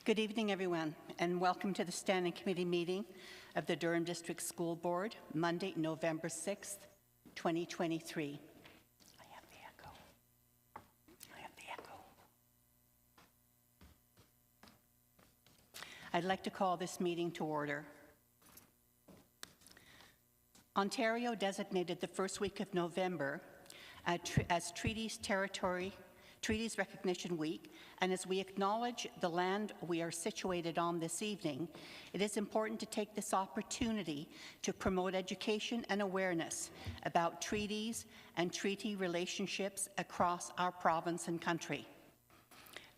Good evening, everyone, and welcome to the Standing Committee meeting of the Durham District School Board, Monday, November 6th, 2023. I have the echo. I'd like to call this meeting to order. Ontario designated the first week of November as Treaties Recognition Week, and as we acknowledge the land we are situated on this evening, it is important to take this opportunity to promote education and awareness about treaties and treaty relationships across our province and country.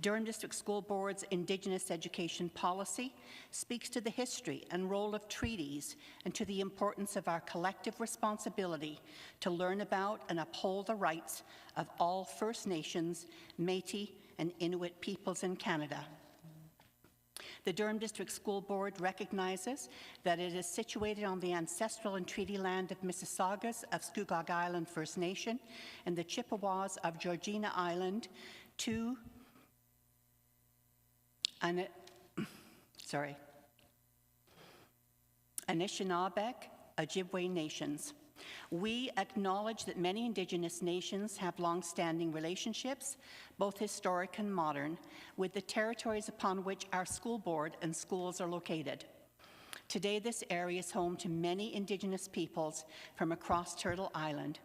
Durham District School Board's Indigenous education policy speaks to the history and role of treaties and to the importance of our collective responsibility to learn about and uphold the rights of all First Nations, Métis, and Inuit peoples in Canada. The Durham District School Board recognizes that it is situated on the ancestral and treaty land of Mississaugas of Scugog Island First Nation and the Chippewas of Georgina Island, two Anishinaabe, Ojibwe nations. We acknowledge that many Indigenous nations have long-standing relationships, both historic and modern, with the territories upon which our school board and schools are located. Today, this area is home to many Indigenous peoples from across Turtle Island.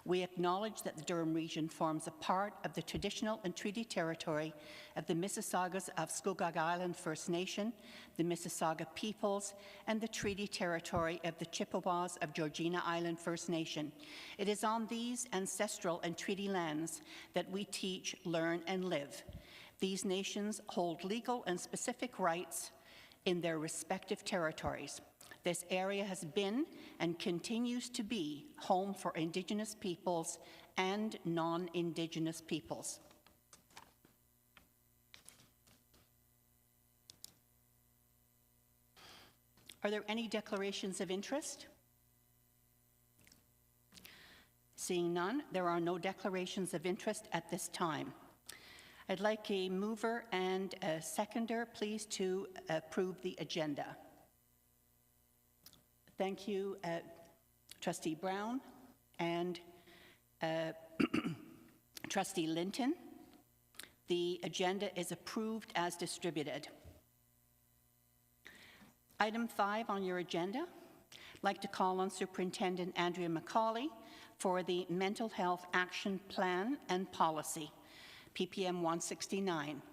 We acknowledge that the Durham region forms a part of the traditional and treaty territory of the Mississaugas of Scugog Island First Nation, the Mississauga peoples, and the treaty territory of the Chippewas of Georgina Island First Nation. It is on these ancestral and treaty lands that we teach, learn, and live. These nations hold legal and specific rights in their respective territories. This area has been and continues to be home for Indigenous peoples and non-Indigenous peoples. Are there any declarations of interest? Seeing none, there are no declarations of interest at this time. I'd like a mover and a seconder, please, to approve the agenda. Thank you, Trustee Brown and Trustee Linton. The agenda is approved as distributed. Item 5 on your agenda, I'd like to call on Superintendent Andrea McCauley for the Mental Health Action Plan and Policy, PPM 169.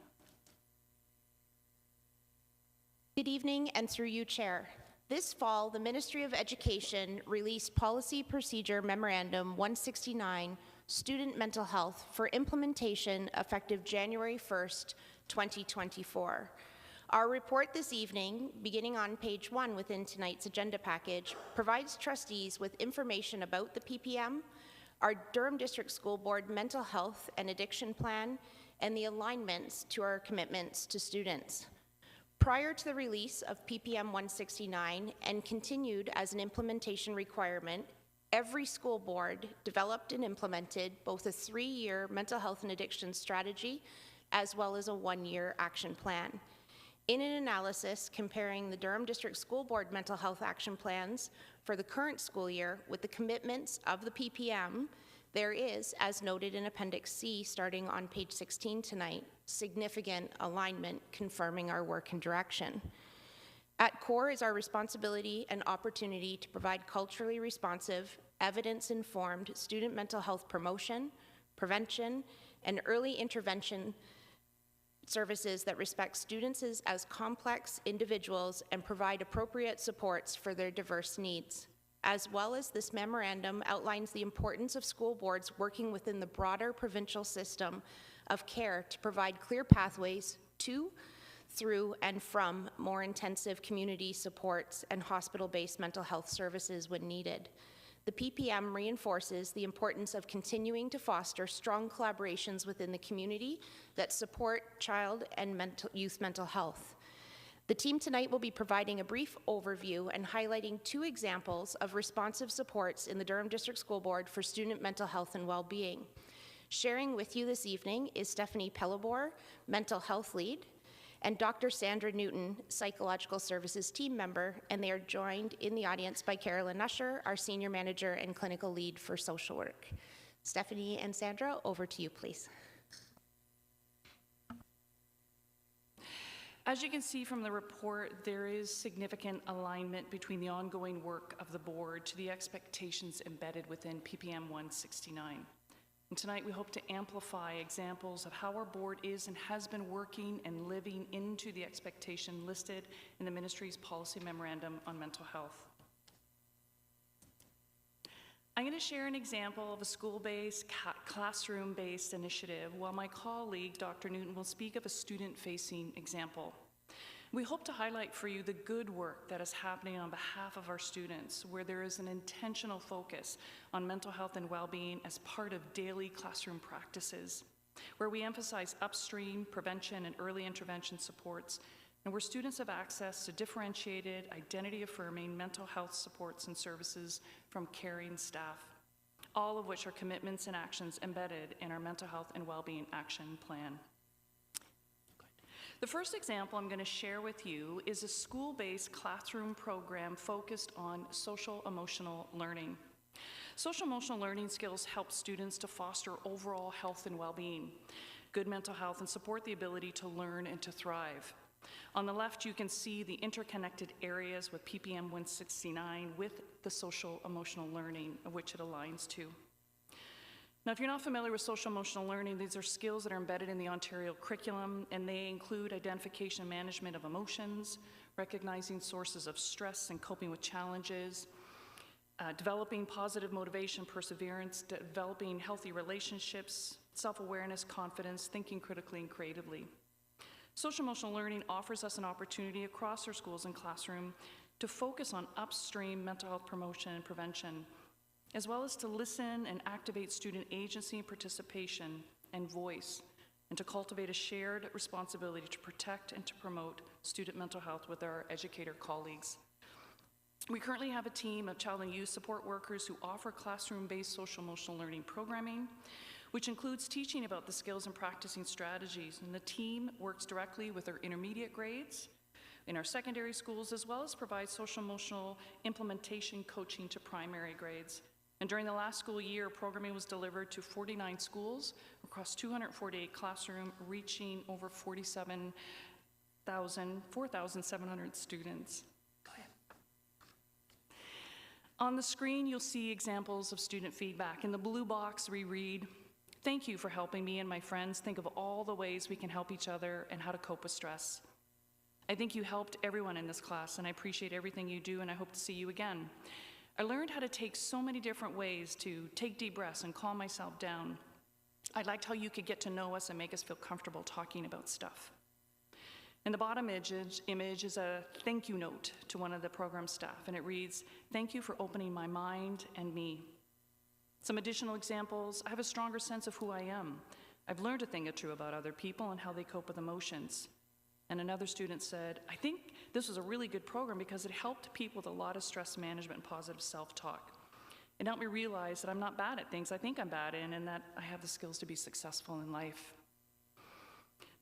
Good evening, and through you, Chair. This fall, the Ministry of Education released Policy Procedure Memorandum 169, Student Mental Health, for implementation effective January 1st, 2024. Our report this evening, beginning on page 1 within tonight's agenda package, provides trustees with information about the PPM, our Durham District School Board Mental Health and Addiction Plan, and the alignments to our commitments to students. Prior to the release of PPM 169 and continued as an implementation requirement, every school board developed and implemented both a 3-year mental health and addiction strategy as well as a 1-year action plan. In an analysis comparing the Durham District School Board mental health action plans for the current school year with the commitments of the PPM, there is, as noted in Appendix C starting on page 16 tonight, significant alignment confirming our work and direction. At core is our responsibility and opportunity to provide culturally responsive, evidence-informed student mental health promotion, prevention, and early intervention services that respect students as complex individuals and provide appropriate supports for their diverse needs. As well as this memorandum outlines the importance of school boards working within the broader provincial system of care to provide clear pathways to, through, and from more intensive community supports and hospital-based mental health services when needed. The PPM reinforces the importance of continuing to foster strong collaborations within the community that support child and youth mental health. The team tonight will be providing a brief overview and highlighting 2 examples of responsive supports in the Durham District School Board for student mental health and well-being. Sharing with you this evening is Stephanie Pellebor, Mental Health Lead, and Dr. Sandra Newton, Psychological Services team member, and they are joined in the audience by Carolyn Usher, our Senior Manager and Clinical Lead for Social Work. Stephanie and Sandra, over to you, please. As you can see from the report, there is significant alignment between the ongoing work of the board to the expectations embedded within PPM 169. And tonight we hope to amplify examples of how our board is and has been working and living into the expectation listed in the ministry's policy memorandum on mental health. I'm going to share an example of a school-based, classroom-based initiative, while my colleague, Dr. Newton, will speak of a student-facing example. We hope to highlight for you the good work that is happening on behalf of our students, where there is an intentional focus on mental health and well-being as part of daily classroom practices, where we emphasize upstream prevention and early intervention supports, and where students have access to differentiated, identity-affirming mental health supports and services from caring staff, all of which are commitments and actions embedded in our mental health and well-being action plan. The first example I'm going to share with you is a school-based classroom program focused on social-emotional learning. Social-emotional learning skills help students to foster overall health and well-being, good mental health, and support the ability to learn and to thrive. On the left, you can see the interconnected areas with PPM 169 with the social-emotional learning, which it aligns to. Now, if you're not familiar with social-emotional learning, these are skills that are embedded in the Ontario curriculum, and they include identification and management of emotions, recognizing sources of stress and coping with challenges, developing positive motivation, perseverance, developing healthy relationships, self-awareness, confidence, thinking critically and creatively. Social-emotional learning offers us an opportunity across our schools and classroom to focus on upstream mental health promotion and prevention, as well as to listen and activate student agency and participation and voice, and to cultivate a shared responsibility to protect and to promote student mental health with our educator colleagues. We currently have a team of child and youth support workers who offer classroom-based social-emotional learning programming, which includes teaching about the skills and practicing strategies. And the team works directly with our intermediate grades in our secondary schools, as well as provides social-emotional implementation coaching to primary grades. And during the last school year, programming was delivered to 49 schools across 248 classrooms, reaching over 4,700 students. Go ahead. On the screen, you'll see examples of student feedback. In the blue box, we read, "Thank you for helping me and my friends think of all the ways we can help each other and how to cope with stress. I think you helped everyone in this class, and I appreciate everything you do, and I hope to see you again. I learned how to take so many different ways to take deep breaths and calm myself down. I liked how you could get to know us and make us feel comfortable talking about stuff." In the bottom image is a thank you note to one of the program staff, and it reads, "Thank you for opening my mind and me." Some additional examples: "I have a stronger sense of who I am. I've learned a thing or two about other people and how they cope with emotions." And another student said, "I think this was a really good program because it helped people with a lot of stress management and positive self-talk. It helped me realize that I'm not bad at things I think I'm bad in, and that I have the skills to be successful in life."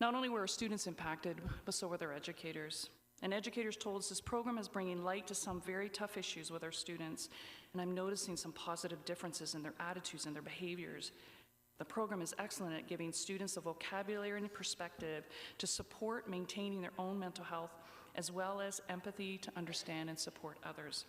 Not only were our students impacted, but so were their educators. And educators told us this program is bringing light to some very tough issues with our students, and I'm noticing some positive differences in their attitudes and their behaviors. The program is excellent at giving students the vocabulary and perspective to support maintaining their own mental health, as well as empathy to understand and support others.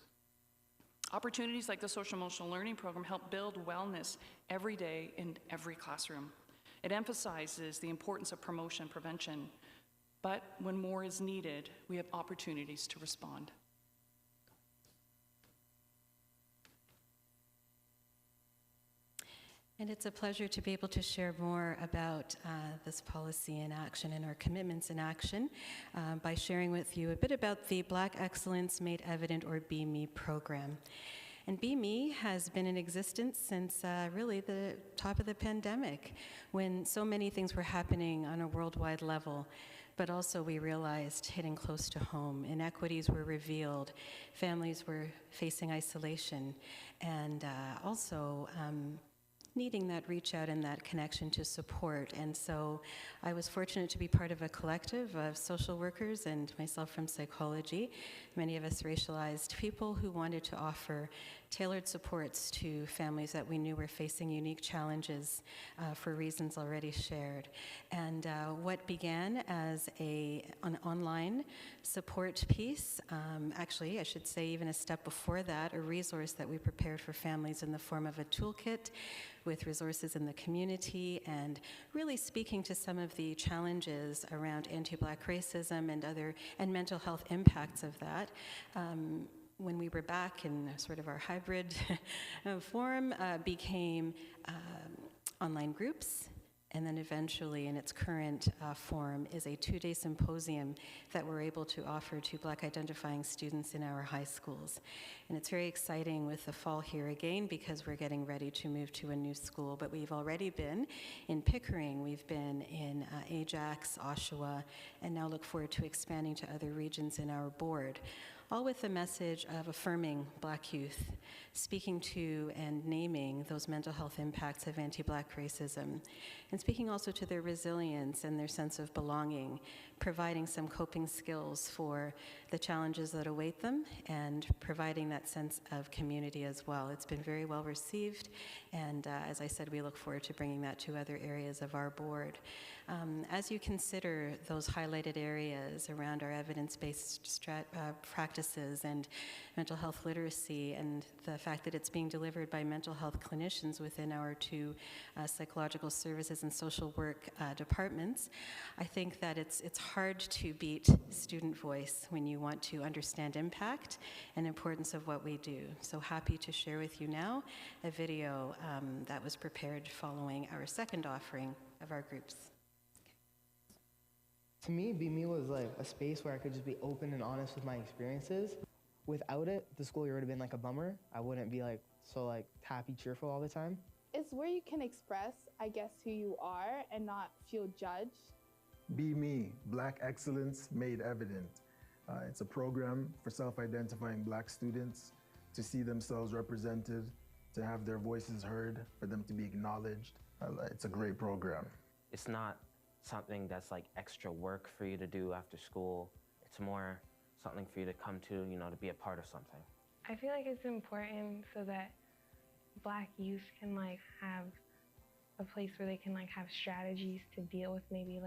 Opportunities like the social-emotional learning program help build wellness every day in every classroom. It emphasizes the importance of promotion and prevention, but when more is needed, we have opportunities to respond. And it's a pleasure to be able to share more about this policy in action and our commitments in action by sharing with you a bit about the Black Excellence Made Evident, or BME program. And BME has been in existence since really the top of the pandemic, when so many things were happening on a worldwide level. But also we realized, hitting close to home, inequities were revealed, families were facing isolation, and also needing that reach out and that connection to support. And so I was fortunate to be part of a collective of social workers and myself from psychology, many of us racialized people who wanted to offer tailored supports to families that we knew were facing unique challenges for reasons already shared. And what began as an online support piece, actually I should say even a step before that, a resource that we prepared for families in the form of a toolkit with resources in the community and really speaking to some of the challenges around anti-Black racism and mental health impacts of that. When we were back in sort of our hybrid form, became online groups, and then eventually in its current form is a 2-day symposium that we're able to offer to Black identifying students in our high schools. And it's very exciting with the fall here again because we're getting ready to move to a new school, but we've already been in Pickering, we've been in Ajax, Oshawa, and now look forward to expanding to other regions in our board. All with the message of affirming Black youth, speaking to and naming those mental health impacts of anti-Black racism, and speaking also to their resilience and their sense of belonging, providing some coping skills for the challenges that await them, and providing that sense of community as well. It's been very well received, and as I said, we look forward to bringing that to other areas of our board. As you consider those highlighted areas around our evidence-based practices and mental health literacy and the fact that it's being delivered by mental health clinicians within our two psychological services and social work departments, I think that it's hard to beat student voice when you want to understand impact and importance of what we do. So happy to share with you now a video that was prepared following our second offering of our groups. To me, Be Me was like a space where I could just be open and honest with my experiences. Without it, the school year would have been like a bummer. I wouldn't be like so like happy, cheerful all the time. It's where you can express, I guess, who you are and not feel judged. Be Me, Black Excellence Made Evident. It's a program for self-identifying Black students to see themselves represented, to have their voices heard, for them to be acknowledged. It's a great program. It's not something that's like extra work for you to do after school. It's more something for you to come to, to be a part of something. I feel like it's important so that Black youth can have a place where they can have strategies to deal with maybe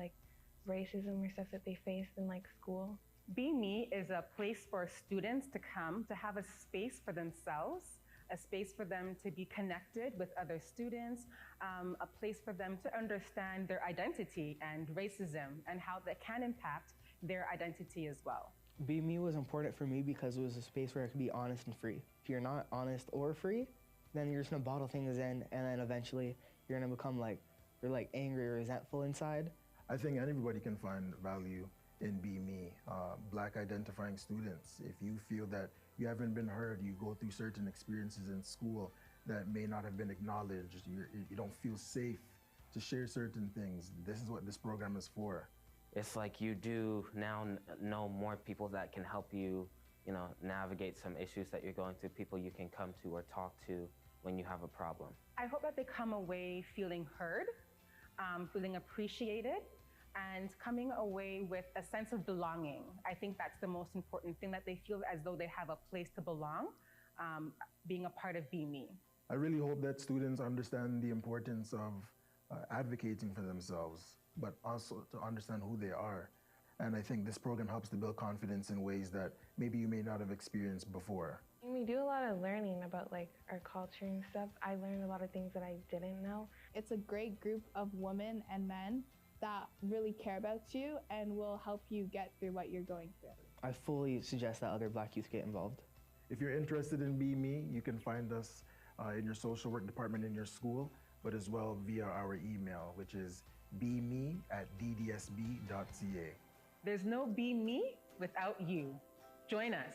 racism or stuff that they face in school. Be Me is a place for students to come to have a space for themselves, a space for them to be connected with other students, a place for them to understand their identity and racism and how that can impact their identity as well. Be Me was important for me because it was a space where I could be honest and free. If you're not honest or free, then you're just gonna bottle things in, and then eventually you're gonna become you're angry or resentful inside. I think anybody can find value in Be Me. Black identifying students, if you feel that you haven't been heard, you go through certain experiences in school that may not have been acknowledged, you don't feel safe to share certain things, this is what this program is for. It's like you do now know more people that can help you, navigate some issues that you're going through, people you can come to or talk to when you have a problem. I hope that they come away feeling heard, feeling appreciated, and coming away with a sense of belonging. I think that's the most important thing, that they feel as though they have a place to belong, being a part of Be Me. I really hope that students understand the importance of advocating for themselves, but also to understand who they are. And I think this program helps to build confidence in ways that maybe you may not have experienced before. We do a lot of learning about our culture and stuff. I learned a lot of things that I didn't know. It's a great group of women and men that really care about you and will help you get through what you're going through. I fully suggest that other Black youth get involved. If you're interested in Be Me, you can find us in your social work department in your school, but as well via our email, which is beme@ddsb.ca. There's no Be Me without you. Join us.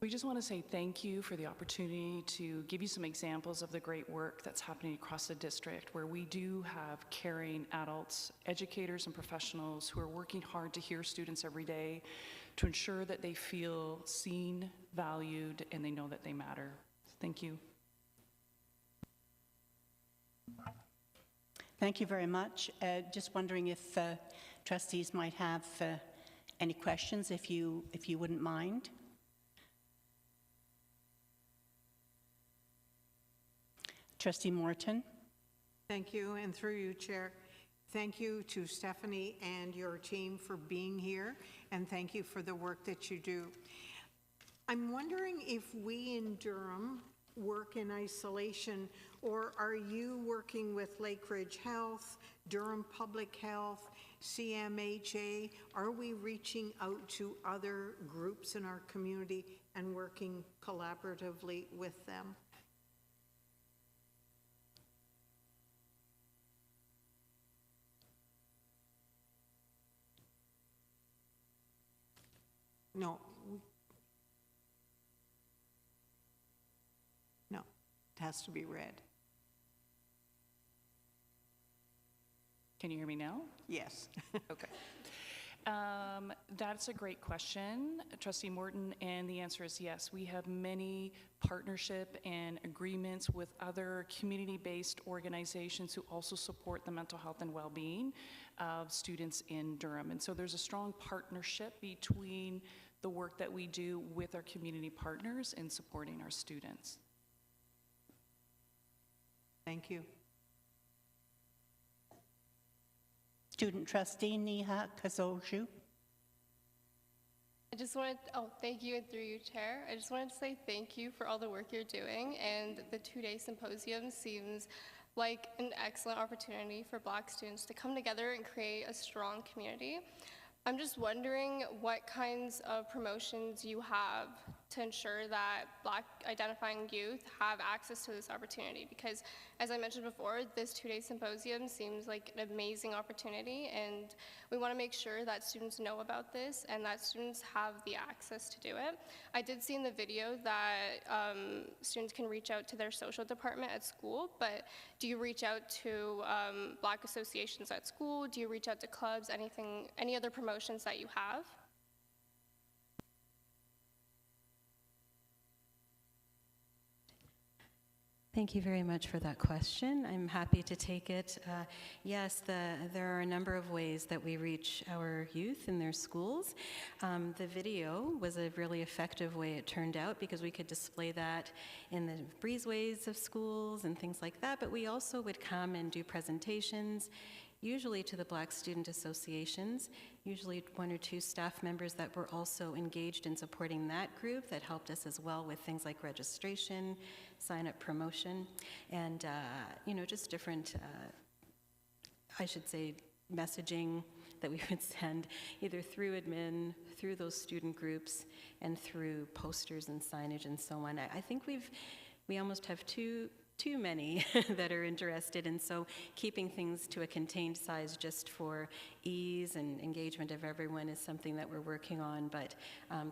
We just want to say thank you for the opportunity to give you some examples of the great work that's happening across the district, where we do have caring adults, educators, and professionals who are working hard to hear students every day to ensure that they feel seen, valued, and they know that they matter. Thank you. Thank you very much. Just wondering if trustees might have any questions, if you wouldn't mind. Trustee Morton. Thank you, and through you, Chair, thank you to Stephanie and your team for being here, and thank you for the work that you do. I'm wondering if we in Durham work in isolation, or are you working with Lake Ridge Health, Durham Public Health, CMHA? Are we reaching out to other groups in our community and working collaboratively with them? No. No, it has to be read. Can you hear me now? Yes. Okay. That's a great question, Trustee Morton, and the answer is yes. We have many partnership and agreements with other community-based organizations who also support the mental health and well-being of students in Durham. And so there's a strong partnership between the work that we do with our community partners in supporting our students. Thank you. Student trustee Neha Kazoju. I just wanted, thank you, and through you, Chair. I just wanted to say thank you for all the work you're doing, and the two-day symposium seems like an excellent opportunity for Black students to come together and create a strong community. I'm just wondering what kinds of promotions you have to ensure that Black identifying youth have access to this opportunity, because as I mentioned before, this two-day symposium seems like an amazing opportunity, and we want to make sure that students know about this and that students have the access to do it. I did see in the video that students can reach out to their social department at school, but do you reach out to Black associations at school? Do you reach out to clubs, any other promotions that you have? Thank you very much for that question. I'm happy to take it. Yes, there are a number of ways that we reach our youth in their schools. The video was a really effective way, it turned out, because we could display that in the breezeways of schools and things like that, but we also would come and do presentations, usually to the Black student associations, usually one or two staff members that were also engaged in supporting that group that helped us as well with things like registration, sign-up promotion, and just different, I should say, messaging that we would send either through admin, through those student groups, and through posters and signage and so on. I think we almost have too many that are interested, and so keeping things to a contained size just for ease and engagement of everyone is something that we're working on, but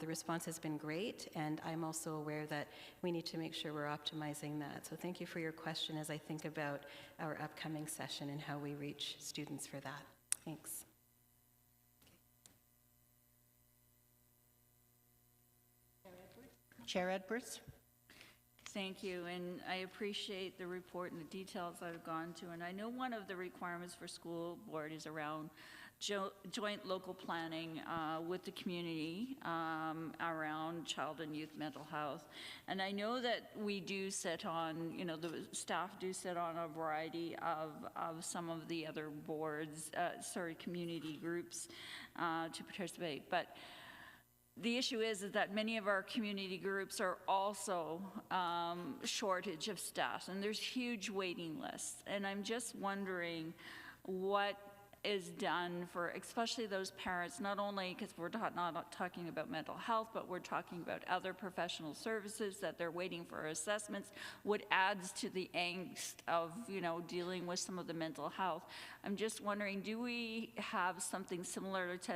the response has been great, and I'm also aware that we need to make sure we're optimizing that. So thank you for your question as I think about our upcoming session and how we reach students for that. Thanks. Chair Edwards. Thank you, and I appreciate the report and the details I've gone to. And I know one of the requirements for school board is around joint local planning with the community around child and youth mental health. And I know that we do sit on, the staff do sit on a variety of some of the other boards, community groups to participate. But the issue is that many of our community groups are also shortage of staff, and there's huge waiting lists. And I'm just wondering what is done for especially those parents, not only because we're not talking about mental health, but we're talking about other professional services that they're waiting for assessments, what adds to the angst of dealing with some of the mental health. I'm just wondering, do we have something similar to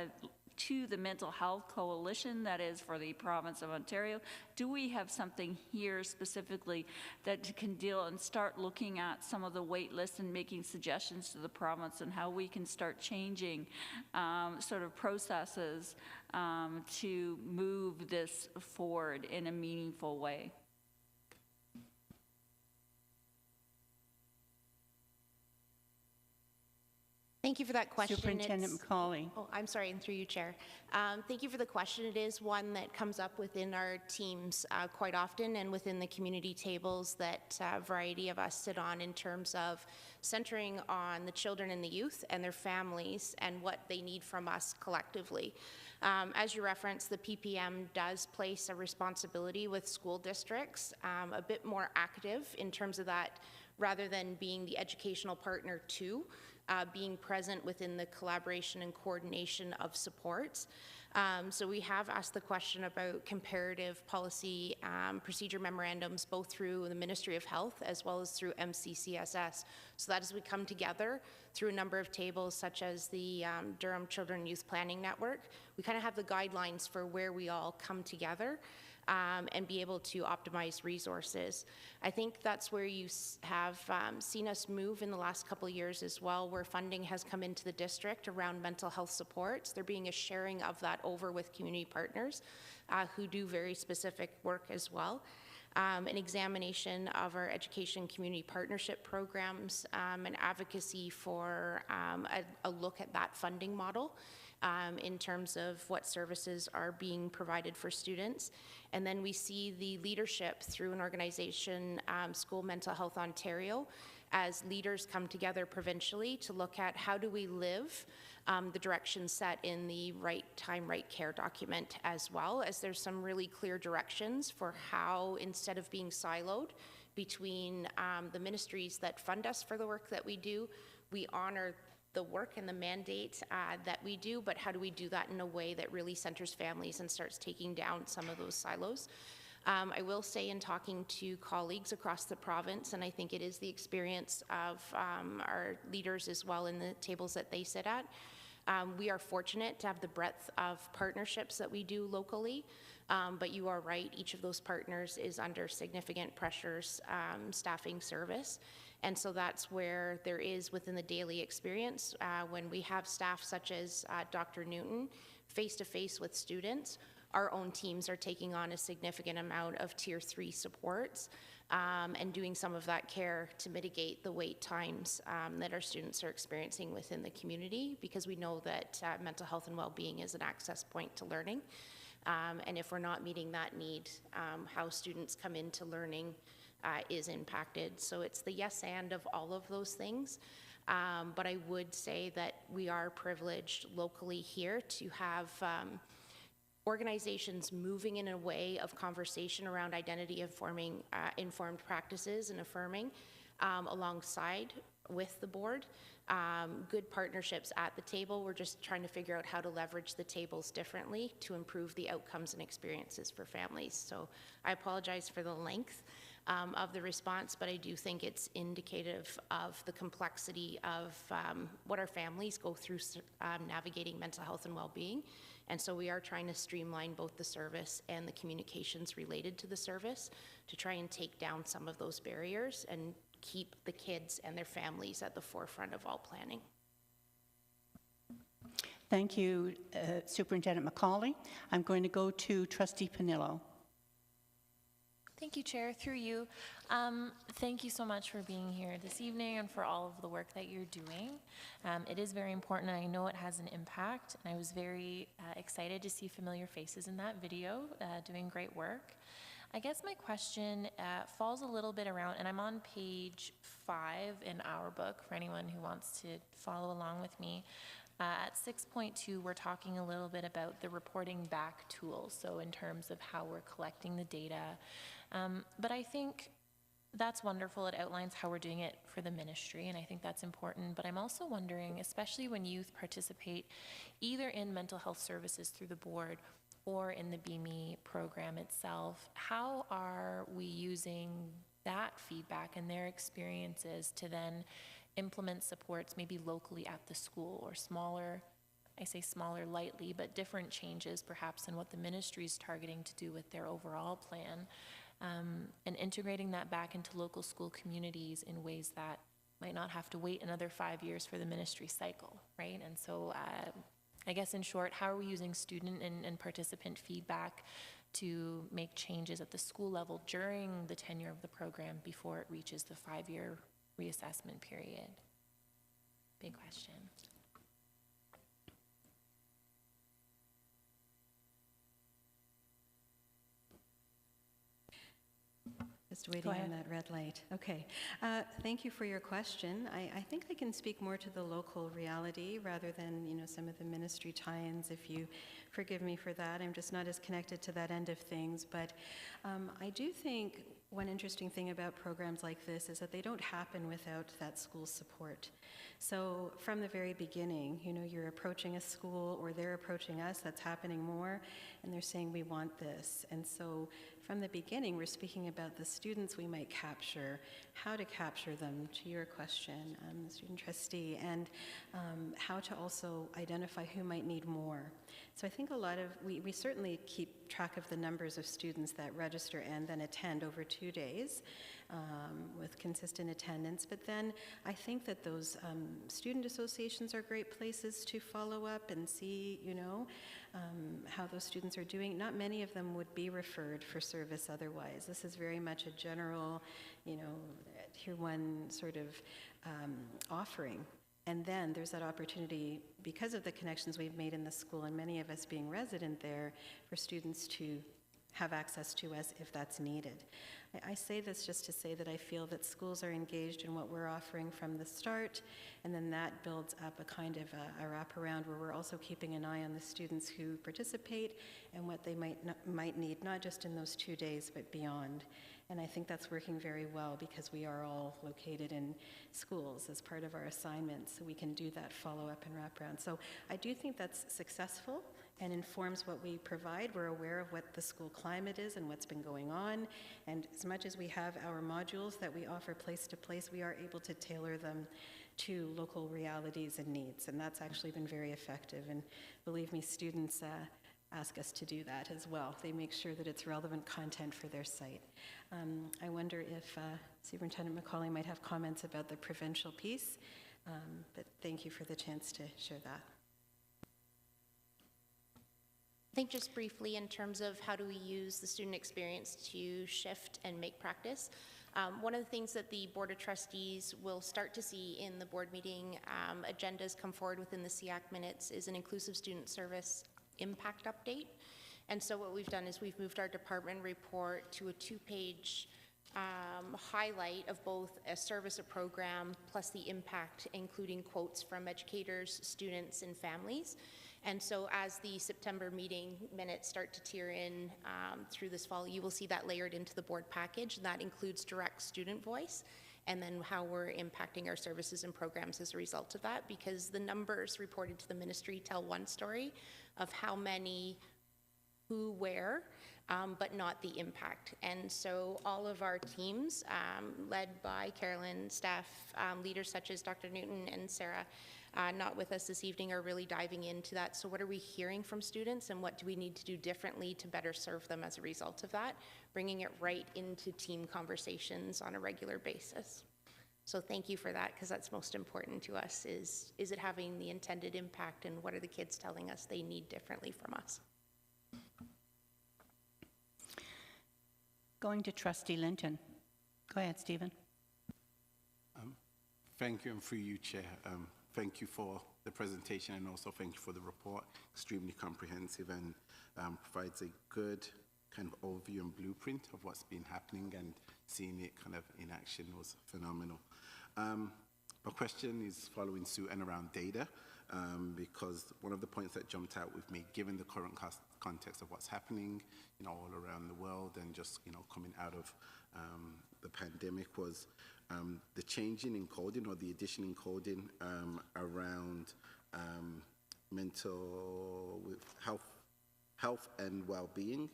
to the Mental Health Coalition that is for the province of Ontario? Do we have something here specifically that can deal and start looking at some of the wait lists and making suggestions to the province and how we can start changing sort of processes to move this forward in a meaningful way? Thank you for that question. Superintendent McCauley. Oh, I'm sorry, and through you, Chair. Thank you for the question. It is one that comes up within our teams quite often and within the community tables that a variety of us sit on in terms of centering on the children and the youth and their families and what they need from us collectively. As you referenced, the PPM does place a responsibility with school districts, a bit more active in terms of that, rather than being the educational partner to, being present within the collaboration and coordination of supports. So we have asked the question about comparative policy procedure memorandums, both through the Ministry of Health as well as through MCCSS. So that as we come together through a number of tables, such as the Durham Children and Youth Planning Network, we kind of have the guidelines for where we all come together and be able to optimize resources. I think that's where you have seen us move in the last couple of years as well, where funding has come into the district around mental health supports. There being a sharing of that over with community partners who do very specific work as well. An examination of our education community partnership programs, and advocacy for a look at that funding model in terms of what services are being provided for students. And then we see the leadership through an organization, School Mental Health Ontario, as leaders come together provincially to look at how do we live the direction set in the Right Time, Right Care document, as well as there's some really clear directions for how, instead of being siloed between the ministries that fund us for the work that we do, we honor the work and the mandate that we do, but how do we do that in a way that really centers families and starts taking down some of those silos? I will say, in talking to colleagues across the province, and I think it is the experience of our leaders as well in the tables that they sit at, we are fortunate to have the breadth of partnerships that we do locally, but you are right, each of those partners is under significant pressures staffing service. And so that's where there is, within the daily experience, when we have staff such as Dr. Newton face-to-face with students, our own teams are taking on a significant amount of Tier 3 supports and doing some of that care to mitigate the wait times that our students are experiencing within the community, because we know that mental health and well-being is an access point to learning. And if we're not meeting that need, how students come into learning is impacted. So it's the yes and of all of those things. But I would say that we are privileged locally here to have organizations moving in a way of conversation around identity informed practices and affirming alongside with the board. Good partnerships at the table. We're just trying to figure out how to leverage the tables differently to improve the outcomes and experiences for families. So I apologize for the length of the response, but I do think it's indicative of the complexity of what our families go through navigating mental health and well-being. And so we are trying to streamline both the service and the communications related to the service to try and take down some of those barriers and keep the kids and their families at the forefront of all planning. Thank you, Superintendent McCauley. I'm going to go to Trustee Panillo. Thank you, Chair. Through you, thank you so much for being here this evening and for all of the work that you're doing. It is very important, and I know it has an impact, and I was very excited to see familiar faces in that video doing great work. I guess my question falls a little bit around, and I'm on page 5 in our book for anyone who wants to follow along with me. At 6.2, we're talking a little bit about the reporting back tools, so in terms of how we're collecting the data. But I think that's wonderful. It outlines how we're doing it for the ministry, and I think that's important. But I'm also wondering, especially when youth participate either in mental health services through the board or in the BME program itself, how are we using that feedback and their experiences to then implement supports maybe locally at the school or smaller I say smaller lightly, but different changes perhaps than what the ministry is targeting to do with their overall plan, and integrating that back into local school communities in ways that might not have to wait another 5 years for the ministry cycle, right? And so I guess in short, how are we using student and participant feedback to make changes at the school level during the tenure of the program before it reaches the 5-year reassessment period? Big question. Just waiting on that red light. Okay. Thank you for your question. I think I can speak more to the local reality rather than, some of the ministry tie-ins, if you forgive me for that. I'm just not as connected to that end of things. But I do think one interesting thing about programs like this is that they don't happen without that school support. So from the very beginning, you're approaching a school or they're approaching us, that's happening more, and they're saying, we want this. And so from the beginning, we're speaking about the students we might capture, how to capture them, to your question, student trustee, and how to also identify who might need more. So I think we certainly keep track of the numbers of students that register and then attend over 2 days with consistent attendance. But then I think that those student associations are great places to follow up and see, how those students are doing. Not many of them would be referred for service otherwise. This is very much a general, Tier 1 sort of offering. And then there's that opportunity, because of the connections we've made in the school and many of us being resident there, for students to have access to us if that's needed. I say this just to say that I feel that schools are engaged in what we're offering from the start, and then that builds up a kind of a wraparound where we're also keeping an eye on the students who participate and what they might need, not just in those 2 days, but beyond. And I think that's working very well because we are all located in schools as part of our assignments, so we can do that follow-up and wraparound. So I do think that's successful and informs what we provide. We're aware of what the school climate is and what's been going on. And as much as we have our modules that we offer place to place, we are able to tailor them to local realities and needs. And that's actually been very effective. And believe me, students ask us to do that as well. They make sure that it's relevant content for their site. I wonder if Superintendent McCauley might have comments about the provincial piece, but thank you for the chance to share that. I think just briefly in terms of how do we use the student experience to shift and make practice. One of the things that the Board of Trustees will start to see in the board meeting agendas come forward within the SEAC minutes is an inclusive student service impact update. And so what we've done is we've moved our department report to a 2-page highlight of both a service, a program, plus the impact, including quotes from educators, students, and families. And so as the September meeting minutes start to tier in through this fall, you will see that layered into the board package. That includes direct student voice and then how we're impacting our services and programs as a result of that, because the numbers reported to the ministry tell one story of how many, who, where, but not the impact. And so all of our teams, led by Carolyn, staff, leaders such as Dr. Newton and Sarah, not with us this evening, are really diving into that. So what are we hearing from students and what do we need to do differently to better serve them as a result of that, bringing it right into team conversations on a regular basis. So thank you for that, because that's most important to us, is it having the intended impact and what are the kids telling us they need differently from us? Going to Trustee Linton. Go ahead, Stephen. Thank you, and through you, Chair. Thank you for the presentation and also thank you for the report. Extremely comprehensive and provides a good kind of overview and blueprint of what's been happening, and seeing it kind of in action was phenomenal. My question is following suit and around data, because one of the points that jumped out with me, given the current context of what's happening, all around the world, and just, coming out of the pandemic, was the changing in coding, or the addition in coding around mental health and well-being,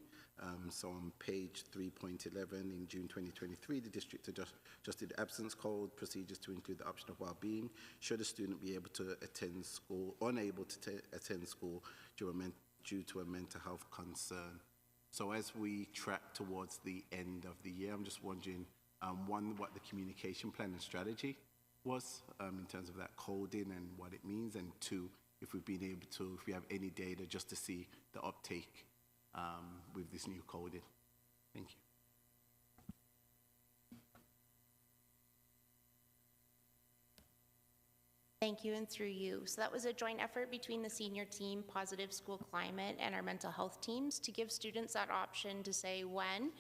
So on page 3.11 in June 2023, the district adjusted the absence code procedures to include the option of well-being should a student be able to attend school, unable to attend school due to a mental health concern. So as we track towards the end of the year, I'm just wondering, one, what the communication plan and strategy was in terms of that coding and what it means, and two, if we've been able to, if we have any data just to see the uptake with this new coding. Thank you. Thank you, and through you. So that was a joint effort between the senior team, Positive School Climate, and our mental health teams to give students that option to say when,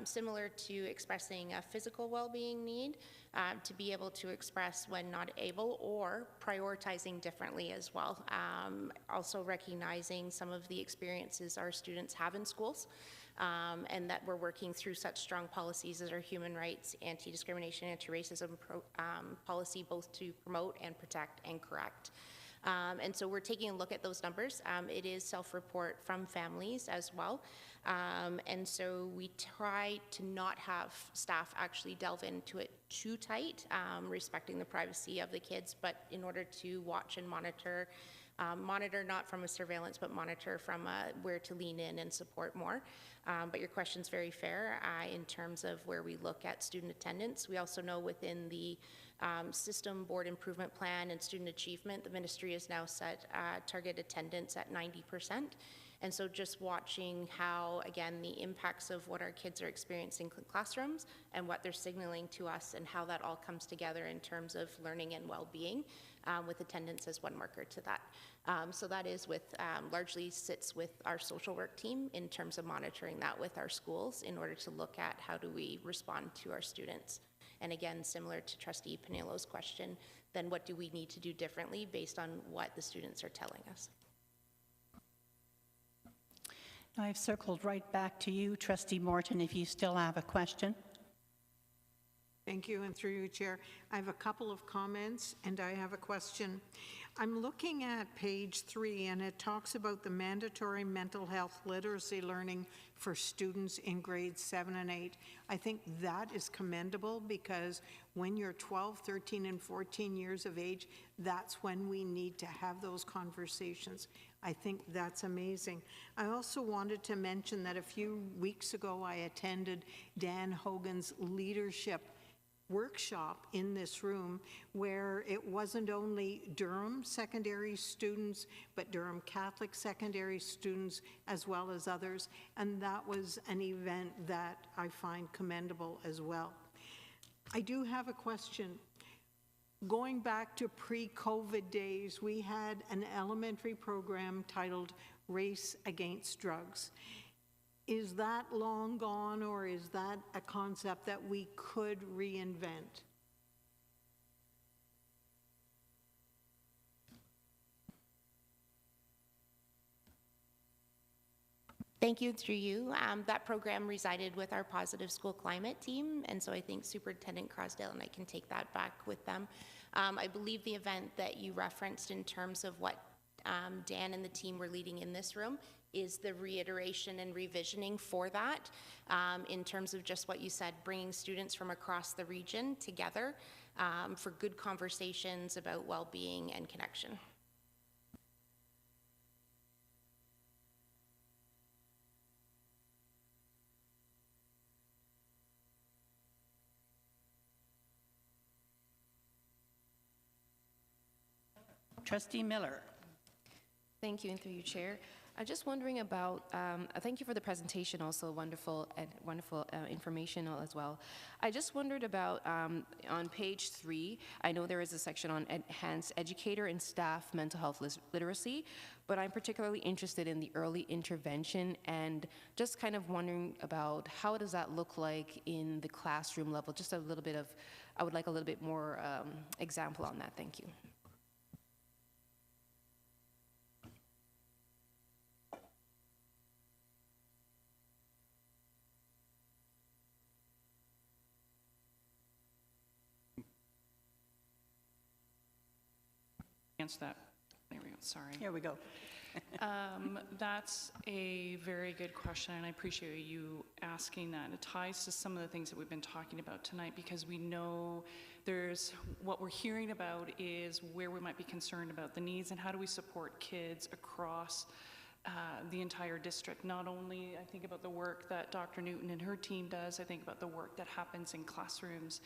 similar to expressing a physical well-being need, to be able to express when not able, or prioritizing differently as well. Also recognizing some of the experiences our students have in schools, and that we're working through such strong policies as our human rights, anti-discrimination, anti-racism policy, both to promote and protect and correct. And so we're taking a look at those numbers. It is self-report from families as well. And so we try to not have staff actually delve into it too tight, respecting the privacy of the kids, but in order to watch and monitor not from a surveillance, but monitor from where to lean in and support more. But your question's very fair in terms of where we look at student attendance. We also know within the system board improvement plan and student achievement, the ministry has now set target attendance at 90%. And so just watching how, again, the impacts of what our kids are experiencing in classrooms and what they're signaling to us and how that all comes together in terms of learning and well-being, with attendance as one marker to that. So that is largely sits with our social work team in terms of monitoring that with our schools in order to look at how do we respond to our students. And again, similar to Trustee Panilo's question, then what do we need to do differently based on what the students are telling us? I've circled right back to you, Trustee Morton, if you still have a question. Thank you, and through you, Chair. I have a couple of comments, and I have a question. I'm looking at page 3, and it talks about the mandatory mental health literacy learning for students in grades 7 and 8. I think that is commendable because when you're 12, 13, and 14 years of age, that's when we need to have those conversations. I think that's amazing. I also wanted to mention that a few weeks ago, I attended Dan Hogan's leadership workshop in this room where it wasn't only Durham secondary students, but Durham Catholic secondary students as well as others. And that was an event that I find commendable as well. I do have a question. Going back to pre-COVID days, we had an elementary program titled Race Against Drugs. Is that long gone, or is that a concept that we could reinvent? Thank you, through you. That program resided with our Positive School Climate team, and so I think Superintendent Crosdale and I can take that back with them. I believe the event that you referenced in terms of what Dan and the team were leading in this room is the reiteration and revisioning for that, in terms of just what you said, bringing students from across the region together for good conversations about well-being and connection. Trustee Miller. Thank you, and through you, Chair. I'm just wondering about, thank you for the presentation, also wonderful information as well. I just wondered about, on page 3, I know there is a section on enhanced educator and staff mental health literacy, but I'm particularly interested in the early intervention and just kind of wondering about how does that look like in the classroom level, just a little bit of, I would like a little bit more example on that, thank you. Answer that. There we go. Sorry. Here we go. That's a very good question, and I appreciate you asking that. It ties to some of the things that we've been talking about tonight, because we know what we're hearing about is where we might be concerned about the needs and how do we support kids across the entire district. Not only I think about the work that Dr. Newton and her team does, I think about the work that happens in classrooms.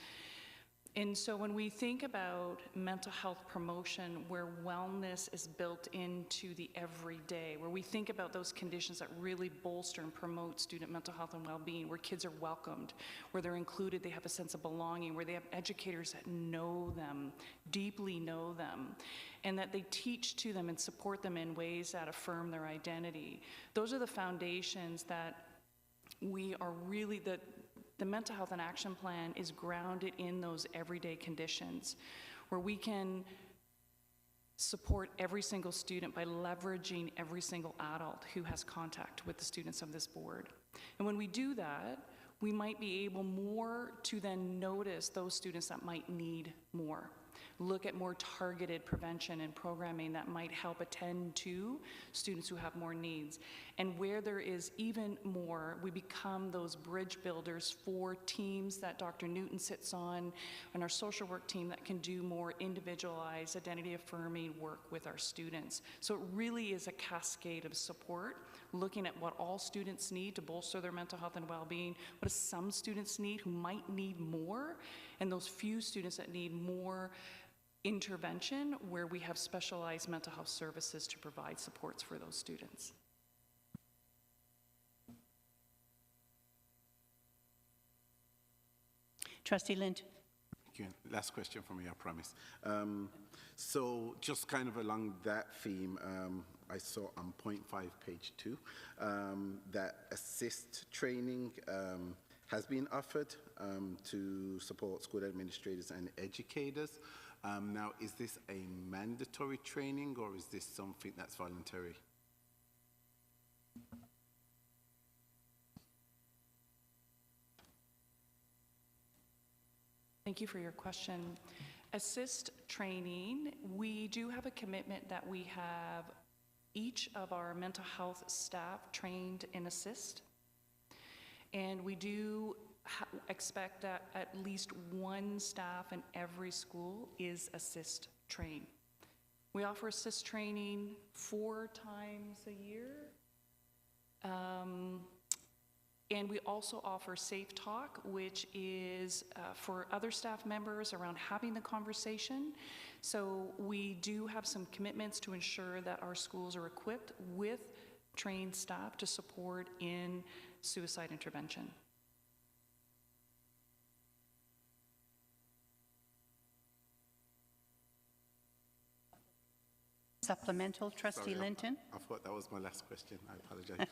And so when we think about mental health promotion, where wellness is built into the everyday, where we think about those conditions that really bolster and promote student mental health and well-being, where kids are welcomed, where they're included, they have a sense of belonging, where they have educators that know them, deeply know them, and that they teach to them and support them in ways that affirm their identity. Those are the foundations that we are really, the Mental Health and Action Plan is grounded in those everyday conditions, where we can support every single student by leveraging every single adult who has contact with the students of this board. And when we do that, we might be able more to then notice those students that might need more. Look at more targeted prevention and programming that might help attend to students who have more needs. And where there is even more, we become those bridge builders for teams that Dr. Newton sits on and our social work team that can do more individualized, identity-affirming work with our students. So it really is a cascade of support, looking at what all students need to bolster their mental health and well-being, what do some students need who might need more, and those few students that need more intervention, where we have specialized mental health services to provide supports for those students. Trustee Lind. Thank you. Last question for me, I promise. So just kind of along that theme, I saw on point 5, page 2, that assist training has been offered to support school administrators and educators. Now, is this a mandatory training, or is this something that's voluntary? Thank you for your question. Assist training, we do have a commitment that we have each of our mental health staff trained in assist. And we do expect that at least one staff in every school is assist trained. We offer assist training 4 times a year. And we also offer Safe Talk, which is for other staff members around having the conversation. So we do have some commitments to ensure that our schools are equipped with trained staff to support in suicide intervention. Supplemental, Trustee Linton. I thought that was my last question. I apologize.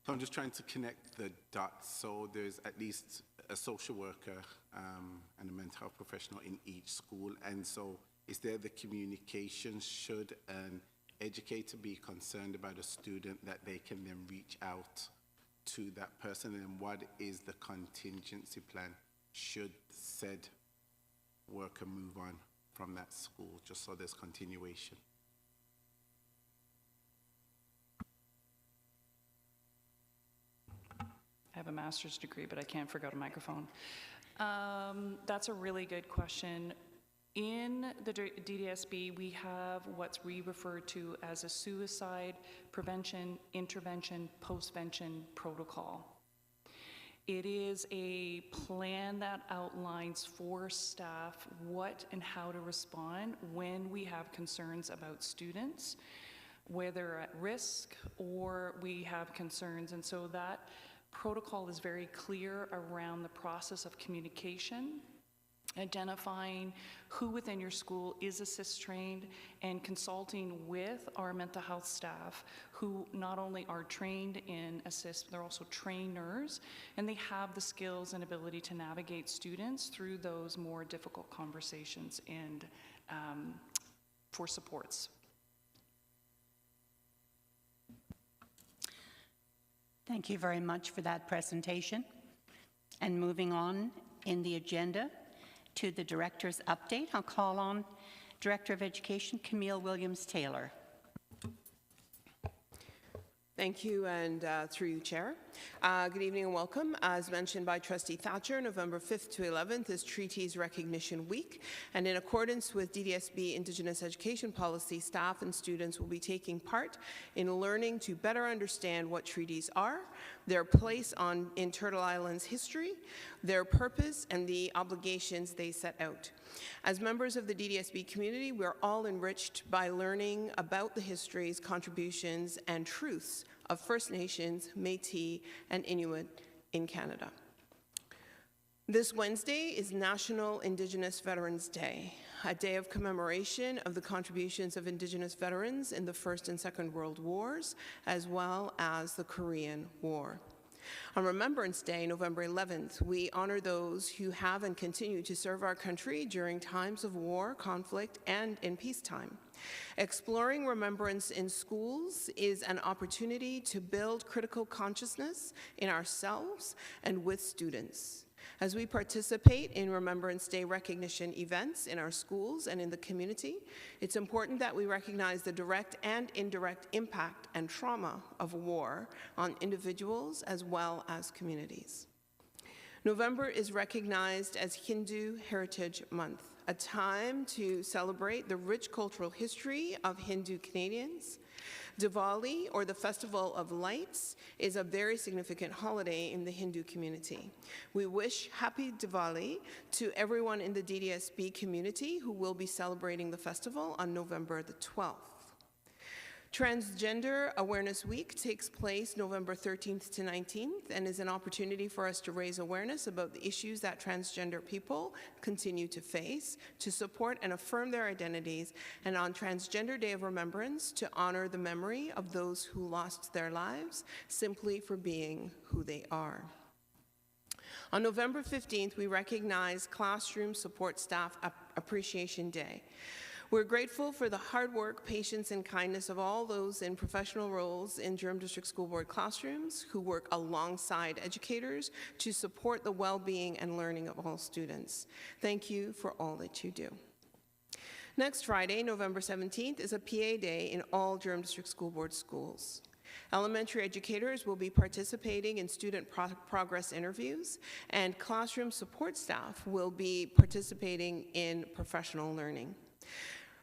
So I'm just trying to connect the dots. So there's at least a social worker and a mental health professional in each school. And so is there the communication? Should an educator be concerned about a student, that they can then reach out to that person? And what is the contingency plan should said worker move on from that school, just so there's continuation? I have a master's degree, but I can't forget a microphone. That's a really good question. In the DDSB, we have what we refer to as a suicide prevention, intervention, postvention protocol. It is a plan that outlines for staff what and how to respond when we have concerns about students, whether at risk or we have concerns. And so that protocol is very clear around the process of communication, identifying who within your school is assist trained, and consulting with our mental health staff who not only are trained in assist, they're also trainers, and they have the skills and ability to navigate students through those more difficult conversations and for supports. Thank you very much for that presentation. And moving on in the agenda to the director's update, I'll call on Director of Education, Camille Williams-Taylor. Thank you, and through you, Chair. Good evening and welcome. As mentioned by Trustee Thatcher, November 5th to 11th is Treaties Recognition Week, and in accordance with DDSB Indigenous Education Policy, staff and students will be taking part in learning to better understand what treaties are, their place in Turtle Island's history, their purpose, and the obligations they set out. As members of the DDSB community, we're all enriched by learning about the histories, contributions, and truths of First Nations, Métis, and Inuit in Canada. This Wednesday is National Indigenous Veterans Day, a day of commemoration of the contributions of Indigenous veterans in the First and Second World Wars, as well as the Korean War. On Remembrance Day, November 11th, we honor those who have and continue to serve our country during times of war, conflict, and in peacetime. Exploring remembrance in schools is an opportunity to build critical consciousness in ourselves and with students. As we participate in Remembrance Day recognition events in our schools and in the community, it's important that we recognize the direct and indirect impact and trauma of war on individuals as well as communities. November is recognized as Hindu Heritage Month, a time to celebrate the rich cultural history of Hindu Canadians. Diwali, or the Festival of Lights, is a very significant holiday in the Hindu community. We wish Happy Diwali to everyone in the DDSB community who will be celebrating the festival on November the 12th. Transgender Awareness Week takes place November 13th to 19th and is an opportunity for us to raise awareness about the issues that transgender people continue to face, to support and affirm their identities, and on Transgender Day of Remembrance to honor the memory of those who lost their lives simply for being who they are. On November 15th, we recognize Classroom Support Staff Appreciation Day. We're grateful for the hard work, patience, and kindness of all those in professional roles in Durham District School Board classrooms who work alongside educators to support the well-being and learning of all students. Thank you for all that you do. Next Friday, November 17th, is a PA Day in all Durham District School Board schools. Elementary educators will be participating in student progress interviews, and classroom support staff will be participating in professional learning.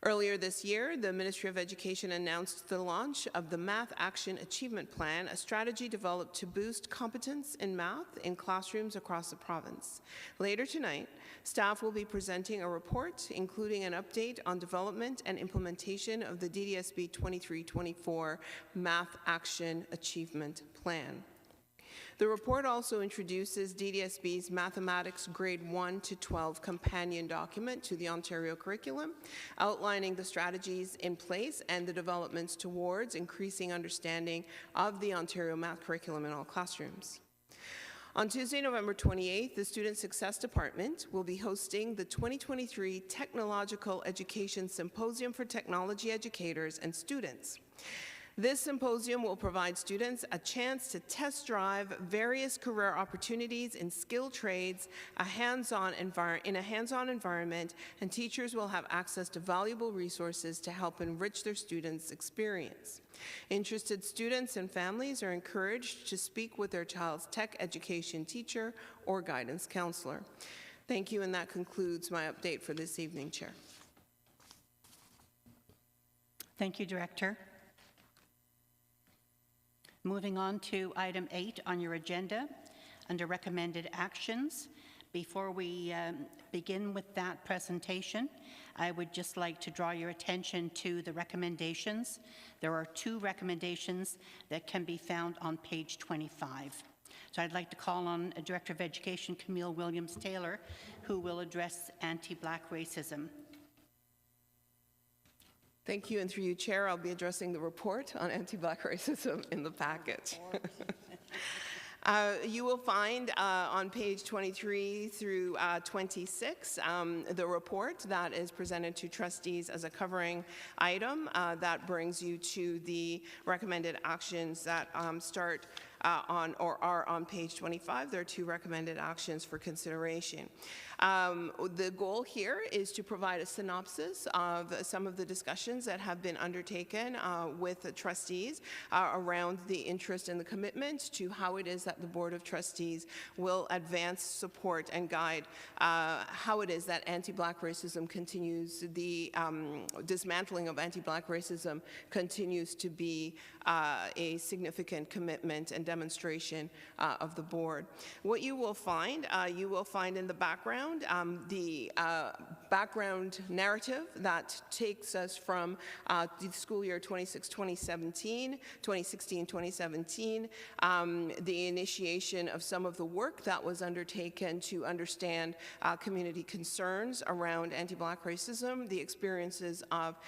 Earlier this year, the Ministry of Education announced the launch of the Math Action Achievement Plan, a strategy developed to boost competence in math in classrooms across the province. Later tonight, staff will be presenting a report, including an update on development and implementation of the DDSB 23-24 Math Action Achievement Plan. The report also introduces DDSB's Mathematics Grade 1 to 12 companion document to the Ontario curriculum, outlining the strategies in place and the developments towards increasing understanding of the Ontario math curriculum in all classrooms. On Tuesday, November 28th, the Student Success Department will be hosting the 2023 Technological Education Symposium for Technology Educators and Students. This symposium will provide students a chance to test drive various career opportunities in skilled trades, in a hands-on environment, and teachers will have access to valuable resources to help enrich their students' experience. Interested students and families are encouraged to speak with their child's tech education teacher or guidance counselor. Thank you, and that concludes my update for this evening, Chair. Thank you, Director. Moving on to item 8 on your agenda, under recommended actions. Before we begin with that presentation, I would just like to draw your attention to the recommendations. There are 2 recommendations that can be found on page 25. So I'd like to call on Director of Education Camille Williams-Taylor, who will address anti-Black racism. Thank you, and through you, Chair, I'll be addressing the report on anti-Black racism in the packet. You will find on page 23 through 26 the report that is presented to trustees as a covering item that brings you to the recommended actions that start on or are on page 25. There are 2 recommended actions for consideration. The goal here is to provide a synopsis of some of the discussions that have been undertaken with the trustees around the interest and the commitment to how it is that the Board of Trustees will advance, support, and guide how it is that anti-Black racism continues, the dismantling of anti-Black racism continues to be a significant commitment and demonstration of the board. What you will find in the background, the background narrative that takes us from the school year 2016-2017, the initiation of some of the work that was undertaken to understand community concerns around anti-Black racism, the experiences of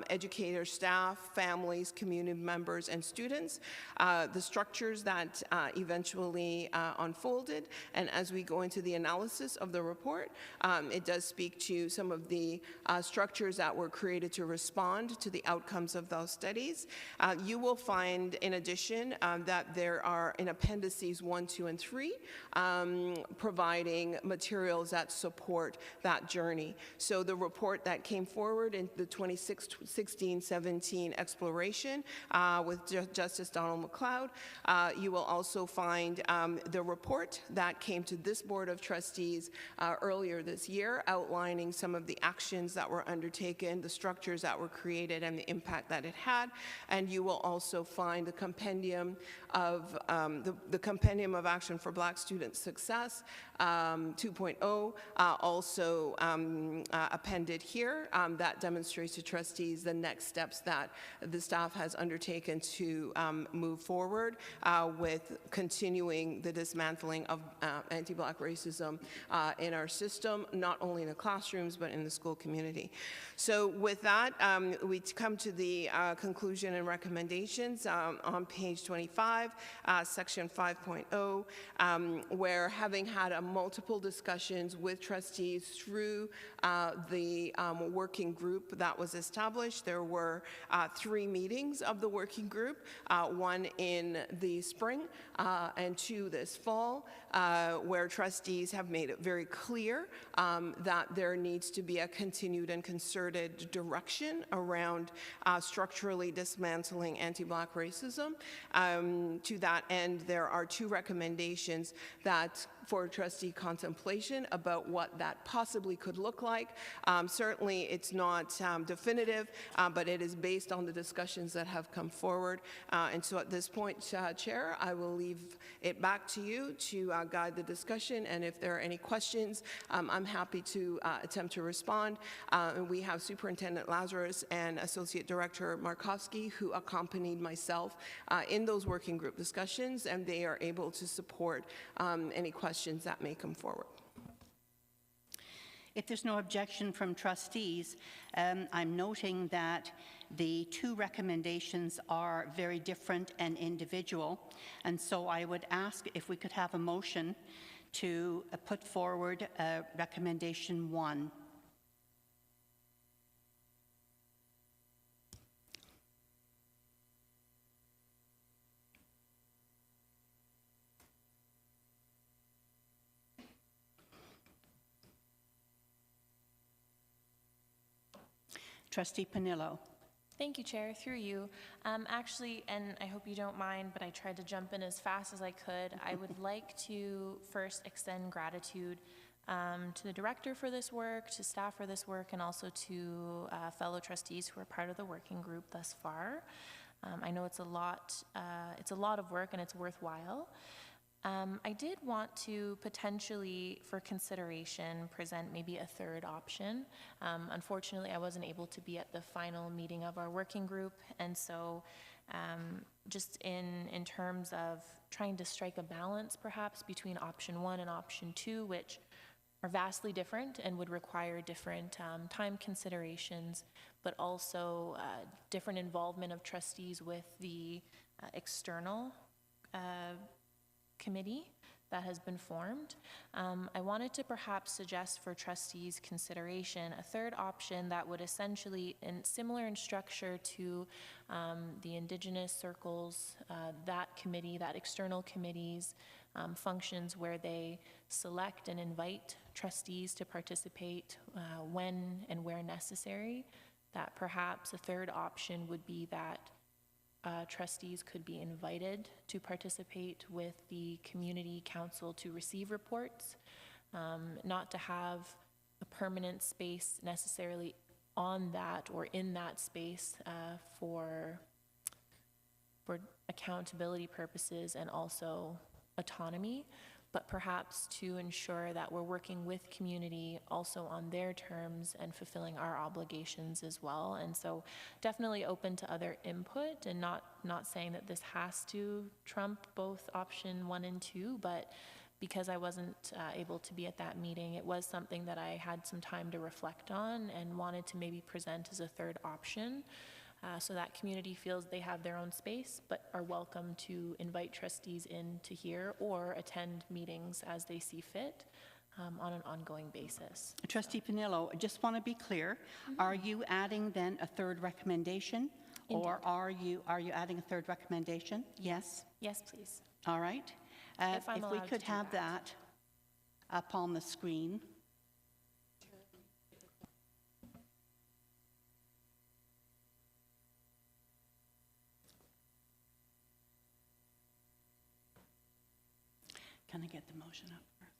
educators, staff, families, community members, and students, the structures that eventually unfolded, and as we go into the analysis of the report, it does speak to some of the structures that were created to respond to the outcomes of those studies. You will find, in addition, that there are in appendices 1, 2, and 3, providing materials that support that journey. So the report that came forward in the 2016-17 exploration with Justice Donald McLeod, you will also find the report that came to this Board of Trustees earlier this year, outlining some of the actions that were undertaken, the structures that were created, and the impact that it had. And you will also find the compendium of the Compendium of Action for Black Student Success 2.0, also appended here, that demonstrates to trustees the next steps that the staff has undertaken to move forward with continuing the dismantling of anti-Black racism in our system, not only in the classrooms, but in the school community. So with that, we come to the conclusion and recommendations on page 25, section 5.0, where having had multiple discussions with trustees through the working group that was established, there were 3 meetings of the working group, 1 in the spring and 2 this fall, where trustees have made it very clear that there needs to be a continued and concerted direction around structurally dismantling anti-Black racism. To that end, there are 2 recommendations that for trustee contemplation about what that possibly could look like. Certainly it's not definitive, but it is based on the discussions that have come forward. And so at this point, Chair, I will leave it back to you to guide the discussion, and if there are any questions, I'm happy to attempt to respond. We have Superintendent Lazarus and Associate Director Markowski, who accompanied myself in those working group discussions, and they are able to support any questions that may come forward. If there's no objection from trustees, I'm noting that the 2 recommendations are very different and individual, and so I would ask if we could have a motion to put forward recommendation 1. Trustee Panillo. Thank you, Chair. Through you. Actually, and I hope you don't mind, but I tried to jump in as fast as I could. I would like to first extend gratitude to the director for this work, to staff for this work, and also to fellow trustees who are part of the working group thus far. I know it's a lot of work and it's worthwhile. I did want to potentially, for consideration, present maybe a 3rd option. Unfortunately, I wasn't able to be at the final meeting of our working group, and so just in terms of trying to strike a balance, perhaps, between option 1 and option 2, which are vastly different and would require different time considerations, but also different involvement of trustees with the external committee that has been formed. I wanted to perhaps suggest for trustees' consideration a 3rd option that would essentially, similar in structure to the Indigenous circles, that committee, that external committee's functions where they select and invite trustees to participate when and where necessary, that perhaps a third option would be that trustees could be invited to participate with the community council to receive reports, not to have a permanent space necessarily on that or in that space for accountability purposes and also autonomy, but perhaps to ensure that we're working with community also on their terms and fulfilling our obligations as well. And so definitely open to other input, and not saying that this has to trump both option 1 and 2, but because I wasn't able to be at that meeting, it was something that I had some time to reflect on and wanted to maybe present as a third option. So that community feels they have their own space, but are welcome to invite trustees in to hear or attend meetings as they see fit on an ongoing basis. Trustee Panillo, I just want to be clear. Are you adding then a third recommendation? Or are you adding a third recommendation? Yes? Yes, please. All right. If I'm if we allowed could to do have that up on the screen. Can I get the motion up first?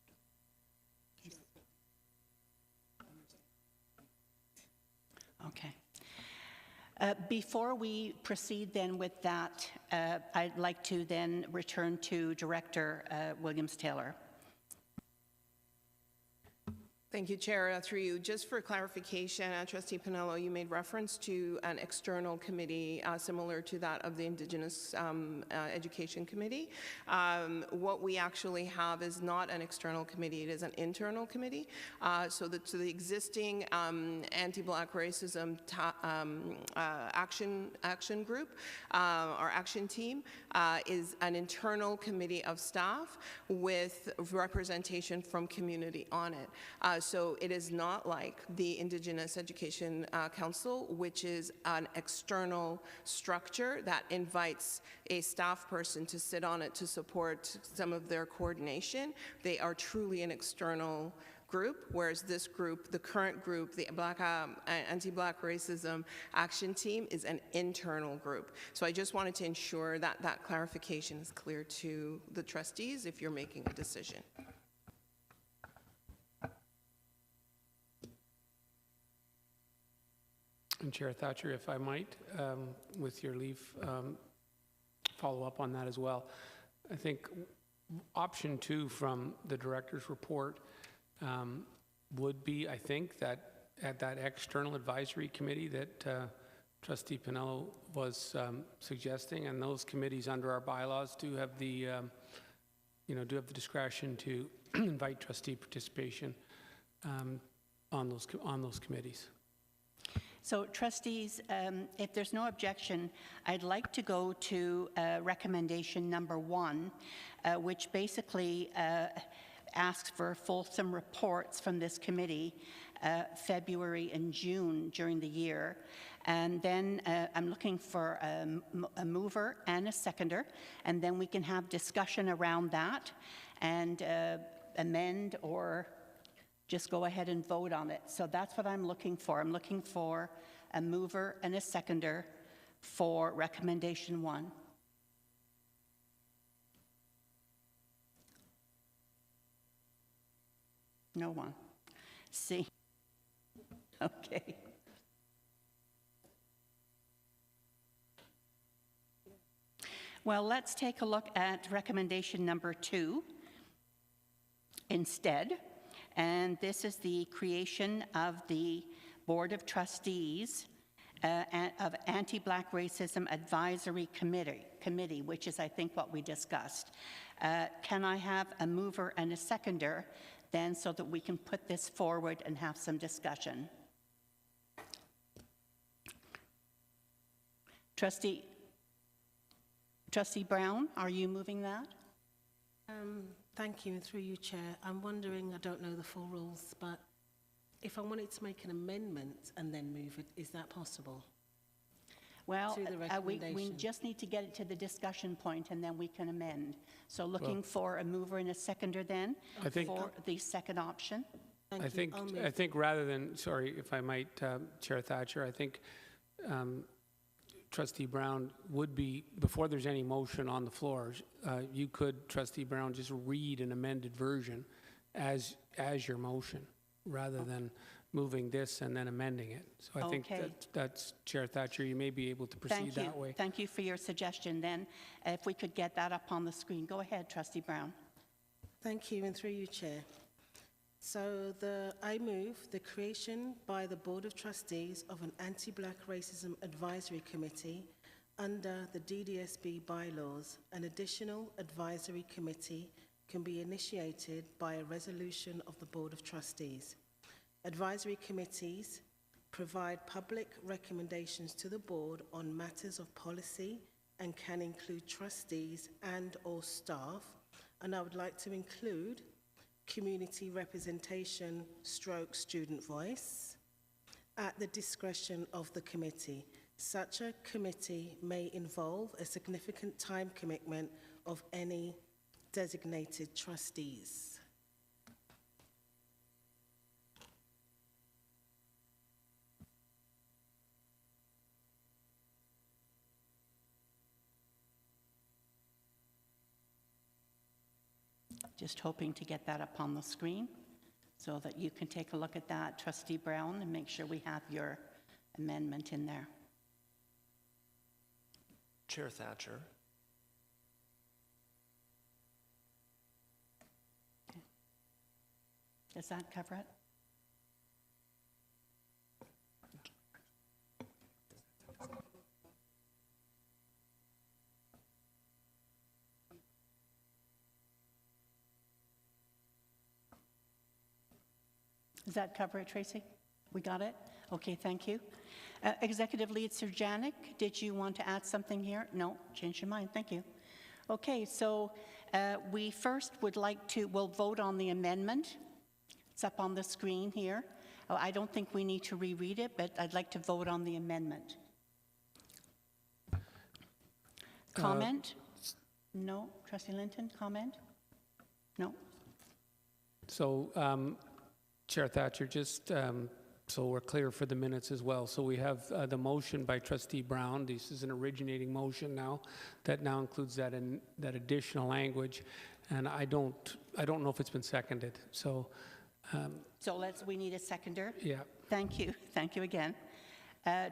Okay. Before we proceed then with that, I'd like to then return to Director Williams-Taylor. Thank you, Chair. Through you, just for clarification, Trustee Panello, you made reference to an external committee similar to that of the Indigenous Education Committee. What we actually have is not an external committee, it is an internal committee. So the existing anti-Black racism action group, or action team, is an internal committee of staff with representation from community on it. So it is not like the Indigenous Education Council, which is an external structure that invites a staff person to sit on it to support some of their coordination. They are truly an external group, whereas this group, the current group, the Anti-Black Racism Action Team, is an internal group. So I just wanted to ensure that that clarification is clear to the trustees if you're making a decision. And Chair Thatcher, if I might, with your leave, follow up on that as well. I think option 2 from the director's report would be, I think, that at that external advisory committee that Trustee Panello was suggesting, and those committees under our bylaws do have the, do have the discretion to invite trustee participation on those committees. So trustees, if there's no objection, I'd like to go to recommendation number 1, which basically asks for fulsome reports from this committee February and June during the year. And then I'm looking for a mover and a seconder, and then we can have discussion around that and amend or just go ahead and vote on it. So that's what I'm looking for. I'm looking for a mover and a seconder for recommendation 1. No one. See? Okay. Well, let's take a look at recommendation number 2 instead. And this is the creation of the Board of Trustees of Anti-Black Racism Advisory Committee, which is, I think, what we discussed. Can I have a mover and a seconder then so that we can put this forward and have some discussion? Trustee Brown, are you moving that? Thank you, and through you, Chair. I'm wondering, I don't know the full rules, but if I wanted to make an amendment and then move it, is that possible? Well, to the we recommendation? just need to get it to the discussion point, and then we can amend. So looking for a mover and a seconder then I think- for the second option. I think rather than, sorry, if I might, Chair Thatcher, I think Trustee Brown would be, before there's any motion on the floor, you could, Trustee Brown, just read an amended version as your motion, rather than moving this and then amending it. So I think Okay. that's, Chair Thatcher, you may be able to proceed that way. Thank you for your suggestion then. If we could get that up on the screen. Go ahead, Trustee Brown. Thank you, and through you, Chair. So I move the creation by the Board of Trustees of an Anti-Black Racism Advisory Committee under the DDSB bylaws. An additional advisory committee can be initiated by a resolution of the Board of Trustees. Advisory committees provide public recommendations to the board on matters of policy and can include trustees and/or staff, and I would like to include community representation / student voice at the discretion of the committee. Such a committee may involve a significant time commitment of any designated trustees. Just hoping to get that up on the screen so that you can take a look at that, Trustee Brown, and make sure we have your amendment in there. Chair Thatcher. Does that cover it? Does that cover it, Tracy? We got it? Okay, thank you. Executive Lead Sir Janik, did you want to add something here? No, change your mind, thank you. Okay, so we first would like to, we'll vote on the amendment. It's up on the screen here. Oh, I don't think we need to reread it, but I'd like to vote on the amendment. Comment? No. Trustee Linton, comment? No. So, Chair Thatcher, just so we're clear for the minutes as well. So we have the motion by Trustee Brown. This is an originating motion now that now includes that additional language, and I don't know if it's been seconded. So. So we need a seconder. Yeah. Thank you again.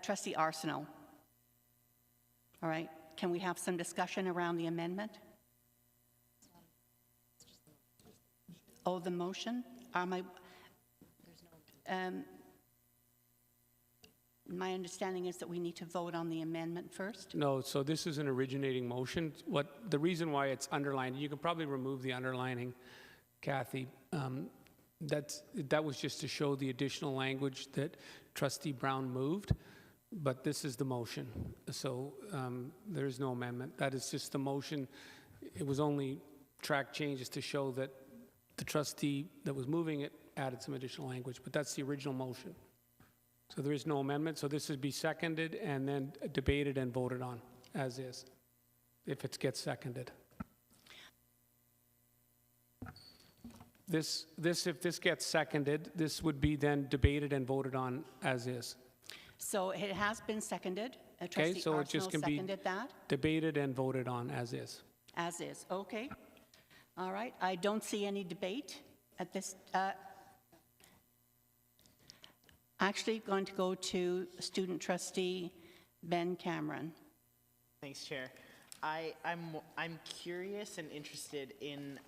Trustee Arsenault. All right, can we have some discussion around the amendment? Oh, the motion? My understanding is that we need to vote on the amendment first. No, so this is an originating motion. The reason why it's underlined, you can probably remove the underlining, Kathy. That was just to show the additional language that Trustee Brown moved, but this is the motion. So there is no amendment. That is just the motion. It was only track changes to show that the trustee that was moving it added some additional language, but that's the original motion. So there is no amendment. So this would be seconded and then debated and voted on as is, if it gets seconded. If this gets seconded, this would be then debated and voted on as is. So it has been seconded. Okay, so it just can be debated and voted on as is. As is, okay. All right, I don't see any debate at this. Actually going to go to student trustee Ben Cameron. Thanks, Chair. I'm curious and interested in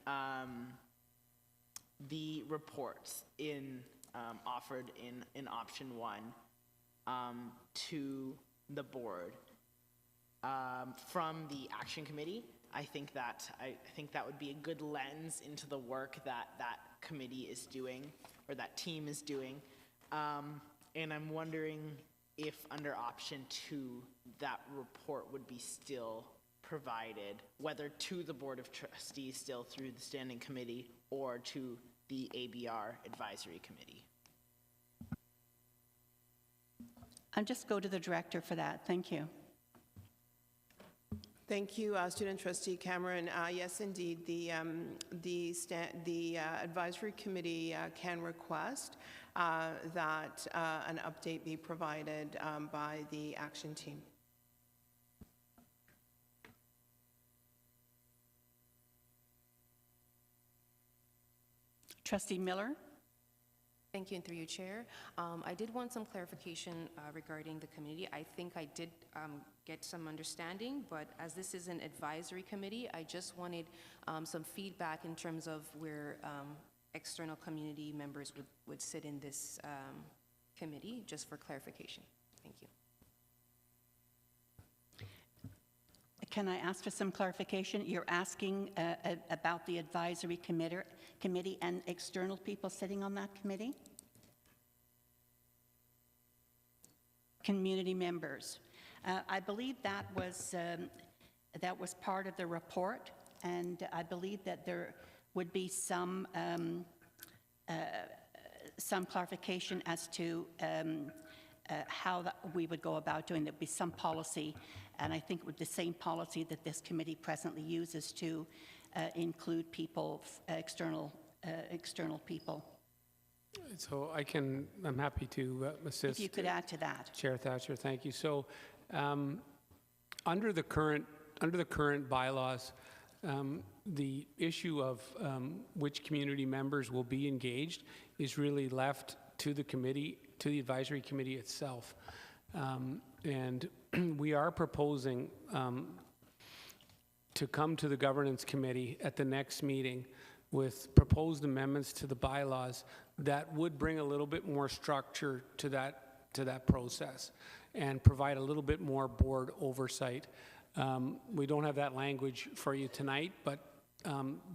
the reports offered in option 1 to the board from the action committee. I think that would be a good lens into the work that committee is doing, or that team is doing. And I'm wondering if under option 2, that report would be still provided, whether to the Board of Trustees still through the Standing Committee or to the ABR Advisory Committee. I'll just go to the director for that. Thank you. Thank you, Student Trustee Cameron. Yes, indeed, the advisory committee can request that an update be provided by the action team. Trustee Miller. Thank you, and through you, Chair. I did want some clarification regarding the committee. I think I did get some understanding, but as this is an advisory committee, I just wanted some feedback in terms of where external community members would sit in this committee, just for clarification. Thank you. Can I ask for some clarification? You're asking about the advisory committee and external people sitting on that committee? Community members. I believe that was part of the report, and I believe that there would be some clarification as to how we would go about doing. There'd be some policy, and I think it would be the same policy that this committee presently uses to include people, external people. So I'm happy to assist. If you could add to that. Chair Thatcher, thank you. So under the current bylaws, the issue of which community members will be engaged is really left to the committee, to the advisory committee itself. And we are proposing to come to the governance committee at the next meeting with proposed amendments to the bylaws that would bring a little bit more structure to that process and provide a little bit more board oversight. We don't have that language for you tonight, but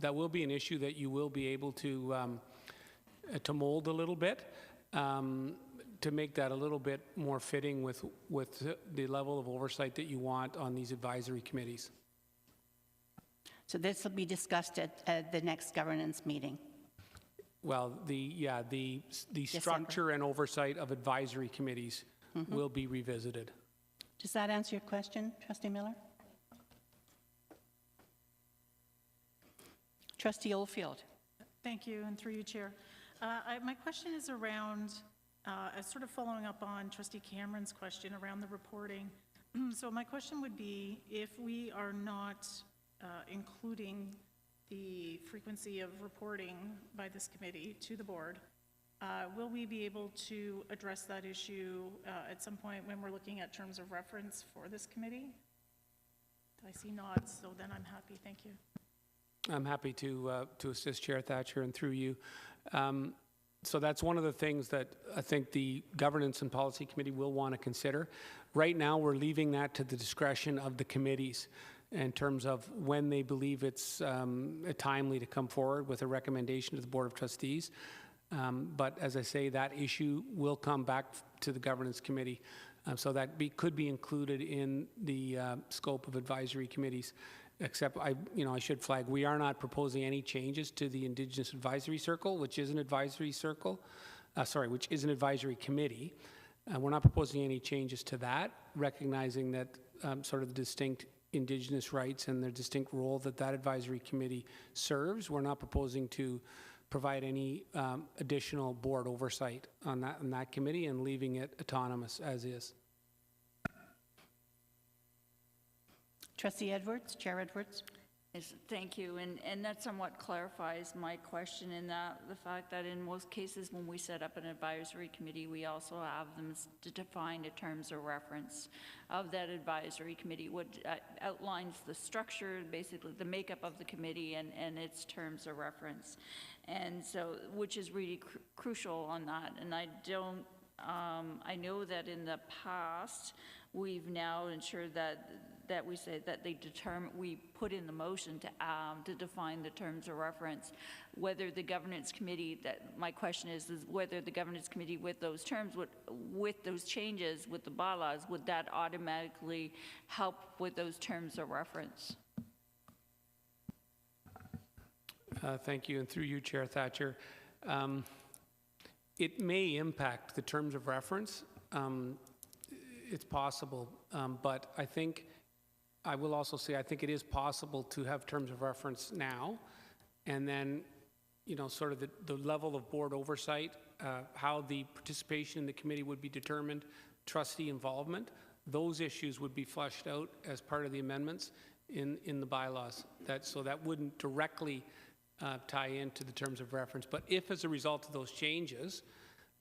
that will be an issue that you will be able to mold a little bit to make that a little bit more fitting with the level of oversight that you want on these advisory committees. So this will be discussed at the next governance meeting. Well, the structure and oversight of advisory committees will be revisited. Does that answer your question, Trustee Miller? Trustee Oldfield. Thank you, and through you, Chair. My question is around, sort of following up on Trustee Cameron's question around the reporting. So my question would be, if we are not including the frequency of reporting by this committee to the board, will we be able to address that issue at some point when we're looking at terms of reference for this committee? I see nods, so then I'm happy. Thank you. I'm happy to assist Chair Thatcher and through you. So that's one of the things that I think the Governance and Policy Committee will want to consider. Right now, we're leaving that to the discretion of the committees in terms of when they believe it's timely to come forward with a recommendation to the Board of Trustees. But as I say, that issue will come back to the Governance Committee. So that could be included in the scope of advisory committees. Except I should flag, we are not proposing any changes to the Indigenous Advisory Circle, which is an advisory circle, which is an advisory committee. We're not proposing any changes to that, recognizing that sort of the distinct Indigenous rights and the distinct role that advisory committee serves. We're not proposing to provide any additional board oversight on that committee and leaving it autonomous as is. Trustee Edwards, Chair Edwards. Yes, thank you, and that somewhat clarifies my question in that the fact that in most cases when we set up an advisory committee, we also have them to define the terms of reference of that advisory committee, what outlines the structure, basically the makeup of the committee and its terms of reference, and so which is really crucial on that. And I know that in the past we've now ensured that we say that we put in the motion to define the terms of reference. Whether the governance committee, my question is whether the governance committee with those terms, with those changes, with the bylaws, would that automatically help with those terms of reference? Thank you, and through you, Chair Thatcher. It may impact the terms of reference. It's possible, but I think I will also say I think it is possible to have terms of reference now, and then, you know, sort of the level of board oversight, how the participation in the committee would be determined, trustee involvement, those issues would be fleshed out as part of the amendments in the bylaws. So that wouldn't directly tie into the terms of reference. But if, as a result of those changes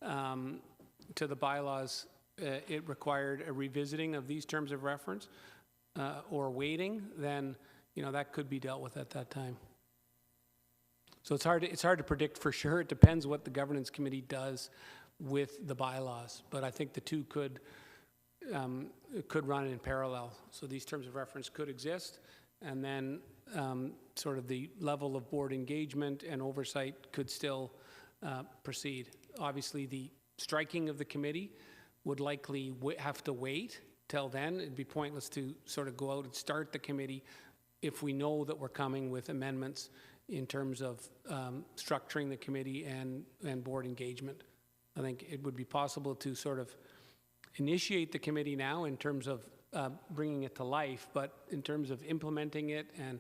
to the bylaws, it required a revisiting of these terms of reference or waiting, then, you know, that could be dealt with at that time. So it's hard to predict for sure. It depends what the governance committee does with the bylaws. But I think the two could run in parallel. So these terms of reference could exist, and then sort of the level of board engagement and oversight could still proceed. Obviously, the striking of the committee would likely have to wait till then. It'd be pointless to sort of go out and start the committee if we know that we're coming with amendments in terms of structuring the committee and board engagement. I think it would be possible to sort of initiate the committee now in terms of bringing it to life, but in terms of implementing it and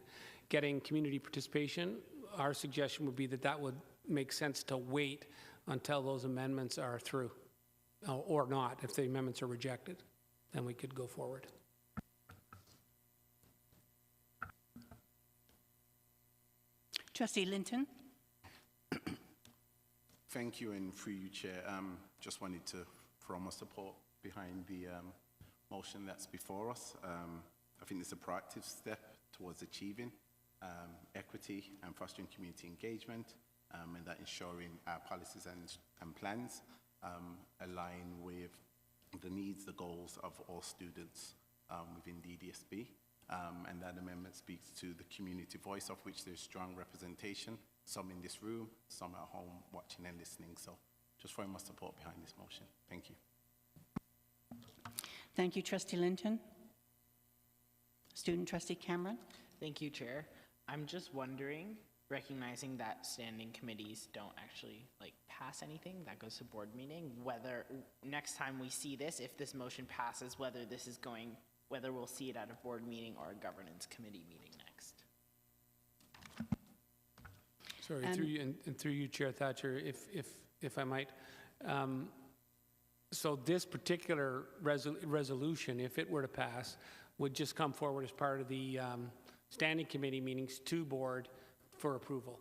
getting community participation, our suggestion would be that that would make sense to wait until those amendments are through, or not. If the amendments are rejected, then we could go forward. Trustee Linton. Thank you, and through you, Chair. Just wanted to throw my support behind the motion that's before us. I think it's a proactive step towards achieving equity and fostering community engagement, and that ensuring our policies and plans align with the needs, the goals of all students within DDSB. And that amendment speaks to the community voice, of which there's strong representation, some in this room, some at home watching and listening. So just throwing my support behind this motion. Thank you. Thank you, Trustee Linton. Student Trustee Cameron. Thank you, Chair. I'm just wondering, recognizing that standing committees don't actually pass anything that goes to board meeting, whether next time we see this, if this motion passes, whether we'll see it at a board meeting or a governance committee meeting next. Sorry, through you, Chair Thatcher, if I might. So this particular resolution, if it were to pass, would just come forward as part of the standing committee meetings to board for approval.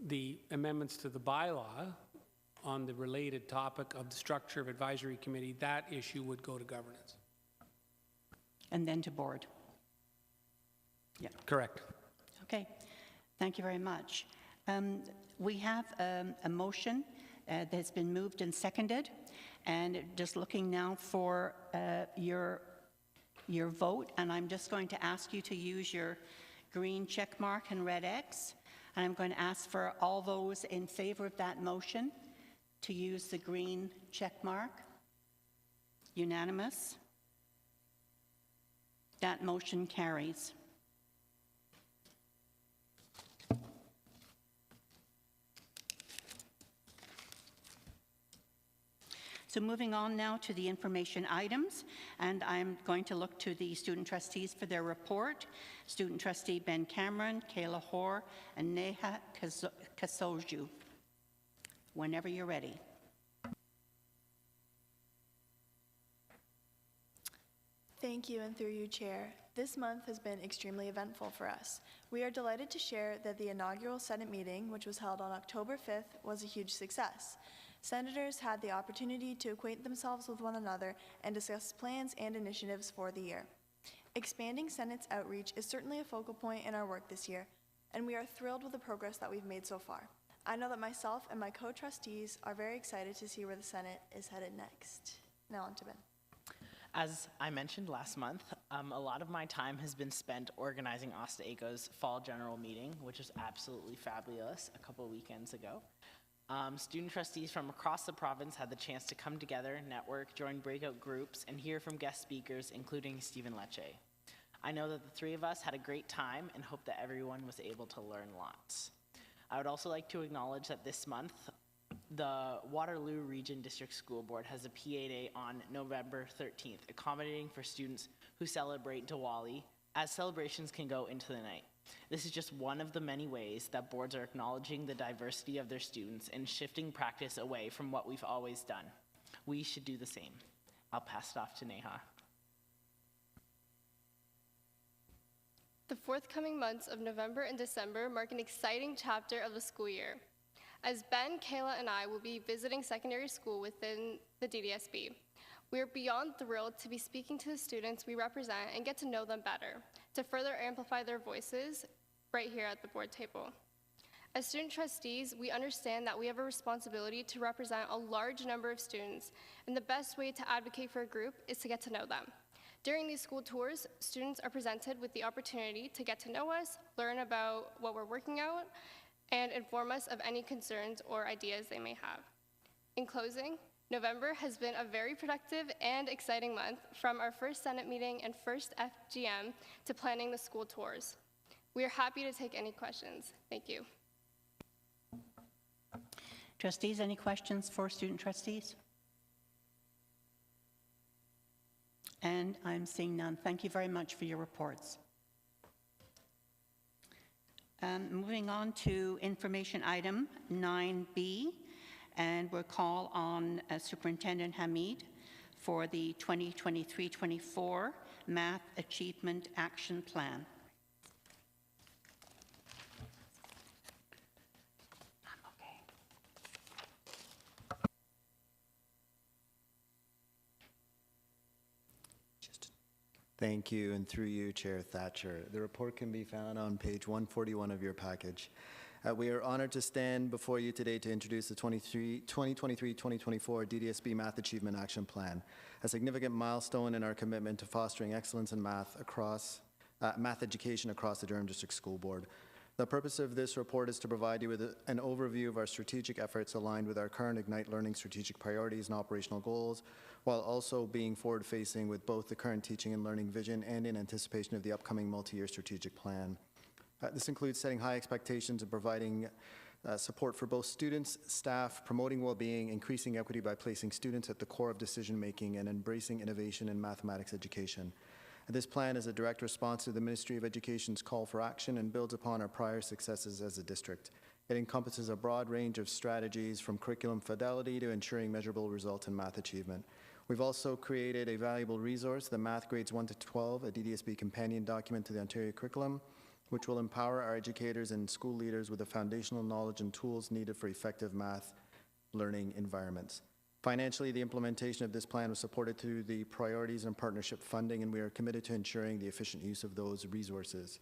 The amendments to the bylaw on the related topic of the structure of advisory committee, that issue would go to governance. And then to board. Yeah. Correct. Okay. Thank you very much. We have a motion that's been moved and seconded, and just looking now for your vote, and I'm just going to ask you to use your green check mark and red X, and I'm going to ask for all those in favor of that motion to use the green check mark. Unanimous. That motion carries. So moving on now to the information items, and I'm going to look to the student trustees for their report. Student trustee Ben Cameron, Kayla Hoare, and Neha Kasoju. Whenever you're ready. Thank you, and through you, Chair. This month has been extremely eventful for us. We are delighted to share that the inaugural Senate meeting, which was held on October 5th, was a huge success. Senators had the opportunity to acquaint themselves with one another and discuss plans and initiatives for the year. Expanding Senate's outreach is certainly a focal point in our work this year, and we are thrilled with the progress that we've made so far. I know that myself and my co-trustees are very excited to see where the Senate is headed next. Now on to Ben. As I mentioned last month, a lot of my time has been spent organizing Ostaeco's fall general meeting, which was absolutely fabulous a couple weekends ago. Student trustees from across the province had the chance to come together, network, join breakout groups, and hear from guest speakers, including Stephen Lecce. I know that the three of us had a great time and hope that everyone was able to learn lots. I would also like to acknowledge that this month, the Waterloo Region District School Board has a PA Day on November 13th, accommodating for students who celebrate Diwali as celebrations can go into the night. This is just one of the many ways that boards are acknowledging the diversity of their students and shifting practice away from what we've always done. We should do the same. I'll pass it off to Neha. The forthcoming months of November and December mark an exciting chapter of the school year, as Ben, Kayla, and I will be visiting secondary school within the DDSB. We are beyond thrilled to be speaking to the students we represent and get to know them better, to further amplify their voices right here at the board table. As student trustees, we understand that we have a responsibility to represent a large number of students, and the best way to advocate for a group is to get to know them. During these school tours, students are presented with the opportunity to get to know us, learn about what we're working out, and inform us of any concerns or ideas they may have. In closing, November has been a very productive and exciting month, from our first Senate meeting and first FGM to planning the school tours. We are happy to take any questions. Thank you. Trustees, any questions for student trustees? And I'm seeing none. Thank you very much for your reports. Moving on to information item 9B, and we'll call on Superintendent Hamid for the 2023-24 Math Achievement Action Plan. Thank you, and through you, Chair Thatcher. The report can be found on page 141 of your package. We are honored to stand before you today to introduce the 2023-2024 DDSB Math Achievement Action Plan, a significant milestone in our commitment to fostering excellence in math education across the Durham District School Board. The purpose of this report is to provide you with an overview of our strategic efforts aligned with our current Ignite Learning strategic priorities and operational goals, while also being forward-facing with both the current teaching and learning vision and in anticipation of the upcoming multi-year strategic plan. This includes setting high expectations and providing support for both students, staff, promoting well-being, increasing equity by placing students at the core of decision-making, and embracing innovation in mathematics education. This plan is a direct response to the Ministry of Education's call for action and builds upon our prior successes as a district. It encompasses a broad range of strategies, from curriculum fidelity to ensuring measurable results in math achievement. We've also created a valuable resource, the Math Grades 1 to 12, a DDSB companion document to the Ontario curriculum, which will empower our educators and school leaders with the foundational knowledge and tools needed for effective math learning environments. Financially, the implementation of this plan was supported through the priorities and partnership funding, and we are committed to ensuring the efficient use of those resources.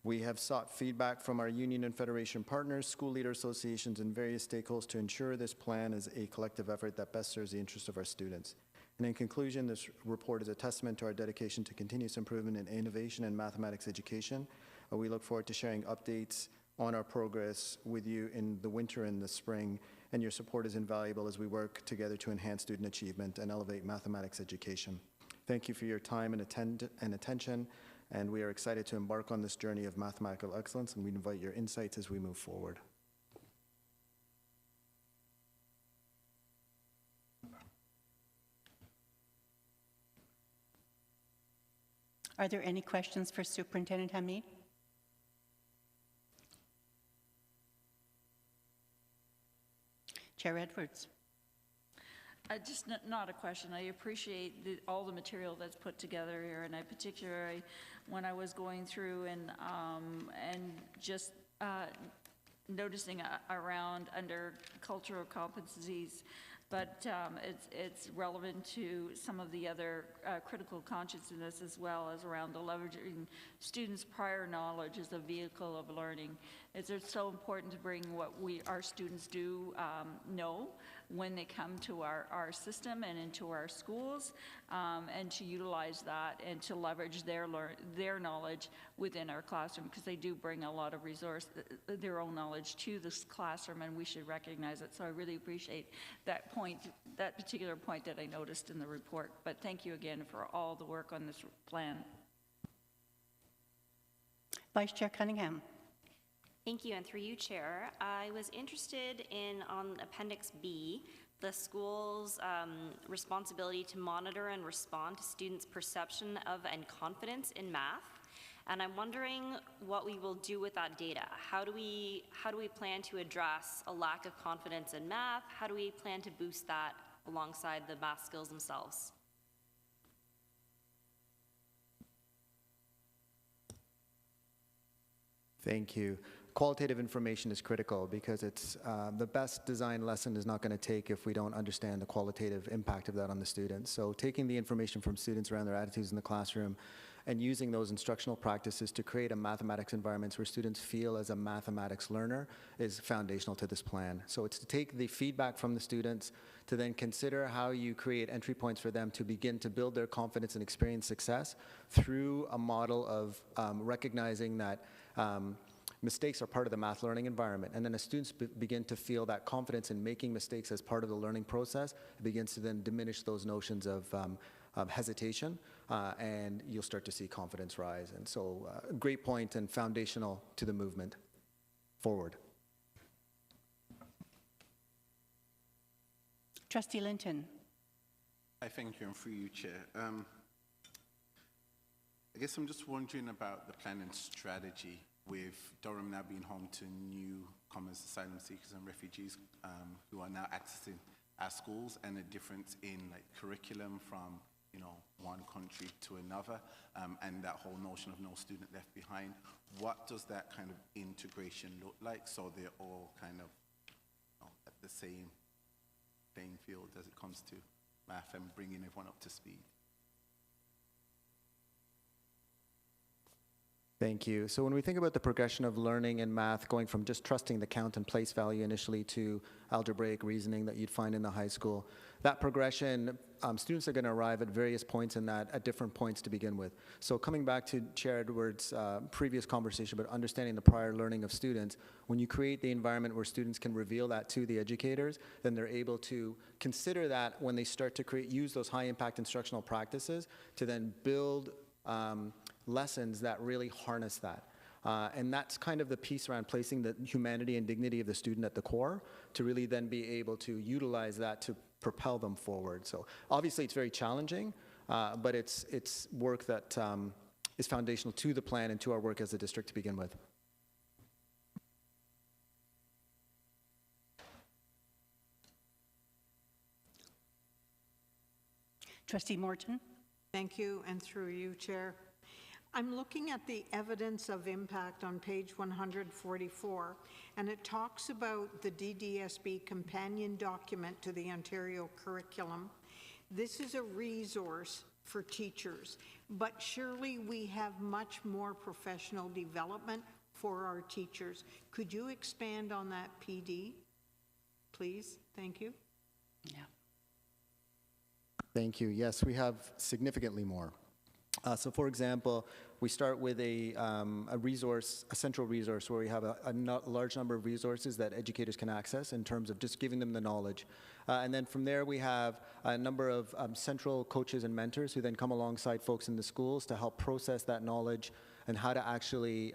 We have sought feedback from our union and federation partners, school leader associations, and various stakeholders to ensure this plan is a collective effort that best serves the interests of our students. And in conclusion, this report is a testament to our dedication to continuous improvement in innovation and mathematics education. We look forward to sharing updates on our progress with you in the winter and the spring, and your support is invaluable as we work together to enhance student achievement and elevate mathematics education. Thank you for your time and attention, and we are excited to embark on this journey of mathematical excellence, and we invite your insights as we move forward. Are there any questions for Superintendent Hamid? Chair Edwards. Just not a question. I appreciate all the material that's put together here, and I particularly, when I was going through and just noticing around under cultural competencies, but it's relevant to some of the other critical consciousness, as well as around the leveraging students' prior knowledge as a vehicle of learning. It's so important to bring what our students do know when they come to our system and into our schools, and to utilize that and to leverage their knowledge within our classroom, because they do bring a lot of their own knowledge to this classroom, and we should recognize it. So I really appreciate that particular point that I noticed in the report. But thank you again for all the work on this plan. Vice Chair Cunningham. Thank you, and through you, Chair. I was interested in, on Appendix B, the school's responsibility to monitor and respond to students' perception of and confidence in math. And I'm wondering what we will do with that data. How do we plan to address a lack of confidence in math? How do we plan to boost that alongside the math skills themselves? Thank you. Qualitative information is critical because it's the best design lesson is not going to take if we don't understand the qualitative impact of that on the students. So taking the information from students around their attitudes in the classroom and using those instructional practices to create a mathematics environment where students feel as a mathematics learner is foundational to this plan. So it's to take the feedback from the students to then consider how you create entry points for them to begin to build their confidence and experience success through a model of recognizing that mistakes are part of the math learning environment. And then as students begin to feel that confidence in making mistakes as part of the learning process, it begins to then diminish those notions of hesitation, and you'll start to see confidence rise. And so great point and foundational to the movement forward. Trustee Linton. I thank you, and through you, Chair. I guess I'm just wondering about the plan and strategy with Durham now being home to newcomers, asylum seekers and refugees who are now accessing our schools, and a difference in curriculum from one country to another, and that whole notion of no student left behind. What does that kind of integration look like so they're all kind of at the same playing field as it comes to math and bringing everyone up to speed? Thank you. So when we think about the progression of learning in math, going from just trusting the count and place value initially to algebraic reasoning that you'd find in the high school, that progression, students are going to arrive at various points in that at different points to begin with. So coming back to Chair Edwards' previous conversation about understanding the prior learning of students, when you create the environment where students can reveal that to the educators, then they're able to consider that when they start to use those high impact instructional practices to then build lessons that really harness that. And that's kind of the piece around placing the humanity and dignity of the student at the core to really then be able to utilize that to propel them forward. So obviously it's very challenging, but it's work that is foundational to the plan and to our work as a district to begin with. Trustee Morton. Thank you, and through you, Chair. I'm looking at the evidence of impact on page 144, and it talks about the DDSB companion document to the Ontario curriculum. This is a resource for teachers, but surely we have much more professional development for our teachers. Could you expand on that PD, please? Thank you. Yeah. Thank you. Yes, we have significantly more. So for example, we start with a resource, a central resource where we have a large number of resources that educators can access in terms of just giving them the knowledge. And then from there we have a number of central coaches and mentors who then come alongside folks in the schools to help process that knowledge and how to actually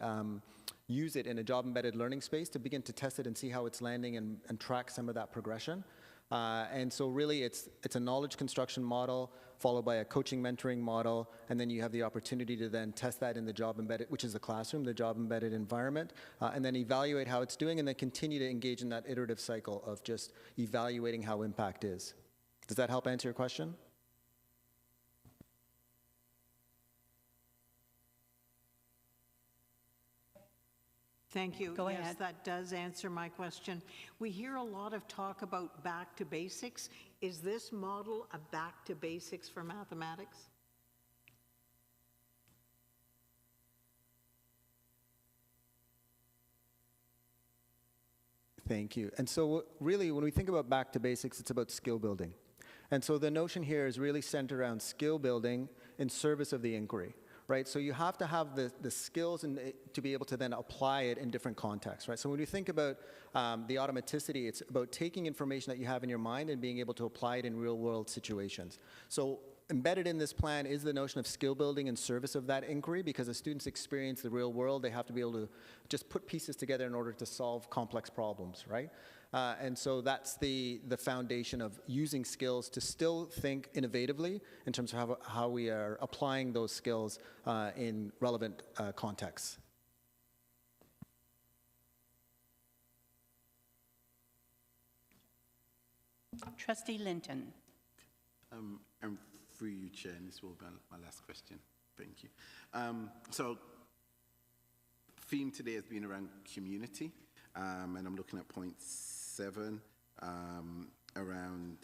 use it in a job-embedded learning space to begin to test it and see how it's landing and track some of that progression. And so really it's a knowledge construction model followed by a coaching mentoring model, and then you have the opportunity to then test that in the job embedded, which is the classroom, the job embedded environment, and then evaluate how it's doing and then continue to engage in that iterative cycle of just evaluating how impact is. Does that help answer your question? Thank you. Go yes, ahead. That does answer my question. We hear a lot of talk about back to basics. Is this model a back to basics for mathematics? Thank you. And so really, when we think about back to basics, it's about skill building. And so the notion here is really centered around skill building in service of the inquiry. Right, so you have to have the skills to be able to then apply it in different contexts, right? So when you think about the automaticity, it's about taking information that you have in your mind and being able to apply it in real-world situations. So embedded in this plan is the notion of skill building in service of that inquiry, because as students experience the real world, they have to be able to just put pieces together in order to solve complex problems, right? And so that's the foundation of using skills to still think innovatively in terms of how we are applying those skills in relevant contexts. Trustee Linton. I'm through you, Chair, and this will be my last question. Thank you. So, theme today has been around community, and I'm looking at point 7 around,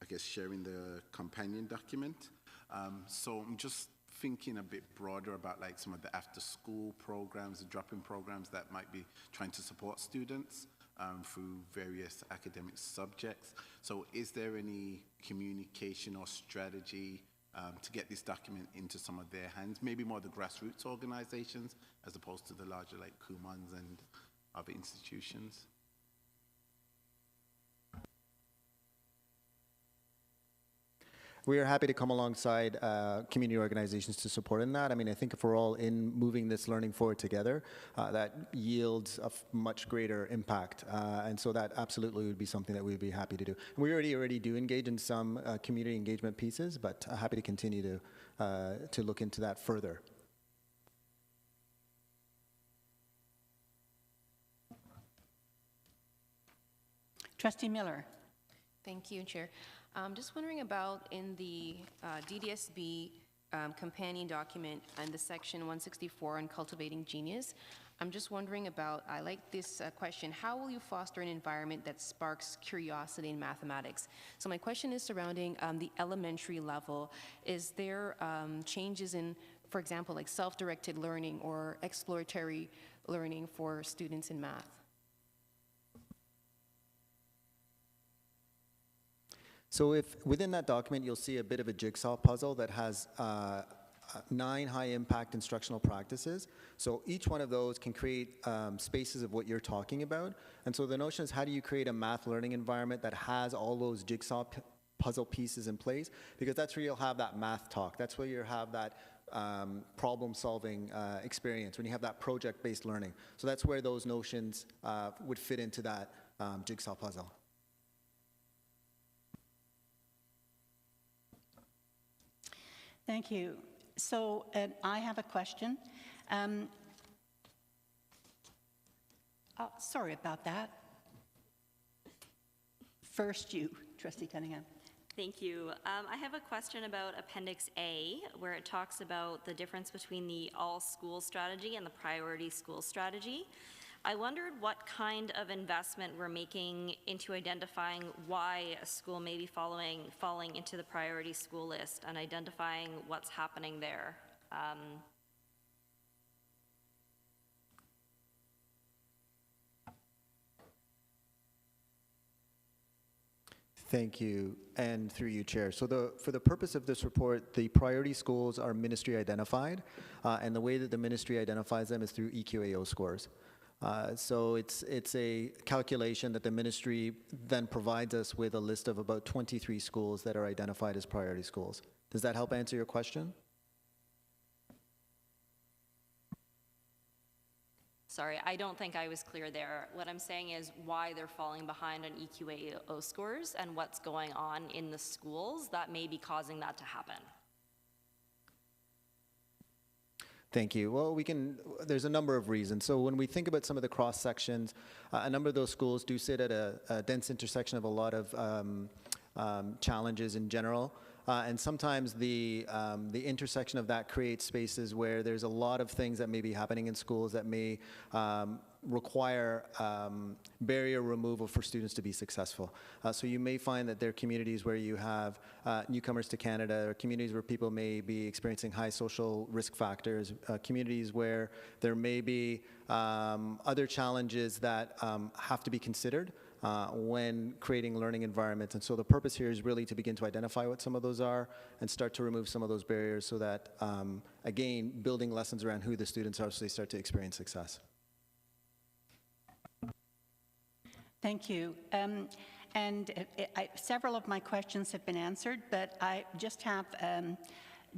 I guess, sharing the companion document. So I'm just thinking a bit broader about like some of the after-school programs, the drop-in programs that might be trying to support students through various academic subjects. So is there any communication or strategy to get this document into some of their hands, maybe more the grassroots organizations as opposed to the larger like Kumans and other institutions? We are happy to come alongside community organizations to support in that. I mean, I think if we're all in moving this learning forward together, that yields a much greater impact. And so that absolutely would be something that we'd be happy to do. And we already do engage in some community engagement pieces, but happy to continue to look into that further. Trustee Miller. Thank you, Chair. Just wondering about in the DDSB companion document and the section 164 on cultivating genius. I'm just wondering about, I like this question, how will you foster an environment that sparks curiosity in mathematics? So my question is surrounding the elementary level. Is there changes in, for example, like self-directed learning or exploratory learning for students in math? So if within that document, you'll see a bit of a jigsaw puzzle that has 9 high-impact instructional practices. So each one of those can create spaces of what you're talking about. And so the notion is, how do you create a math learning environment that has all those jigsaw puzzle pieces in place? Because that's where you'll have that math talk. That's where you'll have that problem-solving experience, when you have that project-based learning. So that's where those notions would fit into that jigsaw puzzle. Thank you. So I have a question. Sorry about that. First you, Trustee Cunningham. Thank you. I have a question about Appendix A, where it talks about the difference between the all-school strategy and the priority school strategy. I wondered what kind of investment we're making into identifying why a school may be falling into the priority school list and identifying what's happening there. Thank you, and through you, Chair. So for the purpose of this report, the priority schools are ministry identified, and the way that the ministry identifies them is through EQAO scores. So it's a calculation that the ministry then provides us with a list of about 23 schools that are identified as priority schools. Does that help answer your question? Sorry, I don't think I was clear there. What I'm saying is why they're falling behind on EQAO scores and what's going on in the schools that may be causing that to happen. Thank you. Well, there's a number of reasons. So when we think about some of the cross sections, a number of those schools do sit at a dense intersection of a lot of challenges in general. And sometimes the intersection of that creates spaces where there's a lot of things that may be happening in schools that may require barrier removal for students to be successful. So you may find that there are communities where you have newcomers to Canada, or communities where people may be experiencing high social risk factors, communities where there may be other challenges that have to be considered when creating learning environments. And so the purpose here is really to begin to identify what some of those are and start to remove some of those barriers so that, again, building lessons around who the students are so they start to experience success. Thank you. Several of my questions have been answered, but I just have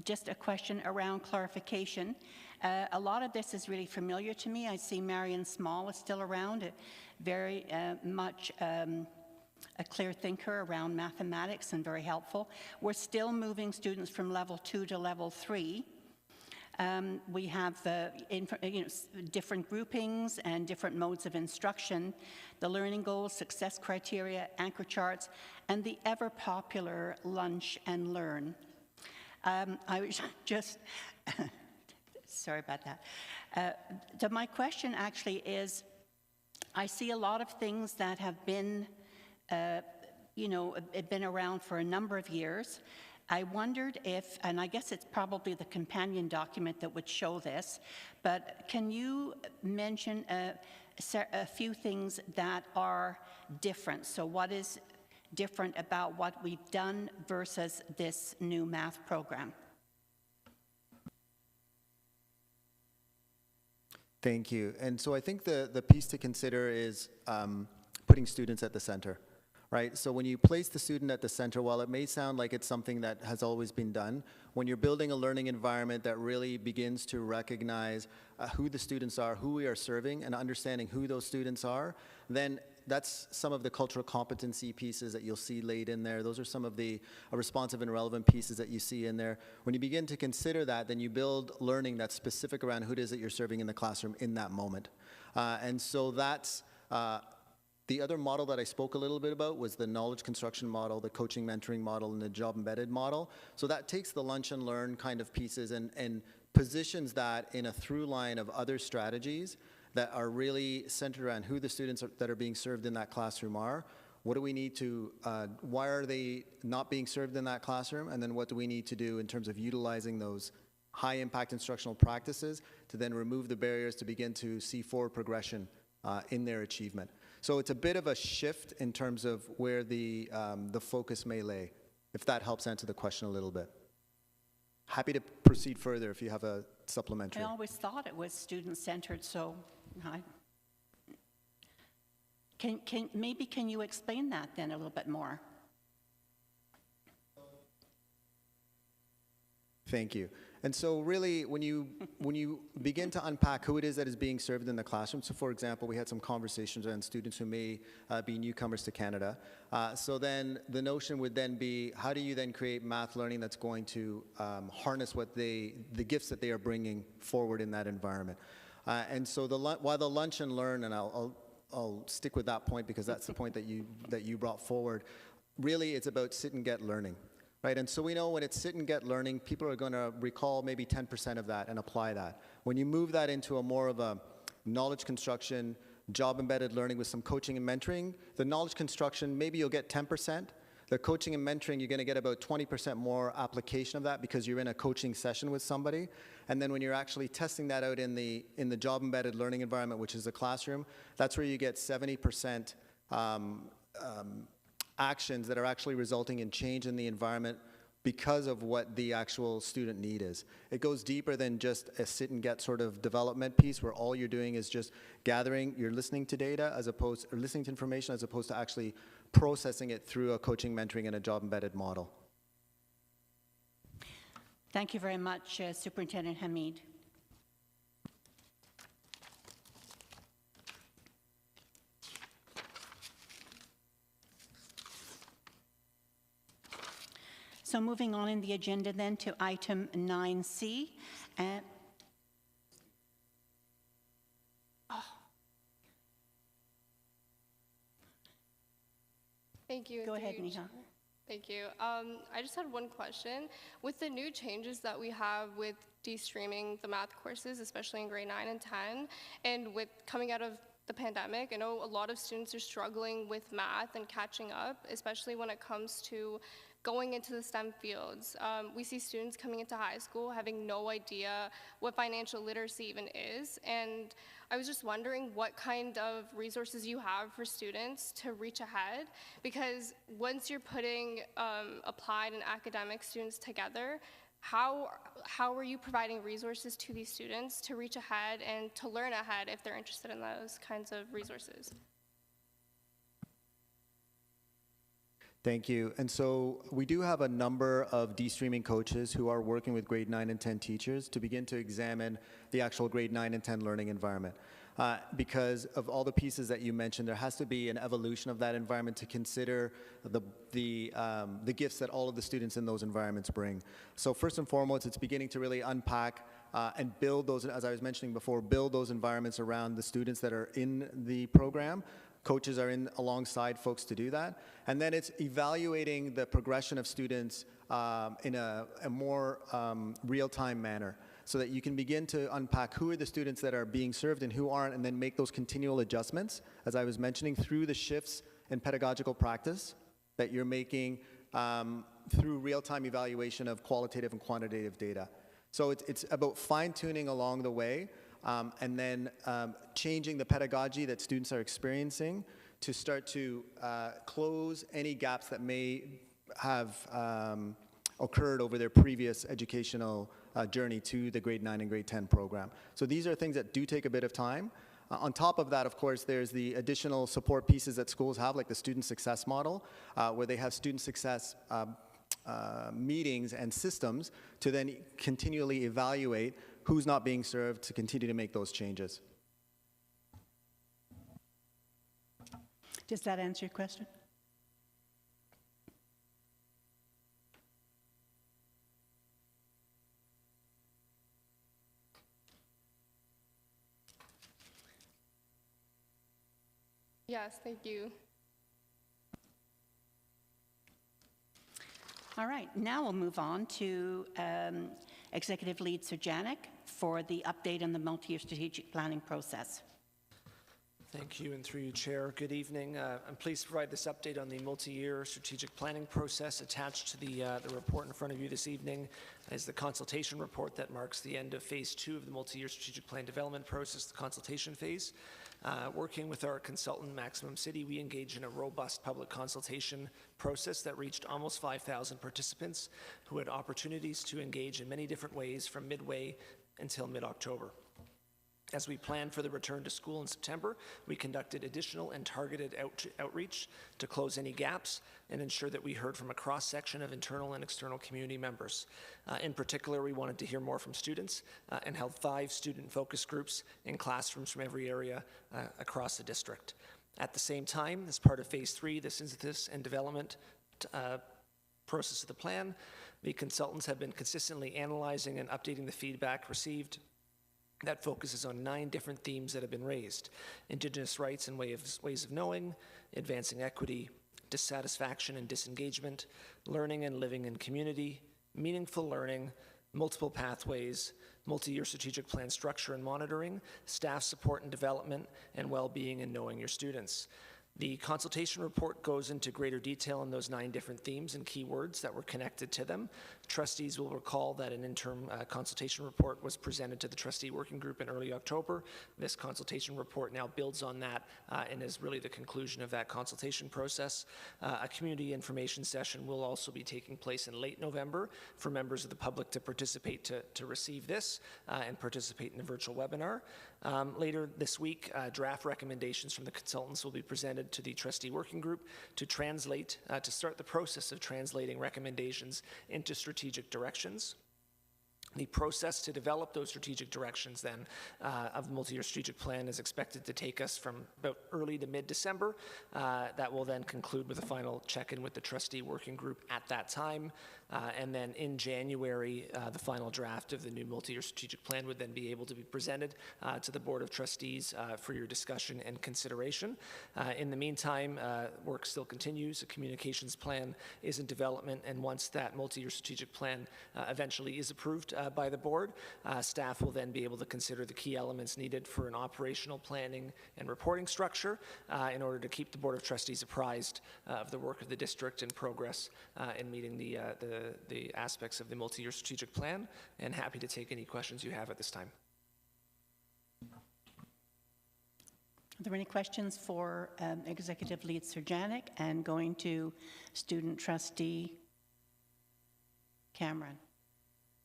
just a question around clarification. A lot of this is really familiar to me. I see Marion Small is still around, very much a clear thinker around mathematics and very helpful. We're still moving students from level 2 to level 3. We have different groupings and different modes of instruction, the learning goals, success criteria, anchor charts, and the ever popular lunch and learn. I was just, sorry about that. So my question actually is, I see a lot of things that have been, been around for a number of years. I wondered if, and I guess it's probably the companion document that would show this, but can you mention a few things that are different? So what is different about what we've done versus this new math program? Thank you. And so I think the piece to consider is putting students at the center, right? So when you place the student at the center, while it may sound like it's something that has always been done, when you're building a learning environment that really begins to recognize who the students are, who we are serving, and understanding who those students are, then that's some of the cultural competency pieces that you'll see laid in there. Those are some of the responsive and relevant pieces that you see in there. When you begin to consider that, then you build learning that's specific around who it is that you're serving in the classroom in that moment. And so that's the other model that I spoke a little bit about was the knowledge construction model, the coaching mentoring model, and the job embedded model. So that takes the lunch and learn kind of pieces and positions that in a through line of other strategies that are really centered around who the students that are being served in that classroom are. What do we need to, why are they not being served in that classroom? And then what do we need to do in terms of utilizing those high impact instructional practices to then remove the barriers to begin to see forward progression in their achievement. So it's a bit of a shift in terms of where the focus may lay, if that helps answer the question a little bit. Happy to proceed further if you have a supplementary. I always thought it was student-centered, so maybe can you explain that then a little bit more? Thank you. And so really, when you begin to unpack who it is that is being served in the classroom, so for example, we had some conversations around students who may be newcomers to Canada. So then the notion would then be, how do you then create math learning that's going to harness what the gifts that they are bringing forward in that environment? And so while the lunch and learn, and I'll stick with that point because that's the point that you brought forward, really it's about sit and get learning. Right, and so we know when it's sit and get learning, people are going to recall maybe 10% of that and apply that. When you move that into a more of a knowledge construction, job embedded learning with some coaching and mentoring, the knowledge construction, maybe you'll get 10%. The coaching and mentoring, you're going to get about 20% more application of that because you're in a coaching session with somebody. And then when you're actually testing that out in the job embedded learning environment, which is the classroom, that's where you get 70% actions that are actually resulting in change in the environment because of what the actual student need is. It goes deeper than just a sit and get sort of development piece where all you're doing is just gathering, you're listening to data or listening to information as opposed to actually processing it through a coaching, mentoring, and a job embedded model. Thank you very much, Superintendent Hamid. So moving on in the agenda then to item 9C. Thank you. Go ahead, Neha. Thank you. I just had one question. With the new changes that we have with de-streaming the math courses, especially in grade 9 and 10, and with coming out of the pandemic, I know a lot of students are struggling with math and catching up, especially when it comes to going into the STEM fields. We see students coming into high school having no idea what financial literacy even is, and I was just wondering what kind of resources you have for students to reach ahead, because once you're putting applied and academic students together, how are you providing resources to these students to reach ahead and to learn ahead if they're interested in those kinds of resources? Thank you. And so we do have a number of de-streaming coaches who are working with grade 9 and 10 teachers to begin to examine the actual grade 9 and 10 learning environment. Because of all the pieces that you mentioned, there has to be an evolution of that environment to consider the gifts that all of the students in those environments bring. So first and foremost, it's beginning to really unpack and build those, as I was mentioning before, build those environments around the students that are in the program. Coaches are in alongside folks to do that. And then it's evaluating the progression of students in a more real-time manner so that you can begin to unpack who are the students that are being served and who aren't, and then make those continual adjustments, as I was mentioning, through the shifts in pedagogical practice that you're making through real-time evaluation of qualitative and quantitative data. So it's about fine-tuning along the way, and then changing the pedagogy that students are experiencing to start to close any gaps that may have occurred over their previous educational journey to the grade 9 and grade 10 program. So these are things that do take a bit of time. On top of that, of course, there's the additional support pieces that schools have, like the student success model, where they have student success meetings and systems to then continually evaluate who's not being served to continue to make those changes. Does that answer your question? Yes, thank you. All right, now we'll move on to Executive Lead Sir Janik for the update on the multi-year strategic planning process. Thank you, and through you, Chair. Good evening. I'm pleased to provide this update on the multi-year strategic planning process. Attached to the report in front of you this evening is the consultation report that marks the end of Phase 2 of the multi-year strategic plan development process, the consultation phase. Working with our consultant, Maximum City, we engaged in a robust public consultation process that reached almost 5,000 participants who had opportunities to engage in many different ways from midway until mid-October. As we planned for the return to school in September, we conducted additional and targeted outreach to close any gaps and ensure that we heard from a cross-section of internal and external community members. In particular, we wanted to hear more from students and held 5 student focus groups in classrooms from every area across the district. At the same time, as part of Phase 3, the synthesis and development process of the plan, the consultants have been consistently analyzing and updating the feedback received that focuses on 9 different themes that have been raised: Indigenous rights and ways of knowing, advancing equity, dissatisfaction and disengagement, learning and living in community, meaningful learning, multiple pathways, multi-year strategic plan structure and monitoring, staff support and development, and well-being and knowing your students. The consultation report goes into greater detail on those 9 different themes and keywords that were connected to them. Trustees will recall that an interim consultation report was presented to the trustee working group in early October. This consultation report now builds on that and is really the conclusion of that consultation process. A community information session will also be taking place in late November for members of the public to participate to receive this and participate in a virtual webinar. Later this week, draft recommendations from the consultants will be presented to the trustee working group to translate, to start the process of translating recommendations into strategic directions. The process to develop those strategic directions then of the multi-year strategic plan is expected to take us from about early to mid-December. That will then conclude with a final check-in with the trustee working group at that time. And then in January, the final draft of the new multi-year strategic plan would then be able to be presented to the Board of Trustees for your discussion and consideration. In the meantime, work still continues. A communications plan is in development, and once that multi-year strategic plan eventually is approved by the board, staff will then be able to consider the key elements needed for an operational planning and reporting structure in order to keep the Board of Trustees apprised of the work of the district and progress in meeting the aspects of the multi-year strategic plan, and happy to take any questions you have at this time. Are there any questions for Executive Lead Sir Janik, and going to Student Trustee Cameron?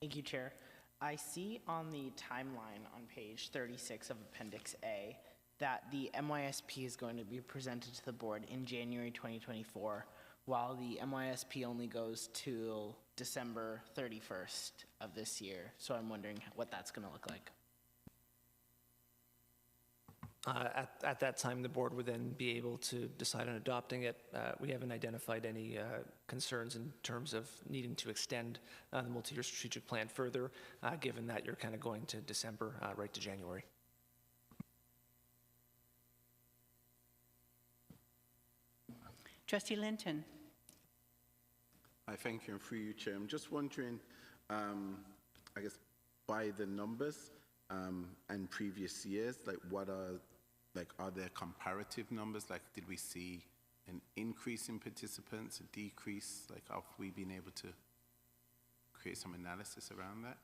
Thank you, Chair. I see on the timeline on page 36 of Appendix A that the MYSP is going to be presented to the board in January 2024, while the MYSP only goes till December 31st of this year. So I'm wondering what that's going to look like. At that time, the board would then be able to decide on adopting it. We haven't identified any concerns in terms of needing to extend the multi-year strategic plan further, given that you're kind of going to December right to January. Trustee Linton. I thank you, and through you, Chair. I'm just wondering, I guess, by the numbers and previous years, like are there comparative numbers? Like, did we see an increase in participants, a decrease? Like, have we been able to create some analysis around that?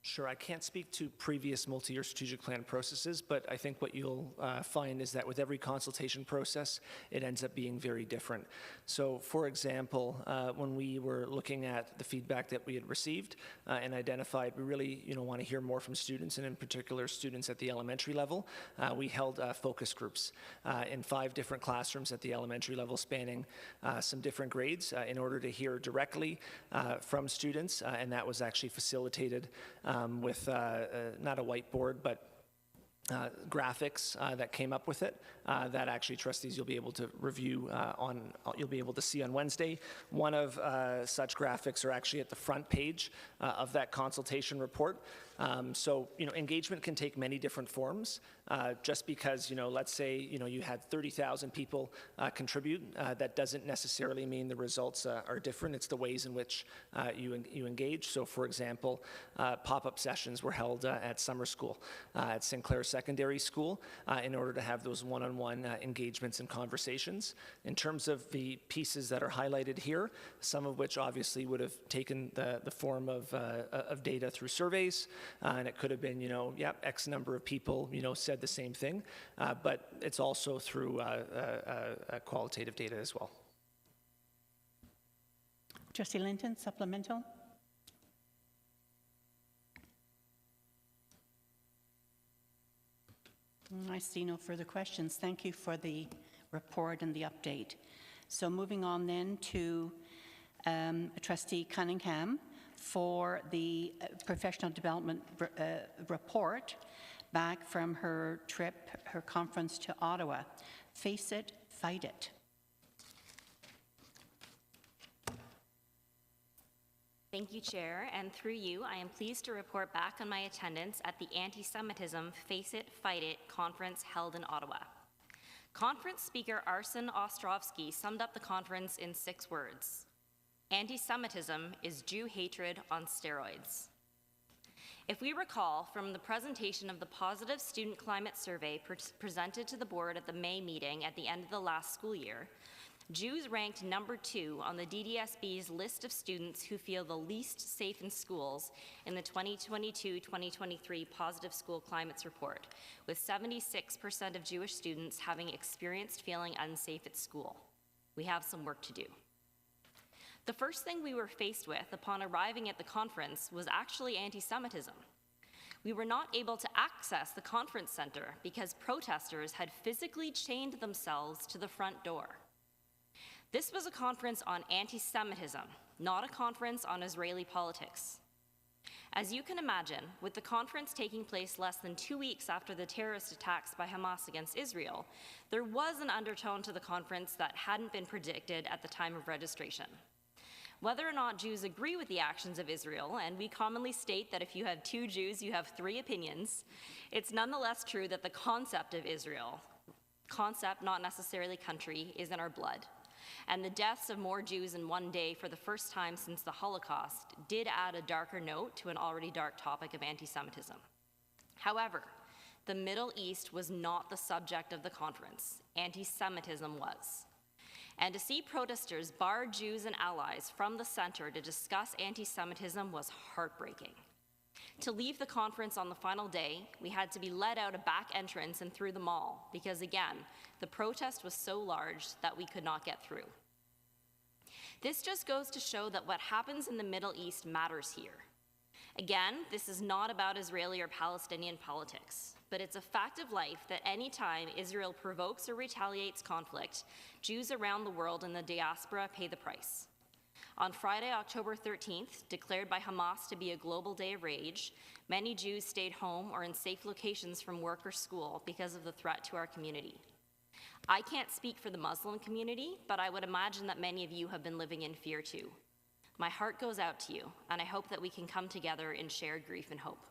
Sure, I can't speak to previous multi-year strategic plan processes, but I think what you'll find is that with every consultation process, it ends up being very different. So, for example, when we were looking at the feedback that we had received and identified, we really want to hear more from students, and in particular students at the elementary level, we held focus groups in 5 different classrooms at the elementary level, spanning some different grades in order to hear directly from students, and that was actually facilitated with not a whiteboard, but graphics that came up with it that actually trustees you'll be able to review you'll be able to see on Wednesday. One of such graphics are actually at the front page of that consultation report. So, engagement can take many different forms. Just because, let's say, you had 30,000 people contribute, that doesn't necessarily mean the results are different. It's the ways in which you engage. So, for example, pop-up sessions were held at summer school, at Sinclair Secondary School, in order to have those one-on-one engagements and conversations. In terms of the pieces that are highlighted here, some of which obviously would have taken the form of data through surveys, and it could have been, X number of people, said the same thing, but it's also through qualitative data as well. Trustee Linton, supplemental. I see no further questions. Thank you for the report and the update. So moving on then to Trustee Cunningham for the professional development report back from her trip, her conference to Ottawa. Face it, fight it. Thank you, Chair, and through you, I am pleased to report back on my attendance at the Anti-Semitism Face It, Fight It conference held in Ottawa. Conference speaker Arsen Ostrovsky summed up the conference in 6 words. Anti-Semitism is Jew hatred on steroids. If we recall from the presentation of the Positive Student Climate Survey presented to the board at the May meeting at the end of the last school year, Jews ranked number 2 on the DDSB's list of students who feel the least safe in schools in the 2022-2023 Positive School Climates Report, with 76% of Jewish students having experienced feeling unsafe at school. We have some work to do. The first thing we were faced with upon arriving at the conference was actually anti-Semitism. We were not able to access the conference center because protesters had physically chained themselves to the front door. This was a conference on anti-Semitism, not a conference on Israeli politics. As you can imagine, with the conference taking place less than 2 weeks after the terrorist attacks by Hamas against Israel, there was an undertone to the conference that hadn't been predicted at the time of registration. Whether or not Jews agree with the actions of Israel, and we commonly state that if you have 2 Jews, you have 3 opinions, it's nonetheless true that the concept of Israel, concept, not necessarily country, is in our blood. And the deaths of more Jews in one day for the first time since the Holocaust did add a darker note to an already dark topic of anti-Semitism. However, the Middle East was not the subject of the conference. Anti-Semitism was. And to see protesters bar Jews and allies from the center to discuss anti-Semitism was heartbreaking. To leave the conference on the final day, we had to be led out a back entrance and through the mall because, again, the protest was so large that we could not get through. This just goes to show that what happens in the Middle East matters here. Again, this is not about Israeli or Palestinian politics, but it's a fact of life that any time Israel provokes or retaliates conflict, Jews around the world and the diaspora pay the price. On Friday, October 13th, declared by Hamas to be a global day of rage, many Jews stayed home or in safe locations from work or school because of the threat to our community. I can't speak for the Muslim community, but I would imagine that many of you have been living in fear too. My heart goes out to you, and I hope that we can come together in shared grief and hope.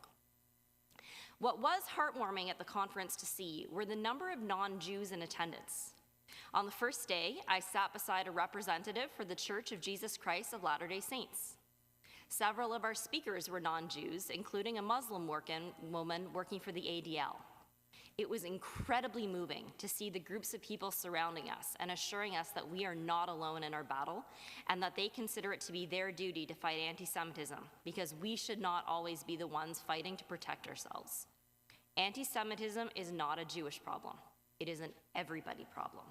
What was heartwarming at the conference to see were the number of non-Jews in attendance. On the first day, I sat beside a representative for the Church of Jesus Christ of Latter-day Saints. Several of our speakers were non-Jews, including a Muslim woman working for the ADL. It was incredibly moving to see the groups of people surrounding us and assuring us that we are not alone in our battle and that they consider it to be their duty to fight anti-Semitism because we should not always be the ones fighting to protect ourselves. Anti-Semitism is not a Jewish problem. It is an everybody problem.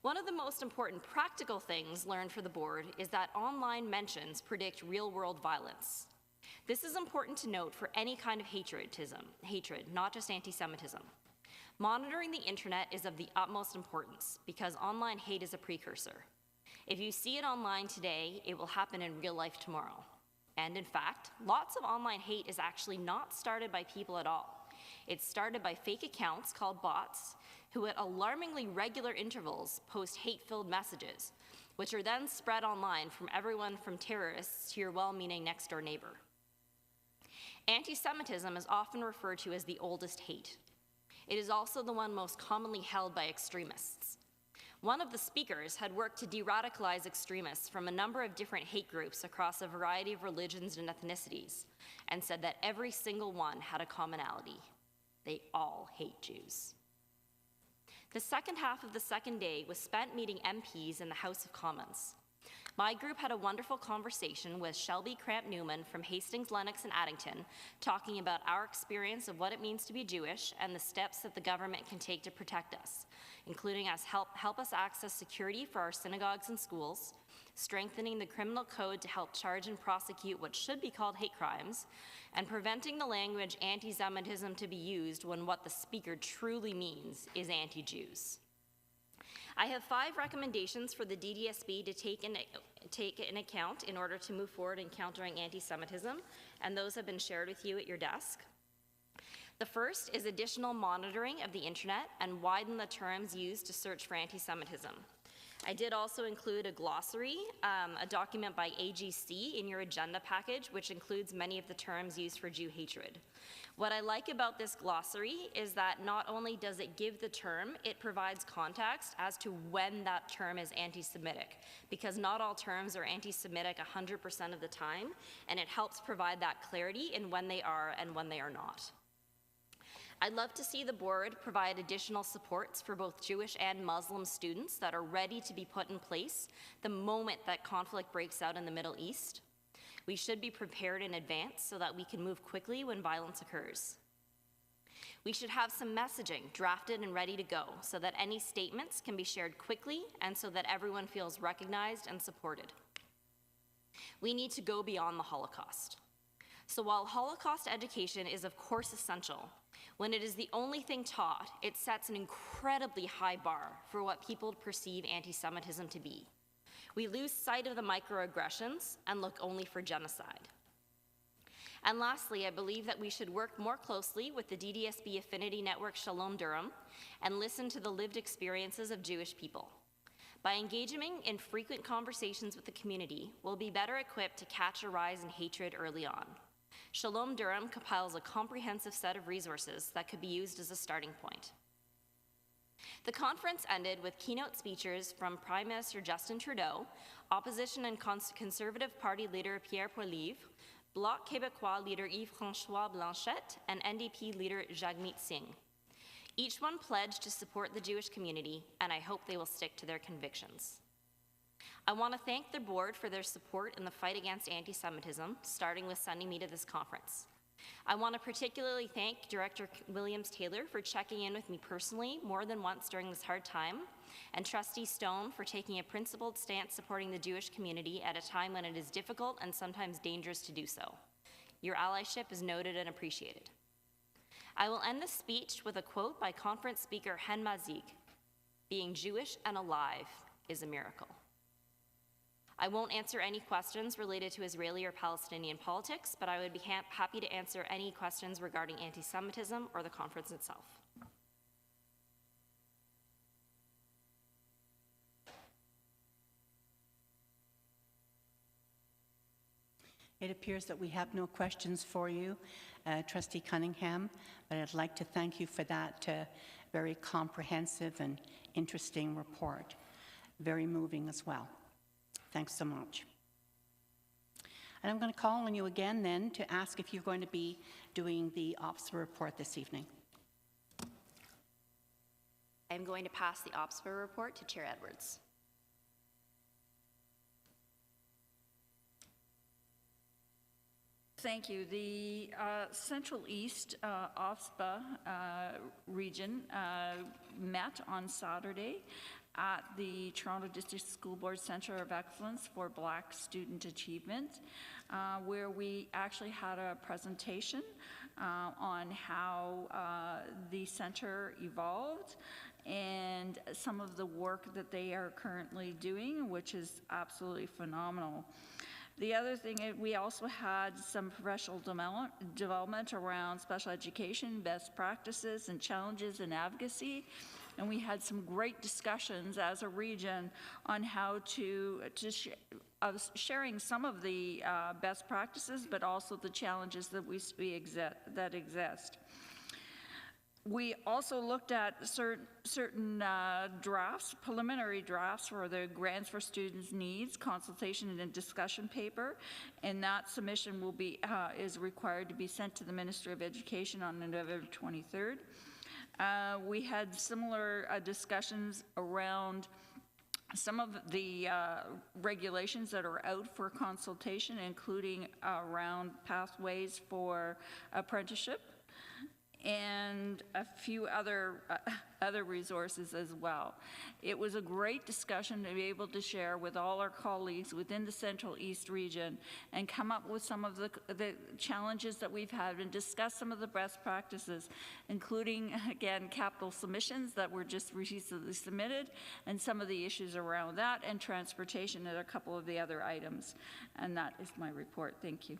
One of the most important practical things learned for the board is that online mentions predict real-world violence. This is important to note for any kind of hatred, not just anti-Semitism. Monitoring the internet is of the utmost importance because online hate is a precursor. If you see it online today, it will happen in real life tomorrow. And in fact, lots of online hate is actually not started by people at all. It's started by fake accounts called bots who at alarmingly regular intervals post hate-filled messages, which are then spread online from everyone from terrorists to your well-meaning next-door neighbor. Anti-Semitism is often referred to as the oldest hate. It is also the one most commonly held by extremists. One of the speakers had worked to de-radicalize extremists from a number of different hate groups across a variety of religions and ethnicities, and said that every single one had a commonality. They all hate Jews. The second half of the second day was spent meeting MPs in the House of Commons. My group had a wonderful conversation with Shelby Cramp-Newman from Hastings, Lennox, and Addington, talking about our experience of what it means to be Jewish and the steps that the government can take to protect us, including help us access security for our synagogues and schools, strengthening the criminal code to help charge and prosecute what should be called hate crimes, and preventing the language anti-Semitism to be used when what the speaker truly means is anti-Jews. I have 5 recommendations for the DDSB to take in account in order to move forward in countering anti-Semitism, and those have been shared with you at your desk. The first is additional monitoring of the internet and widen the terms used to search for anti-Semitism. I did also include a glossary, a document by AGC in your agenda package, which includes many of the terms used for Jew hatred. What I like about this glossary is that not only does it give the term, it provides context as to when that term is anti-Semitic, because not all terms are anti-Semitic 100% of the time, and it helps provide that clarity in when they are and when they are not. I'd love to see the board provide additional supports for both Jewish and Muslim students that are ready to be put in place the moment that conflict breaks out in the Middle East. We should be prepared in advance so that we can move quickly when violence occurs. We should have some messaging drafted and ready to go so that any statements can be shared quickly and so that everyone feels recognized and supported. We need to go beyond the Holocaust. So while Holocaust education is of course essential, when it is the only thing taught, it sets an incredibly high bar for what people perceive anti-Semitism to be. We lose sight of the microaggressions and look only for genocide. And lastly, I believe that we should work more closely with the DDSB affinity network Shalom Durham and listen to the lived experiences of Jewish people. By engaging in frequent conversations with the community, we'll be better equipped to catch a rise in hatred early on. Shalom Durham compiles a comprehensive set of resources that could be used as a starting point. The conference ended with keynote speeches from Prime Minister Justin Trudeau, Opposition and Conservative Party leader Pierre Poilievre, Bloc Québécois leader Yves-François Blanchet, and NDP leader Jagmeet Singh. Each one pledged to support the Jewish community, and I hope they will stick to their convictions. I want to thank the board for their support in the fight against anti-Semitism, starting with sending me to this conference. I want to particularly thank Director Williams-Taylor for checking in with me personally more than once during this hard time, and Trustee Stone for taking a principled stance supporting the Jewish community at a time when it is difficult and sometimes dangerous to do so. Your allyship is noted and appreciated. I will end this speech with a quote by conference speaker Hen Mazik: "Being Jewish and alive is a miracle." I won't answer any questions related to Israeli or Palestinian politics, but I would be happy to answer any questions regarding anti-Semitism or the conference itself. It appears that we have no questions for you, Trustee Cunningham, but I'd like to thank you for that very comprehensive and interesting report. Very moving as well. Thanks so much. And I'm going to call on you again then to ask if you're going to be doing the OPSPA report this evening. I'm going to pass the OPSPA report to Chair Edwards. Thank you. The Central East OPSPA region met on Saturday at the Toronto District School Board Centre of Excellence for Black Student Achievement, where we actually had a presentation on how the centre evolved and some of the work that they are currently doing, which is absolutely phenomenal. The other thing, we also had some professional development around special education, best practices and challenges in advocacy. And we had some great discussions as a region on how sharing some of the best practices, but also the challenges that that exist. We also looked at certain drafts, preliminary drafts for the Grants for Students' Needs consultation and discussion paper, and that submission will be is required to be sent to the Ministry of Education on November 23rd. We had similar discussions around some of the regulations that are out for consultation, including around pathways for apprenticeship, and a few other resources as well. It was a great discussion to be able to share with all our colleagues within the Central East region and come up with some of the challenges that we've had and discuss some of the best practices, including, again, capital submissions that were just recently submitted and some of the issues around that, and transportation and a couple of the other items. And that is my report. Thank you.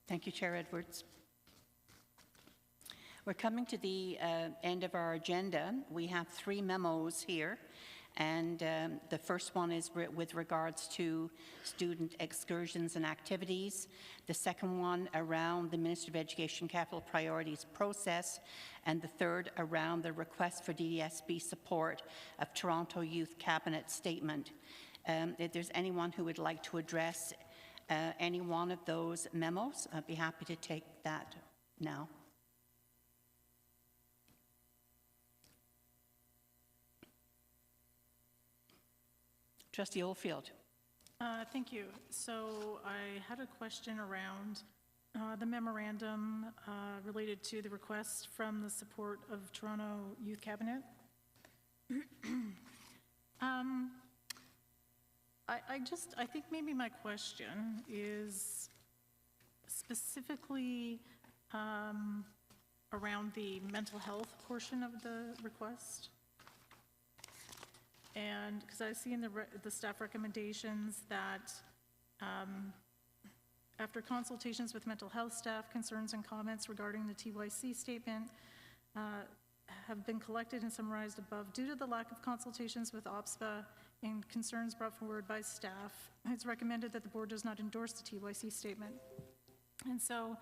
Thank you, Chair Edwards. We're coming to the end of our agenda. We have 3 memos here, and the first one is with regards to student excursions and activities. The second one around the Ministry of Education capital priorities process, and the third around the request for DDSB support of Toronto Youth Cabinet statement. If there's anyone who would like to address any one of those memos, I'd be happy to take that now. Trustee Oldfield. Thank you. So I had a question around the memorandum related to the request from the support of Toronto Youth Cabinet. I think maybe my question is specifically around the mental health portion of the request. And because I see in the staff recommendations that after consultations with mental health staff, concerns and comments regarding the TYC statement have been collected and summarized above. Due to the lack of consultations with OPSPA and concerns brought forward by staff, it's recommended that the board does not endorse the TYC statement. And so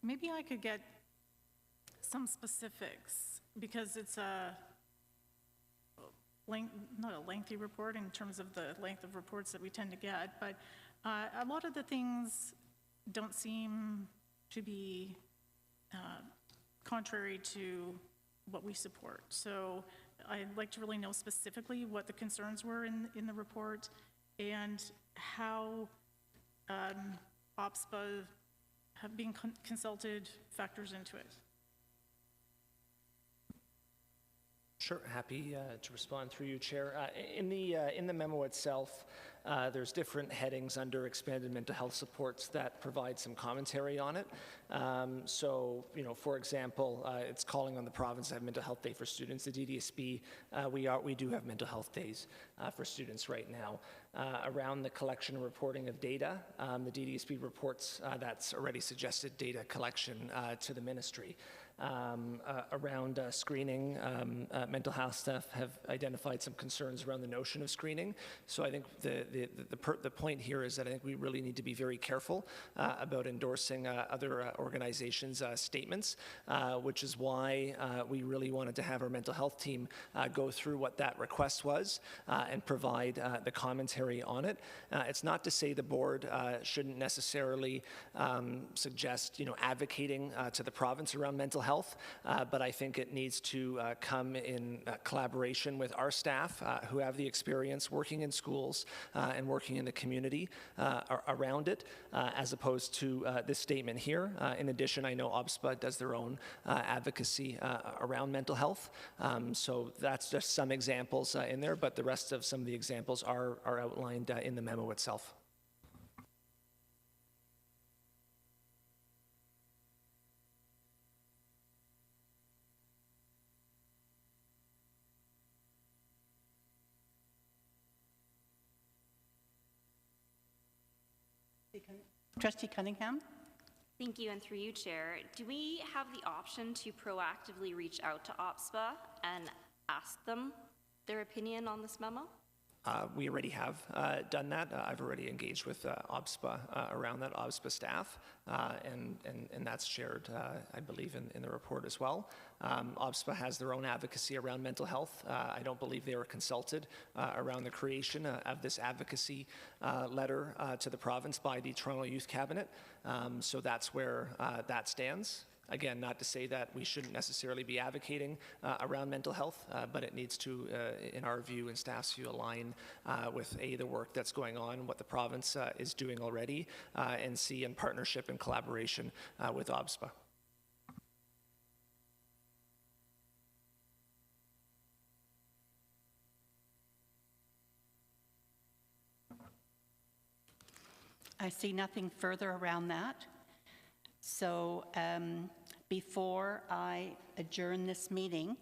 maybe I could get some specifics, because it's not a lengthy report in terms of the length of reports that we tend to get, but a lot of the things don't seem to be contrary to what we support. So I'd like to really know specifically what the concerns were in the report, and how OPSPA have been consulted factors into it? Sure, happy to respond through you, Chair. In the memo itself, there's different headings under expanded mental health supports that provide some commentary on it. So, for example, it's calling on the province to have mental health day for students. The DDSB, we do have mental health days for students right now. Around the collection and reporting of data, the DDSB reports that's already suggested data collection to the ministry. Around screening, mental health staff have identified some concerns around the notion of screening. So I think the point here is that I think we really need to be very careful about endorsing other organizations' statements, which is why we really wanted to have our mental health team go through what that request was and provide the commentary on it. It's not to say the board shouldn't necessarily suggest, advocating to the province around mental health, but I think it needs to come in collaboration with our staff who have the experience working in schools and working in the community around it, as opposed to this statement here. In addition, I know OBSPA does their own advocacy around mental health, so that's just some examples in there, but the rest of some of the examples are outlined in the memo itself. Trustee Cunningham? Thank you, and through you, Chair. Do we have the option to proactively reach out to OPSPA and ask them their opinion on this memo? We already have done that. I've already engaged with OBSPA around that, OBSPA staff, and that's shared, I believe, in the report as well. OBSPA has their own advocacy around mental health. I don't believe they were consulted around the creation of this advocacy letter to the province by the Toronto Youth Cabinet, so that's where that stands. Again, not to say that we shouldn't necessarily be advocating around mental health, but it needs to, in our view and staff's view, align with A, the work that's going on, what the province is doing already, and C, in partnership and collaboration with OBSPA. I see nothing further around that. So before I adjourn this meeting,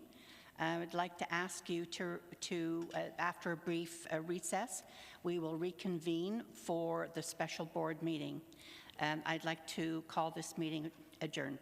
I would like to ask you to after a brief recess, we will reconvene for the special board meeting. I'd like to call this meeting adjourned.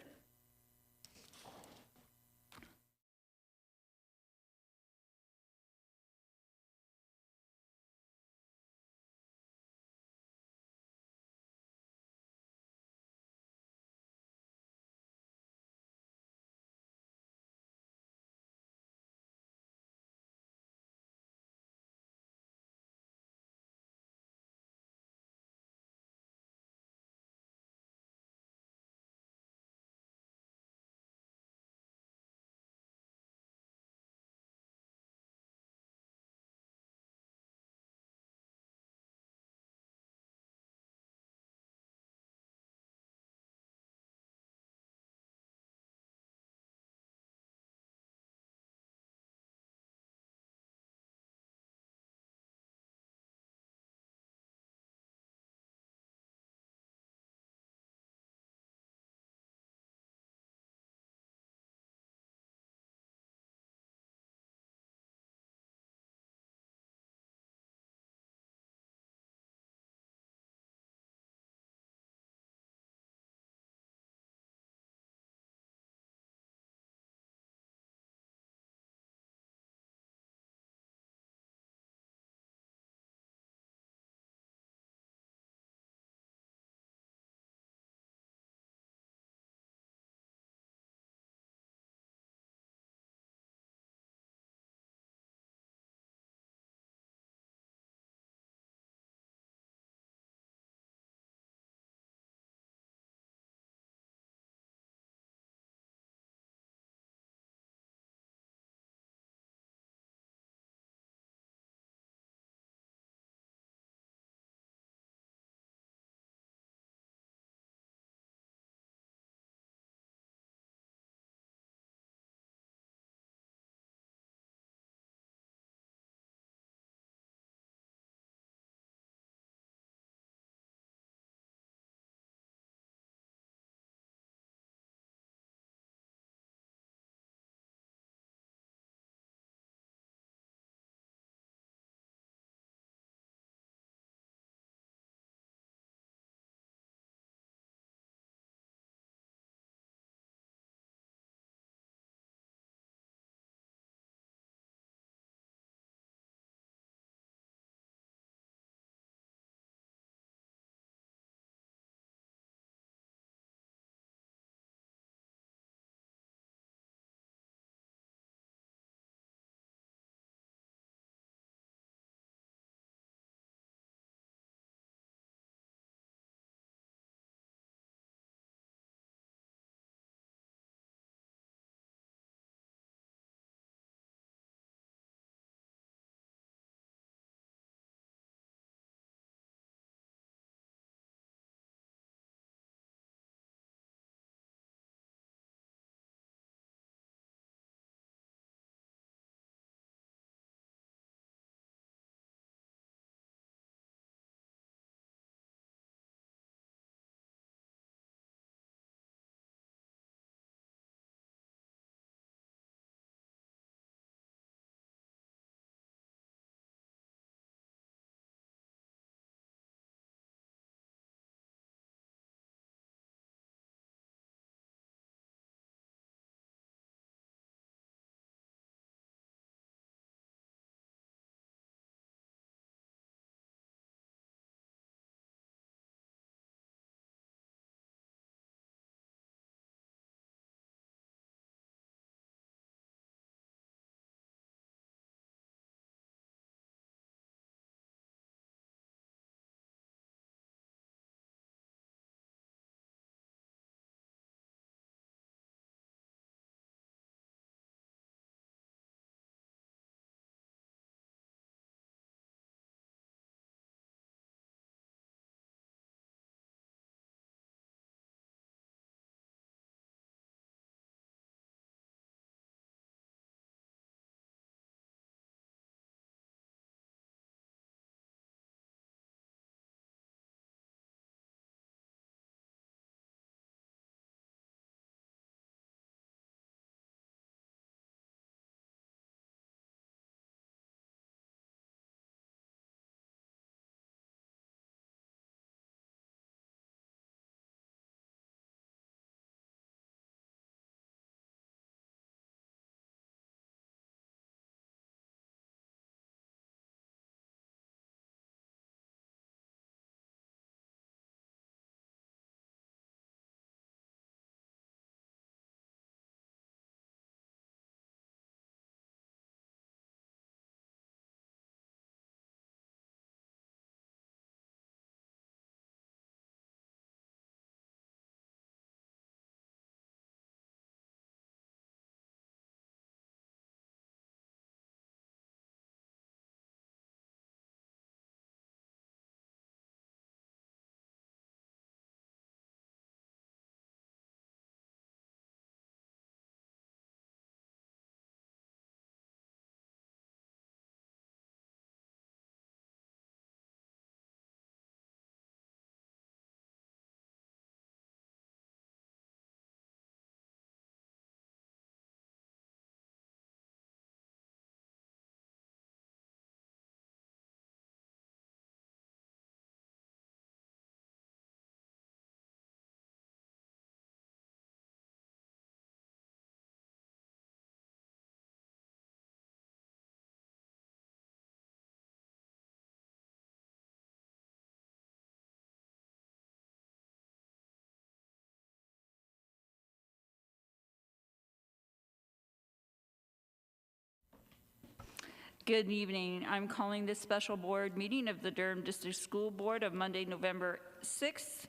Good evening. I'm calling this special board meeting of the Durham District School Board of Monday, November 6th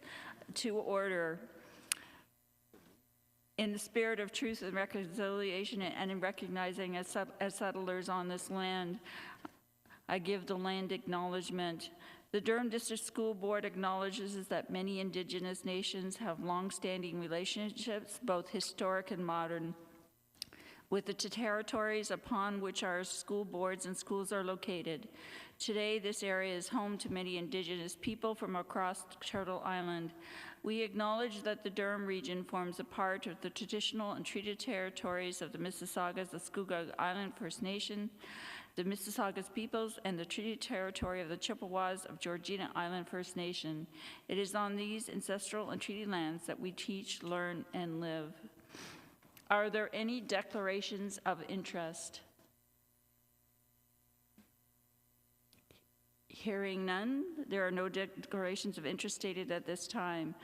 to order. In the spirit of truth and reconciliation and in recognizing as settlers on this land, I give the land acknowledgement. The Durham District School Board acknowledges that many Indigenous nations have long-standing relationships, both historic and modern, with the territories upon which our school boards and schools are located. Today, this area is home to many Indigenous people from across Turtle Island. We acknowledge that the Durham region forms a part of the traditional and treaty territories of the Mississaugas, the Scugog Island First Nation, the Mississaugas peoples, and the treaty territory of the Chippewas of Georgina Island First Nation. It is on these ancestral and treaty lands that we teach, learn, and live. Are there any declarations of interest? Hearing none, there are no declarations of interest stated at this time.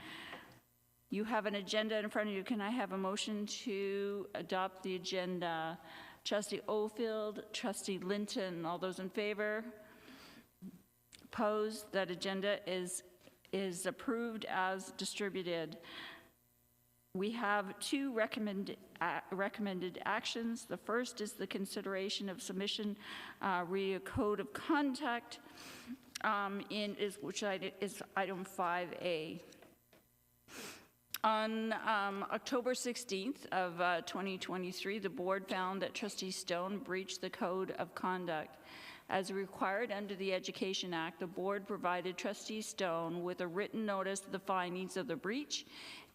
You have an agenda in front of you. Can I have a motion to adopt the agenda? Trustee Oldfield, Trustee Linton, all those in favor? Opposed? That agenda is approved as distributed. We have two recommended actions. The first is the consideration of submission re code of conduct, which is item 5A. On October 16th of 2023, the board found that Trustee Stone breached the code of conduct. As required under the Education Act, the board provided Trustee Stone with a written notice of the findings of the breach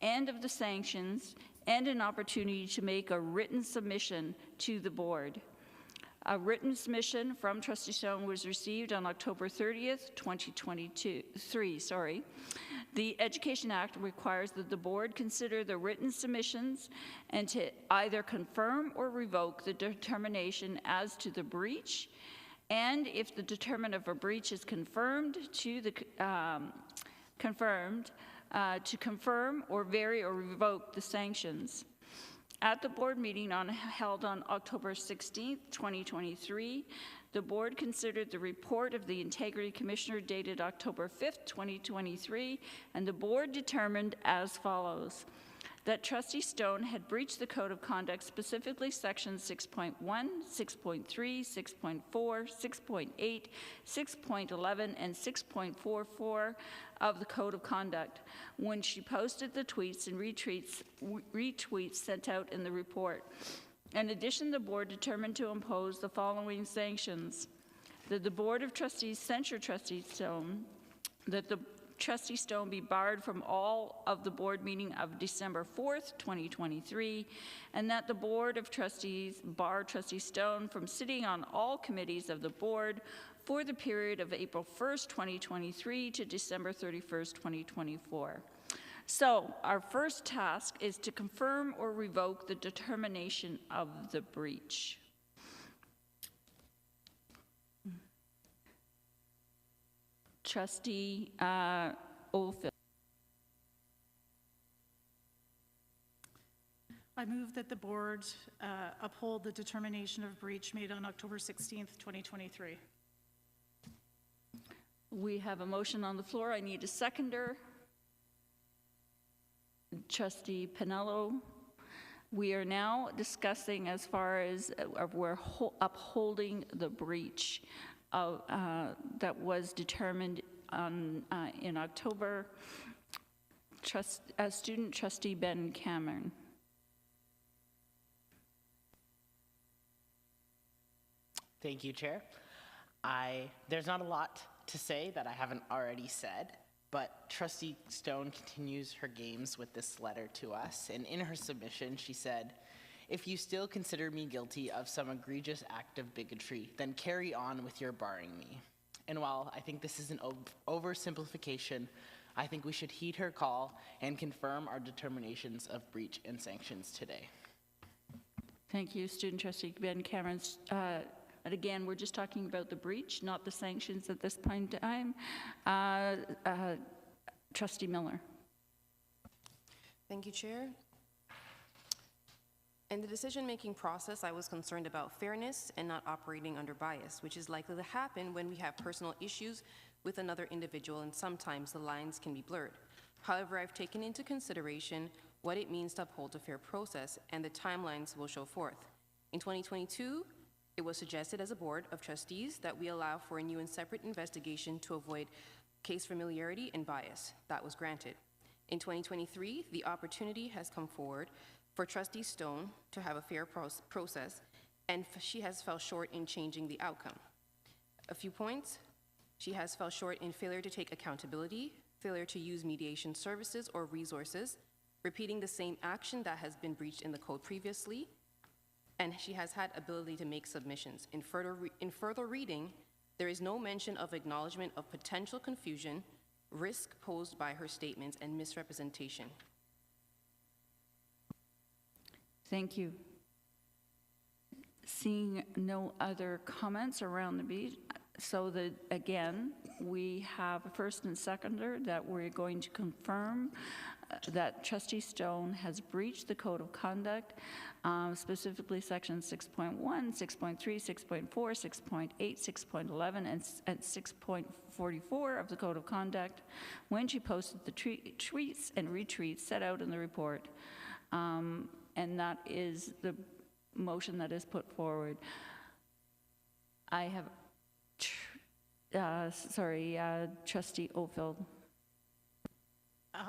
and of the sanctions, and an opportunity to make a written submission to the board. A written submission from Trustee Stone was received on October 30th, 2023. The Education Act requires that the board consider the written submissions and to either confirm or revoke the determination as to the breach, and if the determination of a breach is confirmed, to confirm or vary or revoke the sanctions. At the board meeting held on October 16th, 2023, the board considered the report of the Integrity Commissioner dated October 5th, 2023, and the board determined as follows: that Trustee Stone had breached the Code of Conduct, specifically sections 6.1, 6.3, 6.4, 6.8, 6.11, and 6.44 of the Code of Conduct when she posted the tweets and retweets sent out in the report. In addition, the board determined to impose the following sanctions: that the Board of Trustees censure Trustee Stone, that the Trustee Stone be barred from all of the board meeting of December 4th, 2023, and that the Board of Trustees bar Trustee Stone from sitting on all committees of the board for the period of April 1st, 2023 to December 31st, 2024. So our first task is to confirm or revoke the determination of the breach. Trustee Oldfield. I move that the board uphold the determination of breach made on October 16th, 2023. We have a motion on the floor. I need a seconder. Trustee Pinello. We are now discussing as far as we're upholding the breach of, that was determined in October. Student Trustee Ben Cameron. Thank you, Chair. There's not a lot to say that I haven't already said, but Trustee Stone continues her games with this letter to us, and in her submission, she said, "If you still consider me guilty of some egregious act of bigotry, then carry on with your barring me." And while I think this is an oversimplification, I think we should heed her call and confirm our determinations of breach and sanctions today. Thank you, Student Trustee Ben Cameron. And again, we're just talking about the breach, not the sanctions at this point in time. Trustee Miller. Thank you, Chair. In the decision-making process, I was concerned about fairness and not operating under bias, which is likely to happen when we have personal issues with another individual, and sometimes the lines can be blurred. However, I've taken into consideration what it means to uphold a fair process, and the timelines will show forth. In 2022, it was suggested as a board of trustees that we allow for a new and separate investigation to avoid case familiarity and bias. That was granted. In 2023, the opportunity has come forward for Trustee Stone to have a fair process, and she has fell short in changing the outcome. A few points. She has fell short in failure to take accountability, failure to use mediation services or resources, repeating the same action that has been breached in the code previously, and she has had ability to make submissions. In further reading, there is no mention of acknowledgement of potential confusion, risk posed by her statements, and misrepresentation. Thank you. Seeing no other comments around the beat, so that, again, we have a first and seconder that we're going to confirm that Trustee Stone has breached the Code of Conduct, specifically Section 6.1, 6.3, 6.4, 6.8, 6.11, and 6.44 of the Code of Conduct when she posted the tweets and retweets set out in the report. And that is the motion that is put forward. I have, Trustee Oldfield.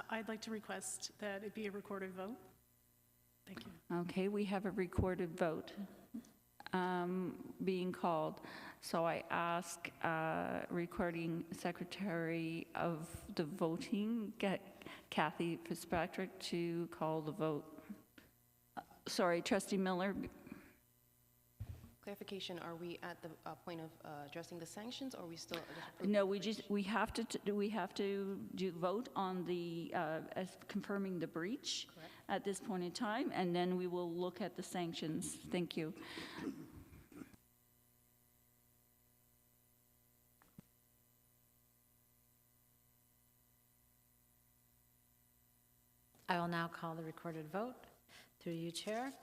I'd like to request that it be a recorded vote. Thank you. Okay, we have a recorded vote being called. So I ask recording secretary of the voting, Kathy Fitzpatrick, to call the vote. Sorry, Trustee Miller. Clarification, are we at the point of addressing the sanctions, or are we still? No, we have to vote on the as confirming the breach. Correct. At this point in time, and then we will look at the sanctions. Thank you. I will now call the recorded vote. Through you, Chair.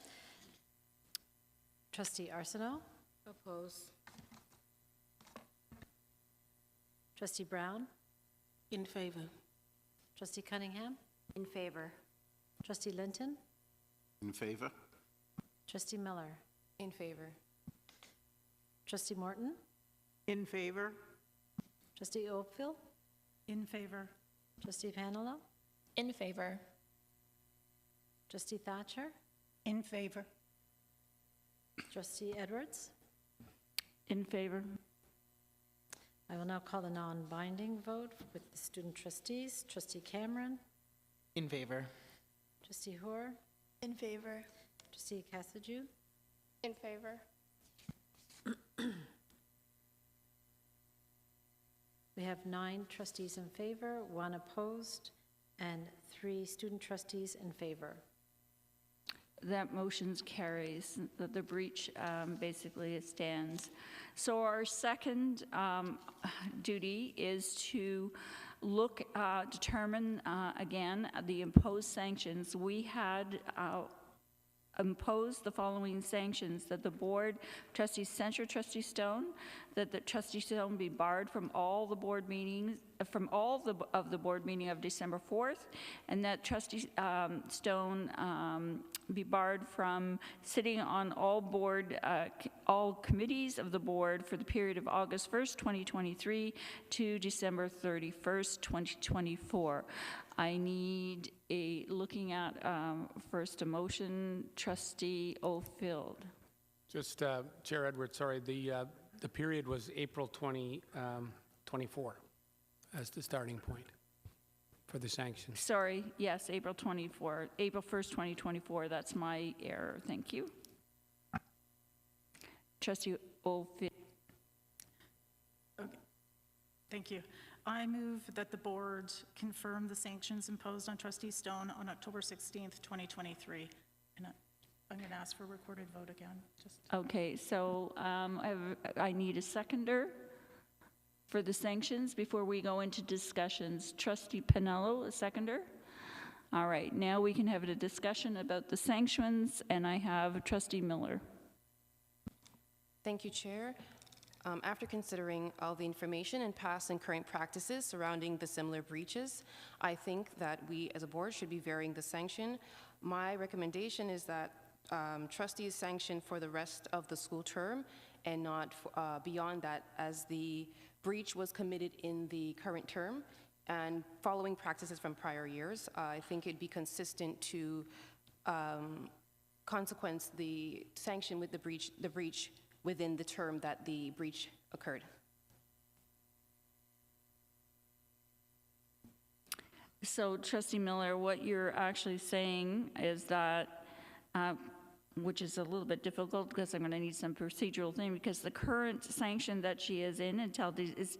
Trustee Arsenault? Oppose. Trustee Brown? In favor. Trustee Cunningham? In favor. Trustee Linton? In favor. Trustee Miller? In favor. Trustee Morton? In favor. Trustee Oakfield? In favor. Trustee Panelo? In favor. Trustee Thatcher? In favor. Trustee Edwards? In favor. I will now call the non-binding vote with the student trustees. Trustee Cameron? In favor. Trustee Hoare? In favor. Trustee Cassidy? In favor. We have 9 trustees in favor, 1 opposed, and 3 student trustees in favor. That motion carries. The breach basically stands. So our second duty is to look, determine again the imposed sanctions. We had imposed the following sanctions: that the board trustees censure Trustee Stone, that the Trustee Stone be barred from all the board meetings, from all of the board meeting of December 4th, and that Trustee Stone be barred from sitting on all committees of the board for the period of August 1st, 2023 to December 31st, 2024. I need looking at first a motion, Trustee Oldfield. Just, Chair Edwards, sorry, the period was April 2024 as the starting point for the sanctions. Sorry, yes, April 1st, 2024, that's my error, thank you. Trustee Oldfield. Okay, thank you. I move that the board confirm the sanctions imposed on Trustee Stone on October 16th, 2023. And I'm going to ask for a recorded vote again. Okay, so I need a seconder for the sanctions before we go into discussions. Trustee Panelo, a seconder. All right, now we can have a discussion about the sanctions, and I have Trustee Miller. Thank you, Chair. After considering all the information and past and current practices surrounding the similar breaches, I think that we as a board should be varying the sanction. My recommendation is that trustees sanction for the rest of the school term and not beyond that, as the breach was committed in the current term and following practices from prior years. I think it'd be consistent to consequence the sanction with the breach within the term that the breach occurred. So, Trustee Miller, what you're actually saying is that, which is a little bit difficult because I'm going to need some procedural thing, because the current sanction that she is in until is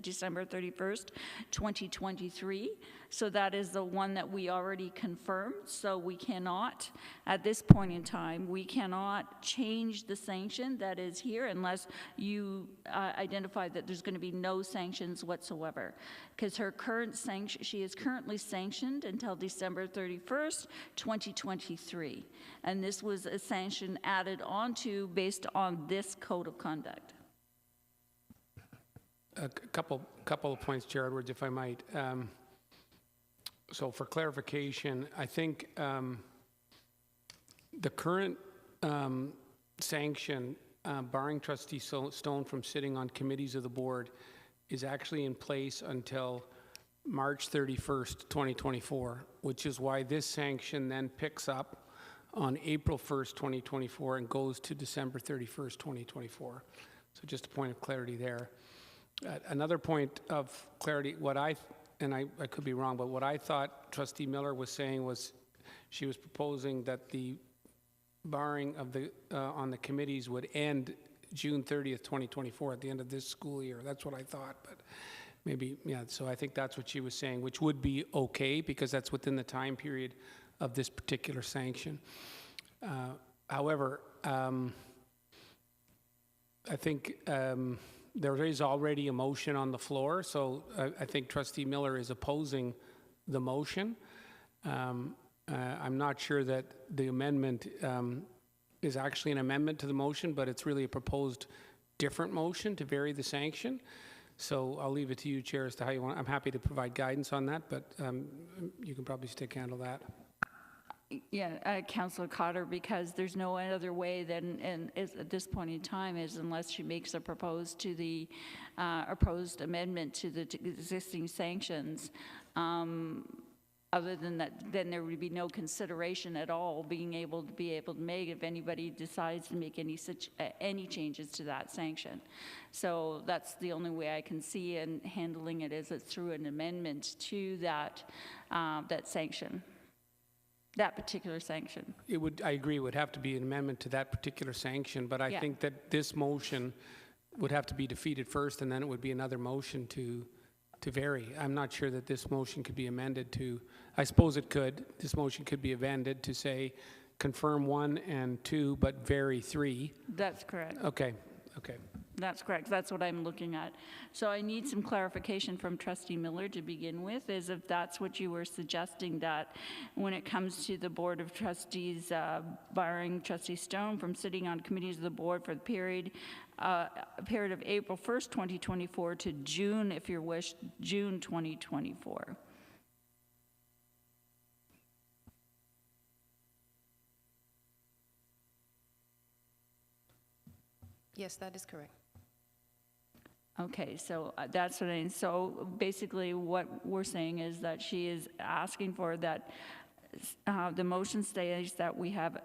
December 31st, 2023. So that is the one that we already confirmed. So we cannot, at this point in time, we cannot change the sanction that is here unless you identify that there's going to be no sanctions whatsoever. Because her current sanction, she is currently sanctioned until December 31st, 2023. And this was a sanction added onto based on this code of conduct. A couple of points, Chair Edwards, if I might. So for clarification, I think the current sanction barring Trustee Stone from sitting on committees of the board is actually in place until March 31st, 2024, which is why this sanction then picks up on April 1st, 2024 and goes to December 31st, 2024. So just a point of clarity there. Another point of clarity, and I could be wrong, but what I thought Trustee Miller was saying was she was proposing that the barring of the on the committees would end June 30th, 2024, at the end of this school year. That's what I thought, but maybe, yeah, so I think that's what she was saying, which would be okay because that's within the time period of this particular sanction. However, I think there is already a motion on the floor, so I think Trustee Miller is opposing the motion. I'm not sure that the amendment is actually an amendment to the motion, but it's really a proposed different motion to vary the sanction. So I'll leave it to you, Chair, as to how you want. I'm happy to provide guidance on that, but you can probably stick handle that. Yeah, Councillor Cotter, because there's no other way than, and at this point in time, is unless she makes a proposed opposed amendment to the existing sanctions. Other than that, then there would be no consideration at all being able to make if anybody decides to make any changes to that sanction. So that's the only way I can see in handling it, is it's through an amendment to that that sanction. That particular sanction. It would, I agree, it would have to be an amendment to that particular sanction, but I think that this motion would have to be defeated first, and then it would be another motion to vary. I'm not sure that this motion could be amended to, I suppose it could. This motion could be amended to say confirm 1 and 2, but vary 3. That's correct. Okay. That's correct. That's what I'm looking at. So I need some clarification from Trustee Miller to begin with, is if that's what you were suggesting, that when it comes to the Board of Trustees barring Trustee Stone from sitting on committees of the board for the period of April 1st, 2024 to June, if you wish, June 2024. Yes, that is correct. Okay, so that's what so basically what we're saying is that she is asking for that, the motion states that we have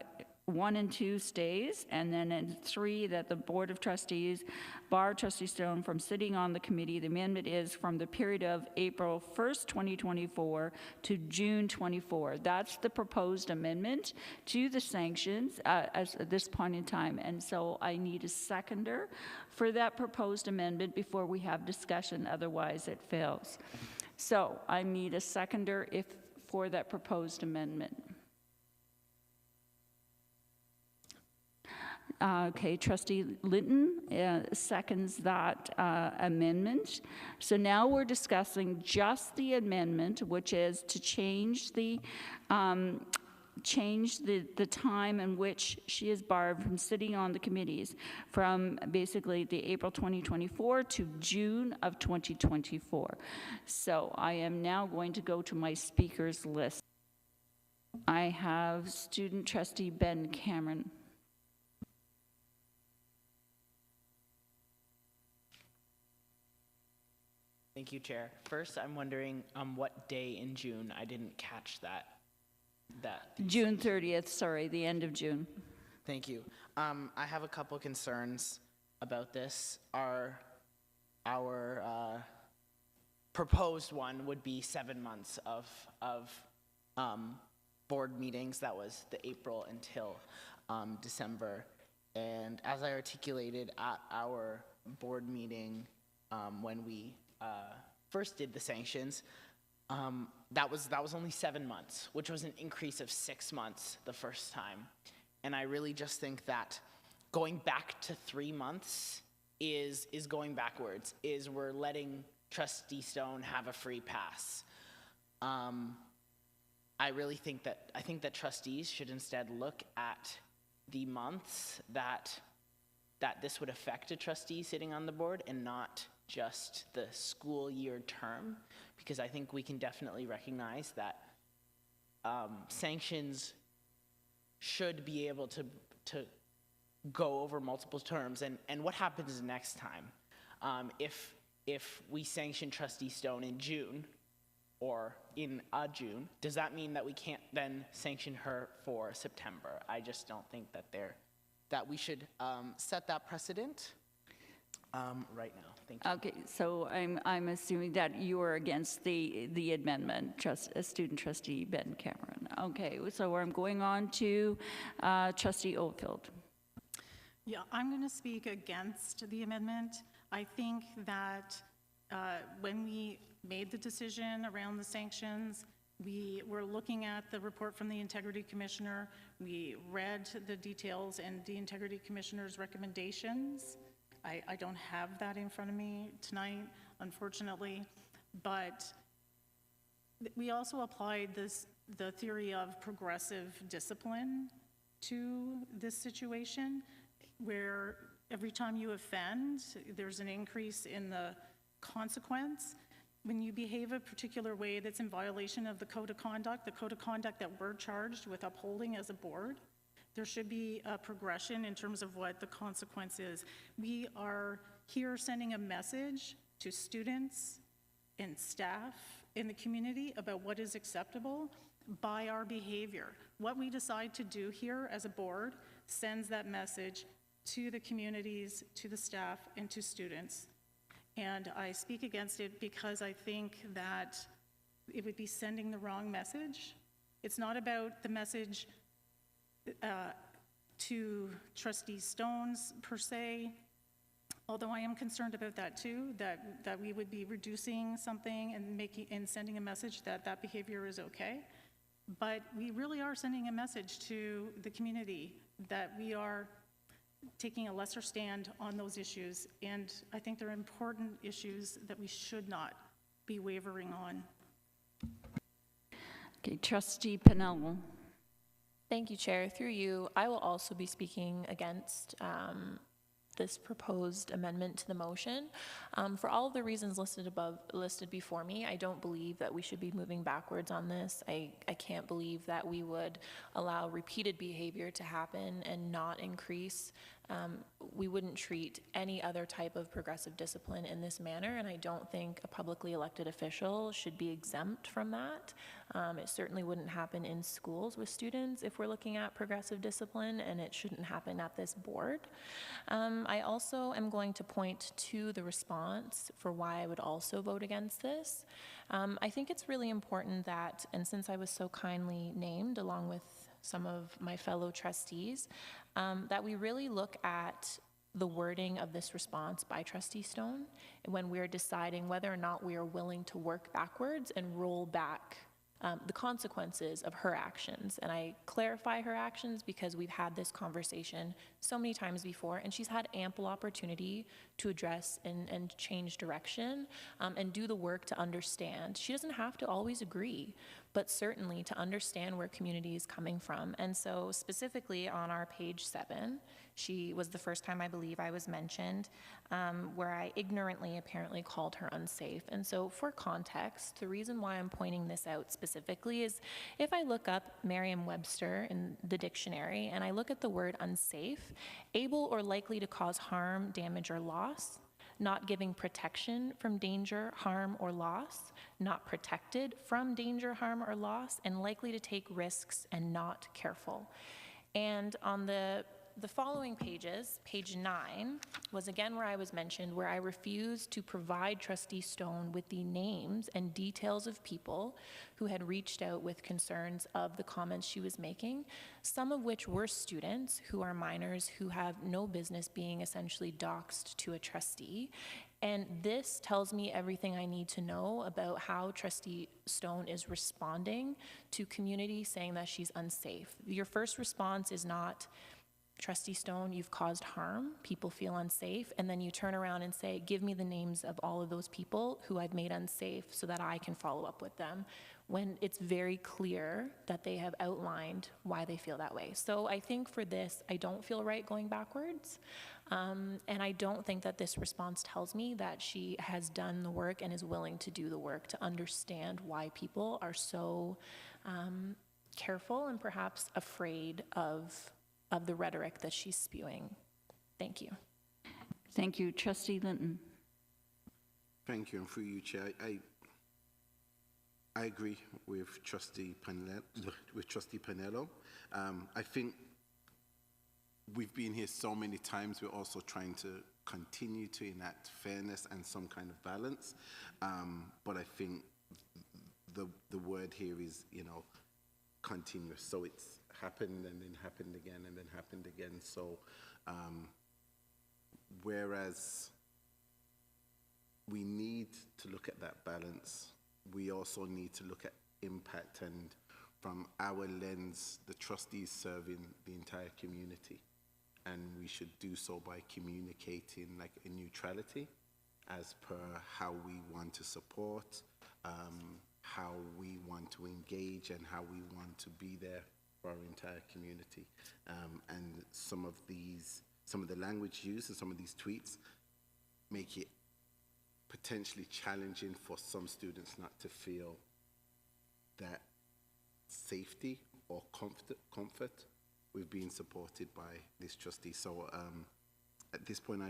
1 and 2 stays, and then in 3 that the Board of Trustees bar Trustee Stone from sitting on the committee. The amendment is from the period of April 1st, 2024 to June 24. That's the proposed amendment to the sanctions at this point in time, and so I need a seconder for that proposed amendment before we have discussion, otherwise it fails. So I need a seconder for that proposed amendment. Okay, Trustee Linton seconds that amendment. So now we're discussing just the amendment, which is to change the time in which she is barred from sitting on the committees from basically the April 2024 to June of 2024. So I am now going to go to my speakers list. I have Student Trustee Ben Cameron. Thank you, Chair. First, I'm wondering what day in June. I didn't catch that. June 30th, sorry, the end of June. Thank you. I have a couple concerns about this. Our proposed one would be 7 months of board meetings. That was the April until December. And as I articulated at our board meeting when we first did the sanctions, that was only 7 months, which was an increase of 6 months the first time. And I really just think that going back to 3 months is going backwards, is we're letting Trustee Stone have a free pass. I really think that trustees should instead look at the months that this would affect a trustee sitting on the board and not just the school year term, because I think we can definitely recognize that sanctions should be able to go over multiple terms. And what happens next time? If we sanction Trustee Stone in June or in June, does that mean that we can't then sanction her for September? I just don't think that we should set that precedent right now. Thank you. Okay, so I'm assuming that you are against the amendment, Student Trustee Ben Cameron. Okay, so I'm going on to Trustee Oldfield. Yeah, I'm going to speak against the amendment. I think that when we made the decision around the sanctions, we were looking at the report from the Integrity Commissioner. We read the details and the Integrity Commissioner's recommendations. I don't have that in front of me tonight, unfortunately, but we also applied the theory of progressive discipline to this situation, where every time you offend, there's an increase in the consequence. When you behave a particular way that's in violation of the code of conduct that we're charged with upholding as a board, there should be a progression in terms of what the consequence is. We are here sending a message to students and staff in the community about what is acceptable by our behavior. What we decide to do here as a board sends that message to the communities, to the staff, and to students. And I speak against it because I think that it would be sending the wrong message. It's not about the message to Trustee Stones per se, although I am concerned about that too, that we would be reducing something and sending a message that behavior is okay. But we really are sending a message to the community that we are taking a lesser stand on those issues, and I think they're important issues that we should not be wavering on. Okay, Trustee Pinello. Thank you, Chair. Through you, I will also be speaking against this proposed amendment to the motion. For all of the reasons listed before me, I don't believe that we should be moving backwards on this. I can't believe that we would allow repeated behavior to happen and not increase. We wouldn't treat any other type of progressive discipline in this manner, and I don't think a publicly elected official should be exempt from that. It certainly wouldn't happen in schools with students if we're looking at progressive discipline, and it shouldn't happen at this board. I also am going to point to the response for why I would also vote against this. I think it's really important that, and since I was so kindly named along with some of my fellow trustees, that we really look at the wording of this response by Trustee Stone when we're deciding whether or not we are willing to work backwards and roll back the consequences of her actions. And I clarify her actions because we've had this conversation so many times before, and she's had ample opportunity to address and change direction and do the work to understand. She doesn't have to always agree, but certainly to understand where community is coming from. And so specifically on our page 7, she was the first time I believe I was mentioned, where I ignorantly apparently called her unsafe. And so for context, the reason why I'm pointing this out specifically is if I look up Merriam-Webster in the dictionary and I look at the word unsafe, able or likely to cause harm, damage, or loss, not giving protection from danger, harm, or loss, not protected from danger, harm, or loss, and likely to take risks and not careful. And on the following pages, page 9, was again where I was mentioned, where I refused to provide Trustee Stone with the names and details of people who had reached out with concerns of the comments she was making, some of which were students who are minors who have no business being essentially doxxed to a trustee. And this tells me everything I need to know about how Trustee Stone is responding to community saying that she's unsafe. Your first response is not, Trustee Stone, you've caused harm, people feel unsafe, and then you turn around and say, give me the names of all of those people who I've made unsafe so that I can follow up with them, when it's very clear that they have outlined why they feel that way. So I think for this, I don't feel right going backwards, and I don't think that this response tells me that she has done the work and is willing to do the work to understand why people are so careful and perhaps afraid of the rhetoric that she's spewing. Thank you. Thank you. Trustee Linton. Thank you, and through you, Chair. I agree with Trustee Panello. I think we've been here so many times. We're also trying to continue to enact fairness and some kind of balance. But I think the word here is, continuous. So it's happened and then happened again and then happened again. So whereas we need to look at that balance, we also need to look at impact, and from our lens, the trustees serving the entire community. And we should do so by communicating like a neutrality as per how we want to support, how we want to engage, and how we want to be there for our entire community. And some of the language used in some of these tweets make it potentially challenging for some students not to feel that safety or comfort with being supported by this trustee. So at this point,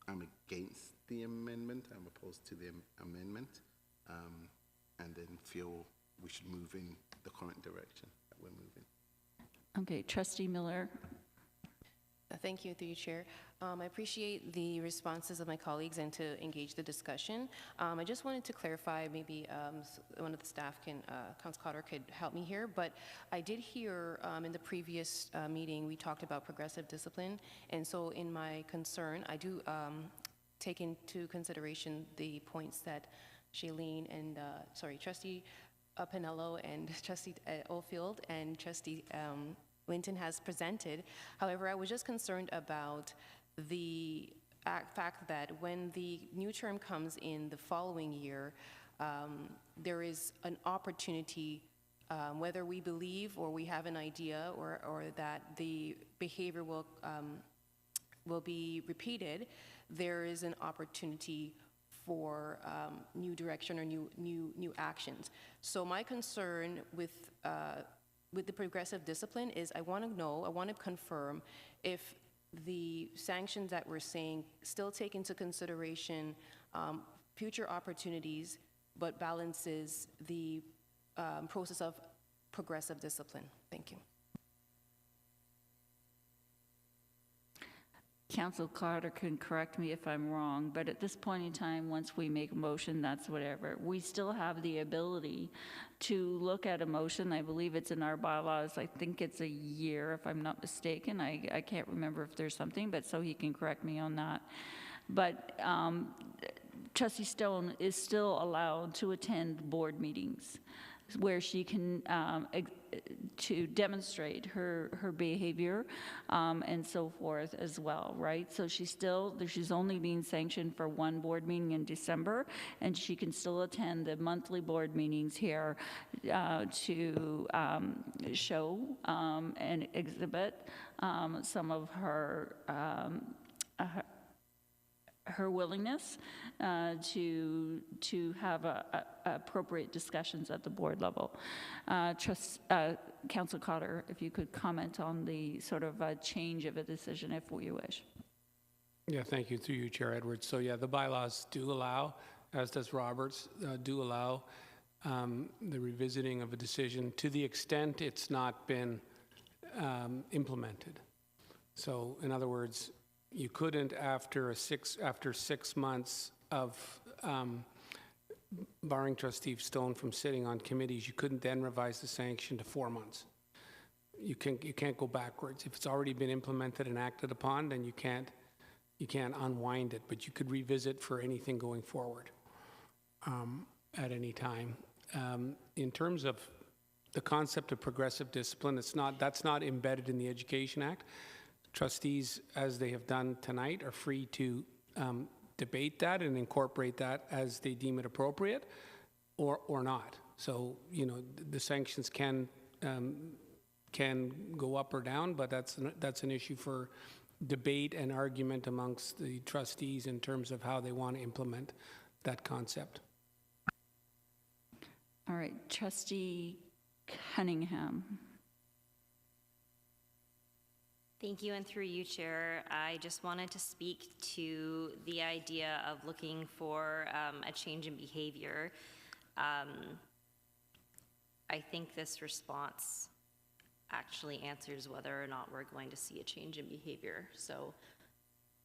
I'm against the amendment. I'm opposed to the amendment, and then feel we should move in the current direction that we're moving. Okay, Trustee Miller. Thank you, through you, Chair. I appreciate the responses of my colleagues and to engage the discussion. I just wanted to clarify, maybe one of the staff Council Cotter could help me here, but I did hear in the previous meeting we talked about progressive discipline, and so in my concern, I do take into consideration the points that Shailene and, Trustee Panello and Trustee Oldfield and Trustee Linton has presented. However, I was just concerned about the fact that when the new term comes in the following year, there is an opportunity, whether we believe or we have an idea or that the behavior will be repeated, there is an opportunity for new direction or new actions. So my concern with the progressive discipline is I want to confirm if the sanctions that we're saying still take into consideration future opportunities, but balances the process of progressive discipline. Thank you. Council Carter can correct me if I'm wrong, but at this point in time, once we make a motion, that's whatever. We still have the ability to look at a motion. I believe it's in our bylaws. I think it's a year, if I'm not mistaken. I can't remember if there's something, but so he can correct me on that. But Trustee Stone is still allowed to attend board meetings. where she can to demonstrate her behavior and so forth as well, right? So she's only being sanctioned for one board meeting in December, and she can still attend the monthly board meetings here to show and exhibit some of her willingness to have appropriate discussions at the board level. Councillor Cotter, if you could comment on the sort of change of a decision if you wish. Yeah, thank you, through you, Chair Edwards. So yeah, the bylaws do allow, as does Roberts, do allow the revisiting of a decision to the extent it's not been implemented. So in other words, you couldn't, after 6 months of barring Trustee Stone from sitting on committees, you couldn't then revise the sanction to 4 months. You can't go backwards. If it's already been implemented and acted upon, then you can't unwind it. But you could revisit for anything going forward at any time. In terms of the concept of progressive discipline, that's not embedded in the Education Act. Trustees, as they have done tonight, are free to debate that and incorporate that as they deem it appropriate, or not. So, you know, the sanctions can go up or down, but that's an issue for debate and argument amongst the trustees in terms of how they want to implement that concept. All right, Trustee Cunningham. Thank you, and through you, Chair, I just wanted to speak to the idea of looking for a change in behavior. I think this response actually answers whether or not we're going to see a change in behavior. So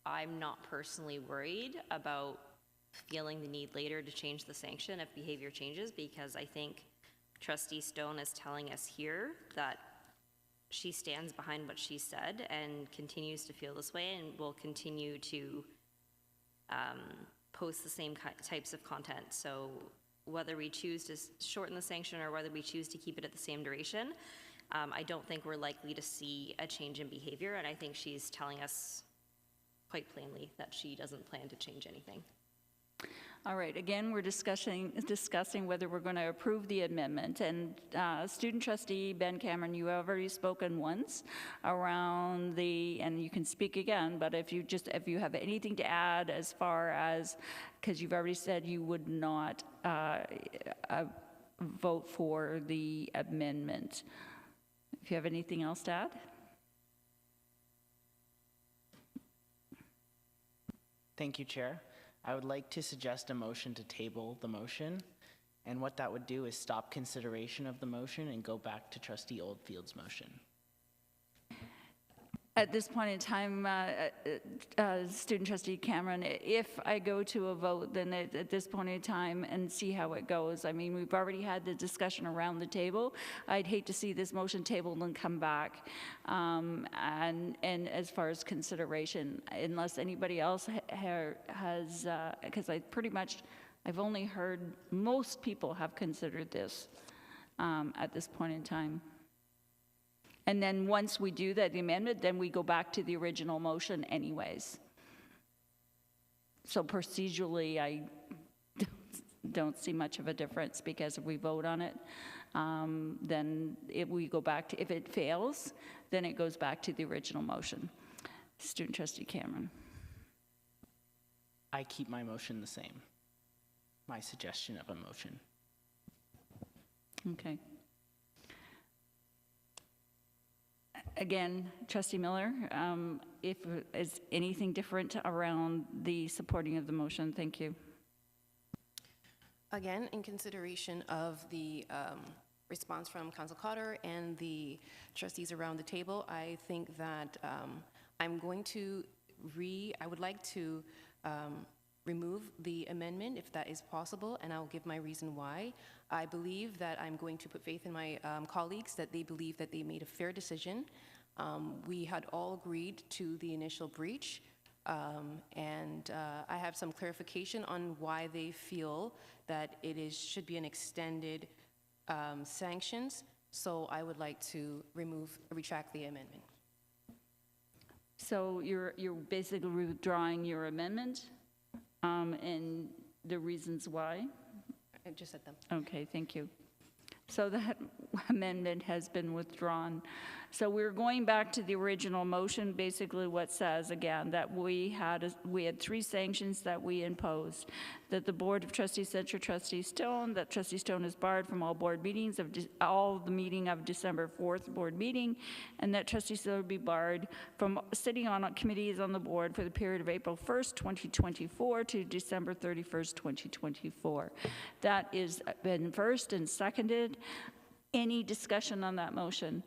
I'm not personally worried about feeling the need later to change the sanction if behavior changes, because I think Trustee Stone is telling us here that she stands behind what she said and continues to feel this way and will continue to post the same types of content. So whether we choose to shorten the sanction or whether we choose to keep it at the same duration, I don't think we're likely to see a change in behavior, and I think she's telling us quite plainly that she doesn't plan to change anything. All right, again, we're discussing whether we're going to approve the amendment. And Student Trustee Ben Cameron, you have already spoken once around and you can speak again, but if you have anything to add as far as, because you've already said you would not vote for the amendment. If you have anything else to add? Thank you, Chair. I would like to suggest a motion to table the motion, and what that would do is stop consideration of the motion and go back to Trustee Oldfield's motion. At this point in time, Student Trustee Cameron, if I go to a vote, then at this point in time and see how it goes. I mean, we've already had the discussion around the table. I'd hate to see this motion tabled and come back. And as far as consideration, unless anybody else has, because I've only heard most people have considered this at this point in time. And then once we do that, the amendment, then we go back to the original motion anyways. So procedurally, I don't see much of a difference, because if we vote on it, then if it fails, then it goes back to the original motion. Student Trustee Cameron. I keep my motion the same, my suggestion of a motion. Okay. Again, Trustee Miller, if is anything different around the supporting of the motion, thank you. Again, in consideration of the response from Council Cotter and the trustees around the table, I think that I would like to remove the amendment if that is possible, and I'll give my reason why. I believe that I'm going to put faith in my colleagues that they believe that they made a fair decision. We had all agreed to the initial breach, and I have some clarification on why they feel that should be an extended sanctions, so I would like to retract the amendment. So you're basically withdrawing your amendment, and the reasons why? I just said them. Okay, thank you. So that amendment has been withdrawn. So we're going back to the original motion, basically what says, again, that we had 3 sanctions that we imposed. That the Board of Trustees censure Trustee Stone, that Trustee Stone is barred from all board meetings, all the meeting of December 4th board meeting, and that Trustee Stone would be barred from sitting on committees on the board for the period of April 1st, 2024 to December 31st, 2024. That is been first and seconded. Any discussion on that motion?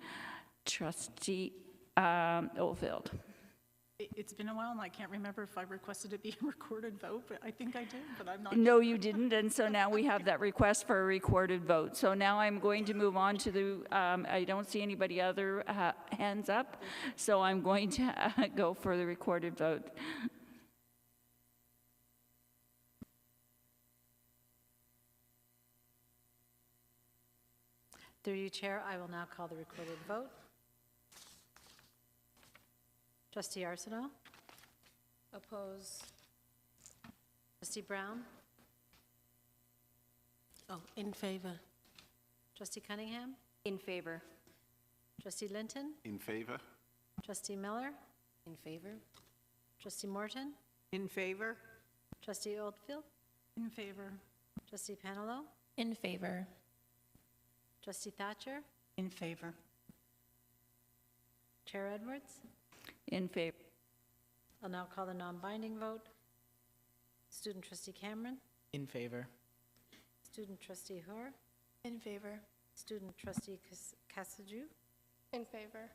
Trustee Oldfield. It's been a while, and I can't remember if I requested it be a recorded vote, but I think I did, but I'm not No, sure. you didn't, and so now we have that request for a recorded vote. So now I'm going to move on to the, I don't see anybody other hands up, so I'm going to go for the recorded vote. Through you, Chair, I will now call the recorded vote. Trustee Arsenault? Oppose. Trustee Brown? Oh, in favor. Trustee Cunningham? In favor. Trustee Linton? In favor? Trustee Miller? In favor. Trustee Morton? In favor? Trustee Oldfield? In favor. Trustee Panelo? In favor. Trustee Thatcher? In favor. Chair Edwards? In favor. I'll now call the non-binding vote. Student Trustee Cameron? In favor. Student Trustee Hoare? In favor. Student Trustee Cassaju? In favor.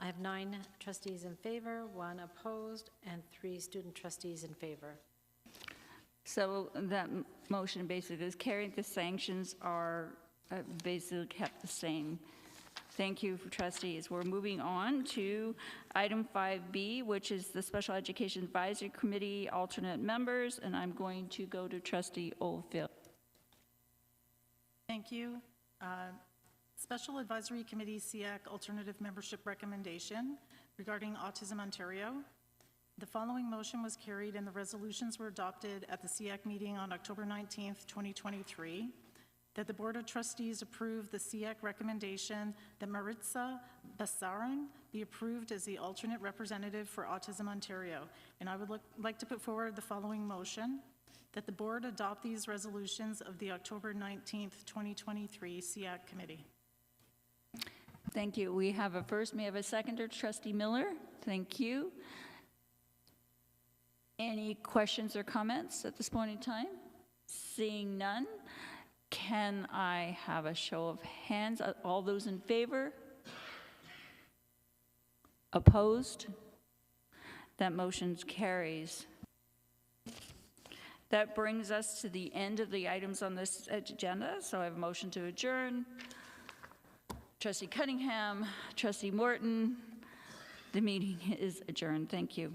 I have 9 trustees in favor, 1 opposed, and 3 student trustees in favor. So that motion basically is carried. The sanctions are basically kept the same. Thank you, trustees. We're moving on to item 5B, which is the Special Education Advisory Committee alternate members, and I'm going to go to Trustee Oldfield. Thank you. Special Advisory Committee SEAC alternative membership recommendation regarding Autism Ontario. The following motion was carried and the resolutions were adopted at the SEAC meeting on October 19th, 2023. That the Board of Trustees approve the SEAC recommendation that Maritza Basaran be approved as the alternate representative for Autism Ontario. And I would like to put forward the following motion, that the Board adopt these resolutions of the October 19th, 2023 SEAC Committee. Thank you. We have a first. May I have a seconder? Trustee Miller. Thank you. Any questions or comments at this point in time? Seeing none. Can I have a show of hands? All those in favor? Opposed? That motion carries. That brings us to the end of the items on this agenda, so I have a motion to adjourn. Trustee Cunningham, Trustee Morton, the meeting is adjourned. Thank you.